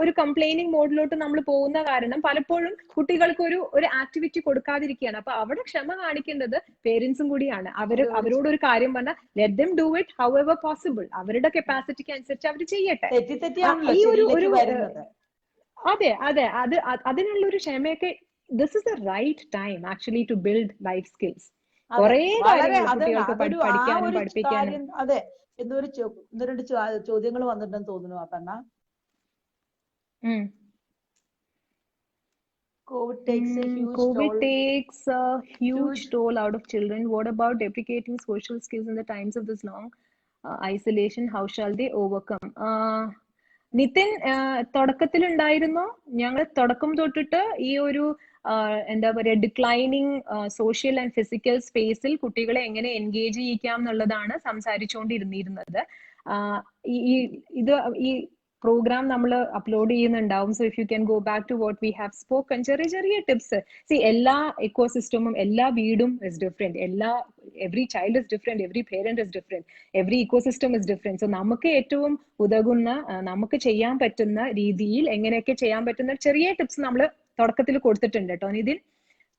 ഒരു കംപ്ലൈനിങ് മോഡിലോട്ട് നമ്മൾ പോകുന്ന കാരണം പലപ്പോഴും കുട്ടികൾക്ക് ഒരു ആക്ടിവിറ്റി കൊടുക്കാതിരിക്കുകയാണ്. അപ്പൊ അവിടെ ക്ഷമ കാണിക്കേണ്ടത് പേരൻസും കൂടിയാണ്. അവരോട് ഒരു കാര്യം പറഞ്ഞാൽ let them do it however possible. അവരുടെ കപ്പാസിറ്റിക്ക് അനുസരിച്ച് അവർ ചെയ്യട്ടെ. അതെ, അതിനുള്ള ഒരു ക്ഷമയൊക്കെ, this is the right time actually to build life skills. കുറേ കാര്യങ്ങൾ കുട്ടികൾക്ക് പഠിക്കാനും പഠിപ്പിക്കാനും. അതെ, ഒന്ന് രണ്ട് ചോദ്യങ്ങൾ വന്നിട്ടുണ്ടെന്ന് തോന്നുന്നു Appanna. COVID takes a huge toll out of children. What about deprecating social skills in the times of this long isolation? How shall they overcome? Nitin തുടക്കത്തിൽ ഉണ്ടായിരുന്നോ? ഞങ്ങൾ തുടക്കം തൊട്ടിട്ട് ഈ ഒരു എന്താ പറയുക, ഡിക്ലൈനിങ് സോഷ്യൽ ആൻഡ് ഫിസിക്കൽ സ്പേസിൽ കുട്ടികളെ എങ്ങനെ എൻഗേജ് ചെയ്യിക്കാം എന്നുള്ളതാണ് സംസാരിച്ചുകൊണ്ടിരുന്നിരുന്നത്. ഈ പ്രോഗ്രാം നമ്മൾ അപ്ലോഡ് ചെയ്യുന്നുണ്ടാവും. So if you can go back to what we have spoken, ചെറിയ ടിപ്സ്. എല്ലാ ഇക്കോസിസ്റ്റമും, എല്ലാ വീടും is different. Every child is different, every parent is different, every ecosystem is different. So നമുക്ക് ഏറ്റവും ഉതകുന്ന, നമുക്ക് ചെയ്യാൻ പറ്റുന്ന രീതിയിൽ എങ്ങനെയൊക്കെ ചെയ്യാൻ പറ്റുന്ന ചെറിയ ടിപ്സ് നമ്മൾ തുടക്കത്തിൽ കൊടുത്തിട്ടുണ്ട് കേട്ടോ നിതിൻ.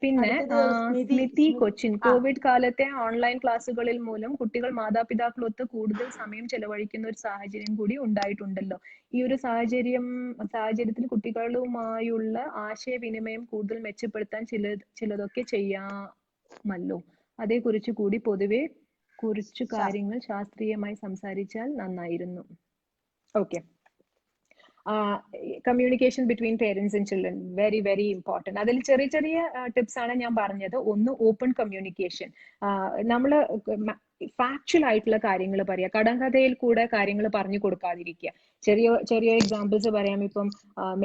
പിന്നെ സ്മിതി കൊച്ചിൻ, കോവിഡ് കാലത്തെ ഓൺലൈൻ ക്ലാസ്സുകളിൽ മൂലം കുട്ടികൾ മാതാപിതാക്കളൊത്ത് കൂടുതൽ സമയം ചെലവഴിക്കുന്ന ഒരു സാഹചര്യം കൂടി ഉണ്ടായിട്ടുണ്ടല്ലോ. ഈ ഒരു സാഹചര്യത്തിൽ കുട്ടികളുമായുള്ള ആശയവിനിമയം കൂടുതൽ മെച്ചപ്പെടുത്താൻ ചിലതൊക്കെ ചെയ്യാമല്ലോ. അതേക്കുറിച്ച് കൂടി പൊതുവെ കുറച്ചു കാര്യങ്ങൾ ശാസ്ത്രീയമായി സംസാരിച്ചാൽ നന്നായിരുന്നു. Okay. Communication between parents and children very very important. അതിൽ ചെറിയ ടിപ്സ് ആണ് ഞാൻ പറഞ്ഞത്. ഒന്ന്, ഓപ്പൺ കമ്മ്യൂണിക്കേഷൻ. നമ്മൾ ഫാക്ച്വൽ ആയിട്ടുള്ള കാര്യങ്ങൾ പറയുക, കടങ്കഥയിൽ കൂടെ കാര്യങ്ങൾ പറഞ്ഞു കൊടുക്കാതിരിക്കുക. ചെറിയ എക്സാമ്പിൾസ് പറയാം. ഇപ്പം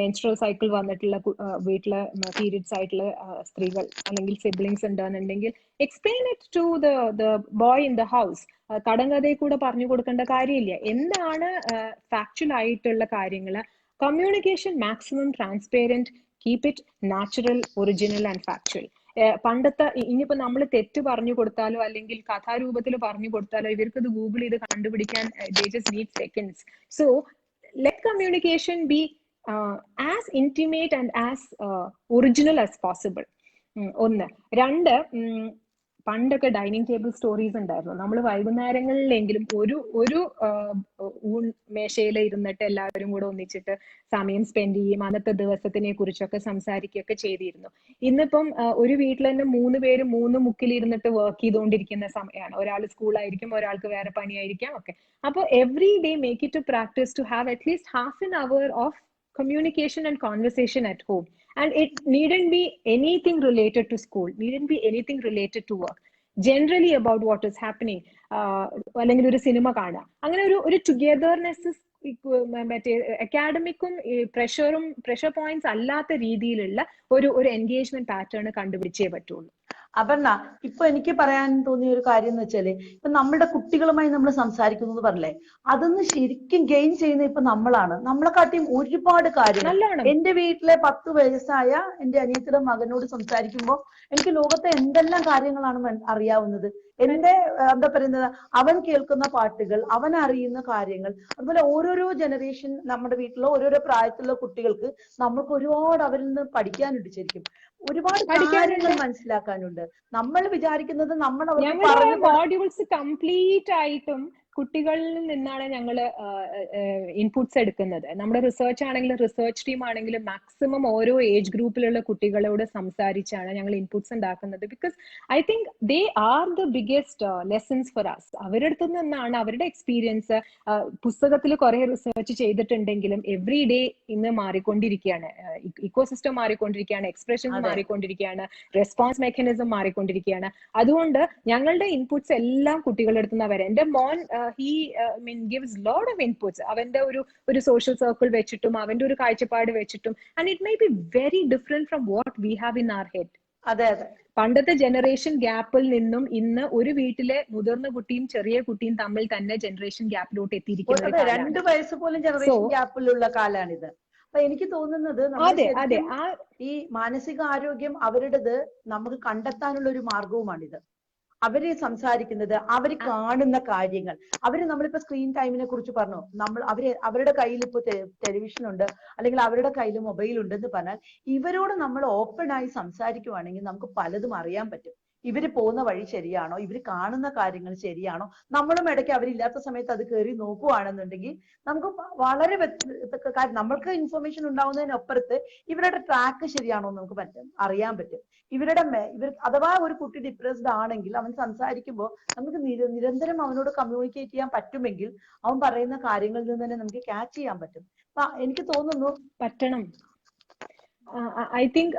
മെൻസ്ട്രൽ സൈക്കിൾ വന്നിട്ടുള്ള വീട്ടിലെ പീരിയഡ്സ് ആയിട്ടുള്ള സ്ത്രീകൾ അല്ലെങ്കിൽ സിബ്ലിങ്സ് ഉണ്ടെന്നുണ്ടെങ്കിൽ explain it to the boy in the house. കടങ്കഥയിൽ കൂടെ പറഞ്ഞു കൊടുക്കേണ്ട കാര്യമില്ല. എന്താണ് ഫാക്ച്വൽ ആയിട്ടുള്ള കാര്യങ്ങൾ? Communication maximum transparent, keep it natural, original and factual. പണ്ടത്തെ ഇനിയിപ്പോ നമ്മൾ തെറ്റ് പറഞ്ഞു കൊടുത്താലോ അല്ലെങ്കിൽ കഥാരൂപത്തിൽ പറഞ്ഞു കൊടുത്താലോ ഇവർക്ക് ഇത് ഗൂഗിൾ ചെയ്ത് കണ്ടുപിടിക്കാൻ they just need seconds. So let communication be as intimate and as original as possible. ഒന്ന്. രണ്ട്, പണ്ടൊക്കെ ഡൈനിങ് ടേബിൾ സ്റ്റോറീസ് ഉണ്ടായിരുന്നു. നമ്മൾ വൈകുന്നേരങ്ങളിലെങ്കിലും ഒരു മേശയിൽ ഇരുന്നിട്ട് എല്ലാവരും കൂടെ ഒന്നിച്ചിട്ട് സമയം സ്പെൻഡ് ചെയ്യും. അന്നത്തെ ദിവസത്തിനെ കുറിച്ചൊക്കെ സംസാരിക്കുകയൊക്കെ ചെയ്തിരുന്നു. ഇന്നിപ്പം ഒരു വീട്ടിൽ തന്നെ 3 പേര് 3 മുക്കിൽ ഇരുന്നിട്ട് വർക്ക് ചെയ്തുകൊണ്ടിരിക്കുന്ന സമയമാണ്. ഒരാൾ സ്കൂളായിരിക്കും, ഒരാൾക്ക് വേറെ പണിയായിരിക്കാം ഒക്കെ. അപ്പോൾ every day make it to practice to have at least half an hour of communication and conversation at home. And it needn't be anything related to school, needn't be anything related to work. Generally about what is happening, അല്ലെങ്കിൽ ഒരു cinema കാണുക. അങ്ങനെ ഒരു togetherness മറ്റേ അക്കാഡമിക്കും pressure points അല്ലാത്ത രീതിയിലുള്ള ഒരു engagement pattern കണ്ടുപിടിച്ചേ പറ്റുള്ളൂ. അപർണ, ഇപ്പൊ എനിക്ക് പറയാൻ തോന്നിയ ഒരു കാര്യം എന്ന് വെച്ചാല്, ഇപ്പൊ നമ്മുടെ കുട്ടികളുമായി നമ്മൾ സംസാരിക്കുന്നത് പറഞ്ഞേ, അതൊന്ന് ശരിക്കും ഗെയിൻ ചെയ്യുന്ന ഇപ്പൊ നമ്മളാണ്. നമ്മളെക്കാട്ടിയും ഒരുപാട് കാര്യങ്ങൾ. എന്റെ വീട്ടിലെ 10 വയസ്സായ എന്റെ അനിയത്തിയുടെ മകനോട് സംസാരിക്കുമ്പോൾ എനിക്ക് ലോകത്തെ എന്തെല്ലാം കാര്യങ്ങളാണ് അറിയാവുന്നത്. എന്റെ എന്താ പറയുന്നത്, അവൻ കേൾക്കുന്ന പാട്ടുകൾ, അവൻ അറിയുന്ന കാര്യങ്ങൾ, അതുപോലെ ഓരോരോ ജനറേഷൻ നമ്മുടെ വീട്ടിലെ ഓരോരോ പ്രായത്തിലുള്ള കുട്ടികൾക്ക് നമ്മൾക്ക് ഒരുപാട് അവരിൽ നിന്ന് പഠിക്കാനുണ്ട്. ശരിക്കും ഒരുപാട് കാര്യങ്ങൾ മനസ്സിലാക്കാനുണ്ട്. നമ്മൾ വിചാരിക്കുന്നത് നമ്മൾ അവർക്ക് മോഡ്യൂൾസ് കംപ്ലീറ്റ് ആയിട്ടും കുട്ടികളിൽ നിന്നാണ് ഞങ്ങൾ ഇൻപുട്സ് എടുക്കുന്നത്. നമ്മുടെ റിസർച്ച് ആണെങ്കിലും റിസർച്ച് ടീം ആണെങ്കിലും മാക്സിമം ഓരോ ഏജ് ഗ്രൂപ്പിലുള്ള കുട്ടികളോട് സംസാരിച്ചാണ് ഞങ്ങൾ ഇൻപുട്സ് ഉണ്ടാക്കുന്നത്. Because I think they are the biggest lessons for us. അവരുടെ അടുത്ത് നിന്നാണ് അവരുടെ എക്സ്പീരിയൻസ്. പുസ്തകത്തിൽ കുറെ റിസർച്ച് ചെയ്തിട്ടുണ്ടെങ്കിലും എവറി ഡേ ഇന്ന് മാറിക്കൊണ്ടിരിക്കുകയാണ്. ഇക്കോസിസ്റ്റം മാറിക്കൊണ്ടിരിക്കുകയാണ്, എക്സ്പ്രഷൻസ് മാറിക്കൊണ്ടിരിക്കുകയാണ്, റെസ്പോൺസ് മെക്കാനിസം മാറിക്കൊണ്ടിരിക്കുകയാണ്. അതുകൊണ്ട് ഞങ്ങളുടെ ഇൻപുട്സ് എല്ലാം കുട്ടികളുടെ അടുത്ത് നിന്നാണ് വരാം. എന്റെ മോൻ he gives lot of inputs. അവന്റെ ഒരു സോഷ്യൽ സർക്കിൾ വെച്ചിട്ടും അവന്റെ ഒരു കാഴ്ചപ്പാട് വെച്ചിട്ടും, and it may be very different from what we have in our head. അതെ. പണ്ടത്തെ ജനറേഷൻ ഗ്യാപ്പിൽ നിന്നും ഇന്ന് ഒരു വീട്ടിലെ മുതിർന്ന കുട്ടിയും ചെറിയ കുട്ടിയും തമ്മിൽ തന്നെ ജനറേഷൻ ഗ്യാപ്പിലോട്ട് എത്തിയിരിക്കുന്നത് 2 വയസ്സ് പോലും ജനറേഷൻ ഗ്യാപ്പിലുള്ള കാലാണിത്. അപ്പൊ എനിക്ക് തോന്നുന്നത് ഈ മാനസിക ആരോഗ്യം അവരുടേത് നമുക്ക് കണ്ടെത്താനുള്ള ഒരു മാർഗവുമാണിത്. അവര് സംസാരിക്കുന്നത്, അവര് കാണുന്ന കാര്യങ്ങൾ, നമ്മളിപ്പോ സ്ക്രീൻ ടൈമിനെ കുറിച്ച് പറഞ്ഞു. അവരുടെ കയ്യിൽ ഇപ്പൊ ടെലിവിഷൻ ഉണ്ട്, അല്ലെങ്കിൽ അവരുടെ കയ്യിൽ മൊബൈൽ ഉണ്ടെന്ന് പറഞ്ഞാൽ ഇവരോട് നമ്മൾ ഓപ്പൺ ആയി സംസാരിക്കുവാണെങ്കിൽ നമുക്ക് പലതും അറിയാൻ പറ്റും. ഇവര് പോകുന്ന വഴി ശരിയാണോ, ഇവര് കാണുന്ന കാര്യങ്ങൾ ശരിയാണോ, നമ്മളും ഇടയ്ക്ക് അവരില്ലാത്ത സമയത്ത് അത് കയറി നോക്കുവാണെന്നുണ്ടെങ്കിൽ നമുക്ക് വളരെ നമ്മൾക്ക് ഇൻഫർമേഷൻ ഉണ്ടാവുന്നതിനപ്പുറത്ത് ഇവരുടെ ട്രാക്ക് ശരിയാണോ എന്ന് നമുക്ക് അറിയാൻ പറ്റും. അഥവാ ഒരു കുട്ടി ഡിപ്രസ്ഡ് ആണെങ്കിൽ അവൻ സംസാരിക്കുമ്പോൾ നമുക്ക് നിരന്തരം അവനോട് കമ്മ്യൂണിക്കേറ്റ് ചെയ്യാൻ പറ്റുമെങ്കിൽ അവൻ പറയുന്ന കാര്യങ്ങളിൽ നിന്ന് തന്നെ നമുക്ക് ക്യാച്ച് ചെയ്യാൻ പറ്റും. അപ്പൊ എനിക്ക് തോന്നുന്നു പറ്റണം. ഐ തിങ്ക്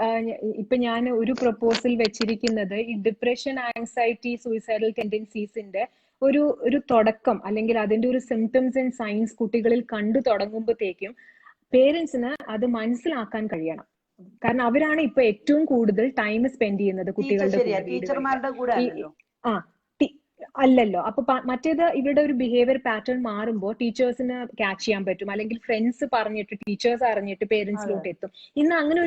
ഇപ്പൊ ഞാൻ ഒരു പ്രപ്പോസൽ വെച്ചിരിക്കുന്നത് ഈ ഡിപ്രഷൻ, ആങ്സൈറ്റി, സൂയിസൈഡൽ ടെൻഡൻസീസിന്റെ ഒരു തുടക്കം, അല്ലെങ്കിൽ അതിന്റെ ഒരു സിംറ്റംസ് ആൻഡ് സൈൻസ് കുട്ടികളിൽ കണ്ടു തുടങ്ങുമ്പോഴത്തേക്കും പേരൻസിന് അത് മനസ്സിലാക്കാൻ കഴിയണം. കാരണം അവരാണ് ഇപ്പൊ ഏറ്റവും കൂടുതൽ ടൈം സ്പെൻഡ് ചെയ്യുന്നത് കുട്ടികളുടെ കൂടെ. അല്ലല്ലോ. അപ്പൊ മറ്റേത് ഇവരുടെ ഒരു ബിഹേവിയർ പാറ്റേൺ മാറുമ്പോൾ ടീച്ചേഴ്സിന് ക്യാച്ച് ചെയ്യാൻ പറ്റും, അല്ലെങ്കിൽ ഫ്രണ്ട്സ് പറഞ്ഞിട്ട് ടീച്ചേഴ്സ് അറിഞ്ഞിട്ട് പേരൻസിലോട്ട് എത്തും. ഇന്ന് അങ്ങനെ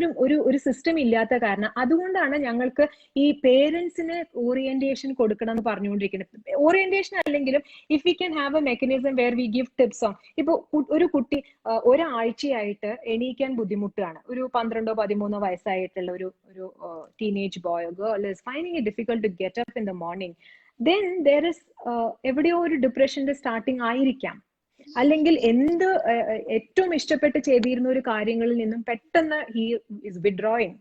ഒരു സിസ്റ്റം ഇല്ലാത്ത കാരണം അതുകൊണ്ടാണ് ഞങ്ങൾക്ക് ഈ പേരൻസിന് ഓറിയന്റേഷൻ കൊടുക്കണം എന്ന് പറഞ്ഞുകൊണ്ടിരിക്കുന്നത്. ഓറിയന്റേഷൻ അല്ലെങ്കിലും if we can have a mechanism where we give tips on. ഇപ്പൊ ഒരു കുട്ടി ഒരാഴ്ചയായിട്ട് എണീക്കാൻ ബുദ്ധിമുട്ടാണ്, ഒരു 12-13 വയസ്സായിട്ടുള്ള ഒരു teenage boy girl is finding it difficult to get up in the morning. then there is എവിടെയോ ഒരു ഡിപ്രഷന്റെ സ്റ്റാർട്ടിങ് ആയിരിക്കാം, അല്ലെങ്കിൽ ഏറ്റവും ഇഷ്ടപ്പെട്ട് ചെയ്തിരുന്ന ഒരു കാര്യങ്ങളിൽ നിന്നും പെട്ടെന്ന് ഹി ഈസ് വിഡ്രോയിങ്.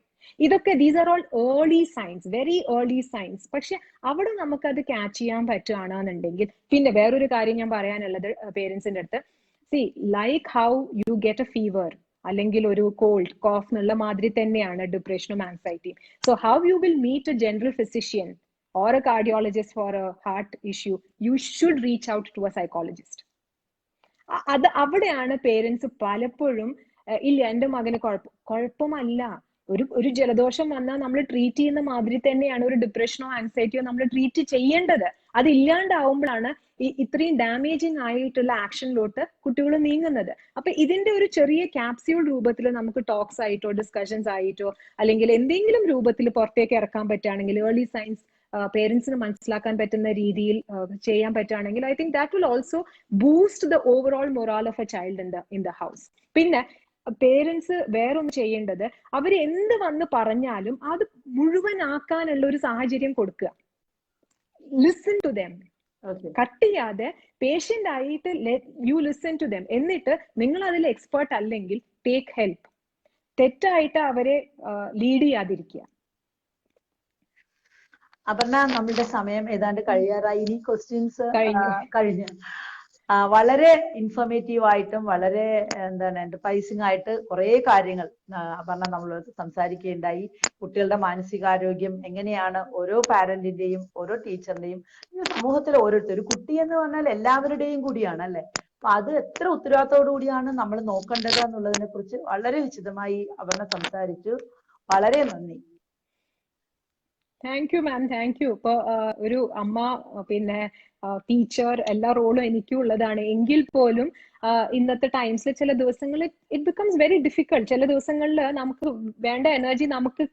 ഇതൊക്കെ these are all early signs, very early signs. പക്ഷെ അവിടെ നമുക്കത് ക്യാച്ച് ചെയ്യാൻ പറ്റുകയാണെന്നുണ്ടെങ്കിൽ, പിന്നെ വേറൊരു കാര്യം ഞാൻ പറയാനുള്ളത് പേരൻസിന്റെ അടുത്ത്, see like how you get a fever അല്ലെങ്കിൽ ഒരു കോൾഡ് കോഫ് എന്നുള്ള മാതിരി തന്നെയാണ് ഡിപ്രഷനും ആൻസൈറ്റിയും. So how you will meet a general physician or a cardiologist for a heart issue, you should reach out to a psychologist. അത് അവിടെയാണ് parents പലപ്പോഴും ഇല്ല എന്റെ മകന് കുഴപ്പമല്ല, ഒരു ജലദോഷം വന്നാൽ നമ്മൾ ട്രീറ്റ് ചെയ്യുന്ന മാതിരി തന്നെയാണ് ഒരു ഡിപ്രഷനോ ആൻസൈറ്റിയോ നമ്മൾ ട്രീറ്റ് ചെയ്യേണ്ടത്. അത് ഇല്ലാണ്ടാവുമ്പോഴാണ് ഇത്രയും ഡാമേജിങ് ആയിട്ടുള്ള ആക്ഷനിലോട്ട് കുട്ടികൾ നീങ്ങുന്നത്. അപ്പൊ ഇതിന്റെ ഒരു ചെറിയ ക്യാപ്സ്യൂൾ രൂപത്തിൽ നമുക്ക് ടോക്സ് ആയിട്ടോ ഡിസ്കഷൻസ് ആയിട്ടോ അല്ലെങ്കിൽ എന്തെങ്കിലും രൂപത്തിൽ പുറത്തേക്ക് ഇറക്കാൻ പറ്റുകയാണെങ്കിൽ, ഏർലി സയൻസ് പേരൻസിന് മനസ്സിലാക്കാൻ പറ്റുന്ന രീതിയിൽ ചെയ്യാൻ പറ്റുകയാണെങ്കിൽ, I think that will also boost the overall morale of a child in the house. പിന്നെ പേരൻസ് വേറൊന്നും ചെയ്യേണ്ടത്, അവർ എന്ത് വന്ന് പറഞ്ഞാലും അത് മുഴുവനാക്കാനുള്ള ഒരു സാഹചര്യം കൊടുക്കുക. ലിസൺ ടു ദം, കട്ട് ചെയ്യാതെ പേഷ്യന്റ് ആയിട്ട് യു ലിസൺ ടു ദം. എന്നിട്ട് നിങ്ങൾ അതിൽ എക്സ്പേർട്ട് അല്ലെങ്കിൽ ടേക്ക് ഹെൽപ്പ്. തെറ്റായിട്ട് അവരെ ലീഡ് ചെയ്യാതിരിക്കുക. അപർണ, നമ്മളുടെ സമയം ഏതാണ്ട് കഴിയാറായി. ഇനി ക്വസ്റ്റ്യൻസ് കഴിഞ്ഞു. വളരെ ഇൻഫോർമേറ്റീവ് ആയിട്ടും വളരെ എന്താണ് എന്റർപ്രൈസിംഗ് ആയിട്ട് കുറെ കാര്യങ്ങൾ അപർണ നമ്മളോട് സംസാരിക്കുകയുണ്ടായി. കുട്ടികളുടെ മാനസികാരോഗ്യം എങ്ങനെയാണ് ഓരോ പാരന്റിന്റെയും ഓരോ ടീച്ചറിന്റെയും സമൂഹത്തിലെ ഓരോരുത്തർ, ഒരു കുട്ടി എന്ന് പറഞ്ഞാൽ എല്ലാവരുടെയും കൂടിയാണ് അല്ലെ. അപ്പൊ അത് എത്ര ഉത്തരവാദിത്തോടു കൂടിയാണ് നമ്മൾ നോക്കേണ്ടത് എന്നുള്ളതിനെ കുറിച്ച് വളരെ വിശദമായി അപർണ സംസാരിച്ചു. വളരെ നന്ദി. Thank you ma'am, thank U. ഇപ്പൊ ഒരു അമ്മ പിന്നെ ടീച്ചർ എല്ലാ റോളും എനിക്കും ഉള്ളതാണ്. എങ്കിൽ പോലും ഇന്നത്തെ ടൈംസിൽ ചില ദിവസങ്ങളിൽ ഇറ്റ് ബിക്കംസ് വെരി ഡിഫിക്കൾട്ട്. ചില ദിവസങ്ങളിൽ നമുക്ക് വേണ്ട എനർജി നമുക്ക്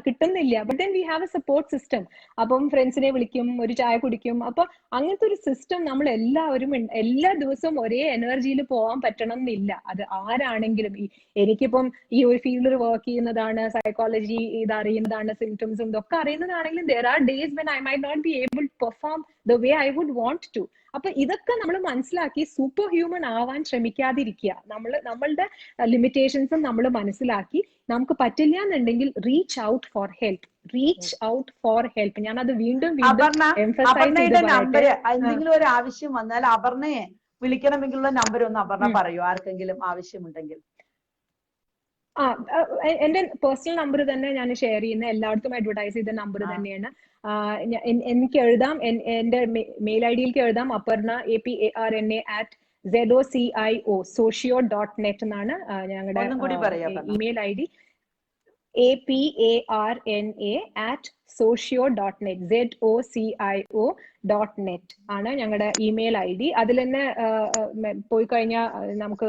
കിട്ടുന്നില്ല. But then we have A support system. അപ്പം ഫ്രണ്ട്സിനെ വിളിക്കും, ഒരു ചായ കുടിക്കും. അപ്പൊ അങ്ങനത്തെ ഒരു സിസ്റ്റം നമ്മൾ എല്ലാവരും എല്ലാ ദിവസവും ഒരേ എനർജിയിൽ പോകാൻ പറ്റണം എന്നില്ല. അത് ആരാണെങ്കിലും. എനിക്കിപ്പം ഈ ഒരു ഫീൽഡിൽ വർക്ക് ചെയ്യുന്നതാണ്, സൈക്കോളജി ഇത് അറിയുന്നതാണ്, സിംറ്റംസും ഇതൊക്കെ അറിയുന്നതാണെങ്കിലും there are days when I might not be able to perform the way I would want to. അപ്പൊ ഇതൊക്കെ നമ്മൾ മനസ്സിലാക്കി സൂപ്പർ ഹ്യൂമൻ ആവാൻ ശ്രമിക്കാതിരിക്കുക. നമ്മളുടെ ലിമിറ്റേഷൻസും നമ്മൾ മനസ്സിലാക്കി നമുക്ക് പറ്റില്ല എന്നുണ്ടെങ്കിൽ reach out for help. Reach out for help. ഞാൻ അത് വീണ്ടും എംഫസൈസ് ചെയ്ത് നമ്പർ എന്തെങ്കിലും ഒരു ആവശ്യം വന്നാൽ അപർണയെ വിളിക്കണമെങ്കിലുള്ള നമ്പർ ഒന്ന് അപർണ പറയൂ, ആർക്കെങ്കിലും ആവശ്യമുണ്ടെങ്കിൽ. എന്റെ പേഴ്സണൽ നമ്പർ തന്നെ ഞാൻ ഷെയർ ചെയ്യുന്ന, എല്ലായിടത്തും അഡ്വർടൈസ് ചെയ്ത നമ്പർ തന്നെയാണ്. എനിക്ക് എഴുതാം, എന്റെ മെയിൽ ഐ ഡിയിലേക്ക് എഴുതാം. അപർണ APARNA@ZOCIO socio.net എന്നാണ് ഞങ്ങളുടെ email I D. APARNA@socio.net ZOCIO.net ആണ് ഞങ്ങളുടെ ഇമെയിൽ ഐ ഡി. അതിൽ തന്നെ പോയി കഴിഞ്ഞാൽ നമുക്ക്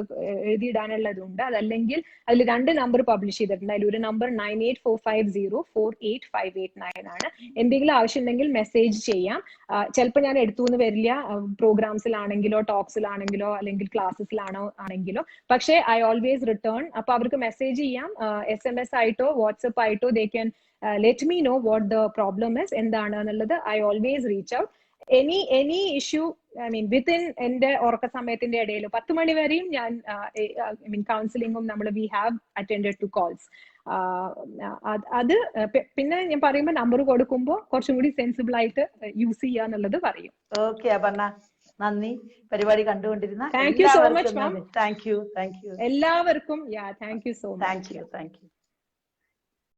എഴുതിയിടാനുള്ളതുണ്ട്. അതല്ലെങ്കിൽ അതിൽ 2 നമ്പർ പബ്ലിഷ് ചെയ്തിട്ടുണ്ട്. അതിൽ ഒരു നമ്പർ 9845048589 ആണ്. എന്തെങ്കിലും ആവശ്യം ഉണ്ടെങ്കിൽ മെസ്സേജ് ചെയ്യാം. ചിലപ്പോൾ ഞാൻ എടുത്തുനിന്ന് വരില്ല, പ്രോഗ്രാംസിലാണെങ്കിലോ ടോക്സിലാണെങ്കിലോ അല്ലെങ്കിൽ ക്ലാസ്സിലാണെങ്കിലോ. പക്ഷേ ഐ ഓൾവേസ് റിട്ടേൺ. അപ്പൊ അവർക്ക് മെസ്സേജ് ചെയ്യാം, SMS ആയിട്ടോ വാട്സപ്പ് ആയിട്ടോ. They can let me know what the problem is, എന്താണ് എന്നുള്ളത്. I always reach out. Any issue, I mean within എന്റെ ഉറക്ക സമയത്തിന്റെ ഇടയിൽ 10 മണി വരെയും ഞാൻ കൗൺസിലിംഗും നമ്മൾ we have attended to calls. അത് പിന്നെ ഞാൻ പറയുമ്പോൾ നമ്പർ കൊടുക്കുമ്പോൾ കുറച്ചും കൂടി സെൻസിബിൾ ആയിട്ട് യൂസ് ചെയ്യുക എന്നുള്ളത് പറയും. ഓക്കെ അപർണ, നന്ദി. പരിപാടി കണ്ടുകൊണ്ടിരുന്ന thank you so much ma'am. Thank you. എല്ലാവർക്കും thank you so much. Thank U.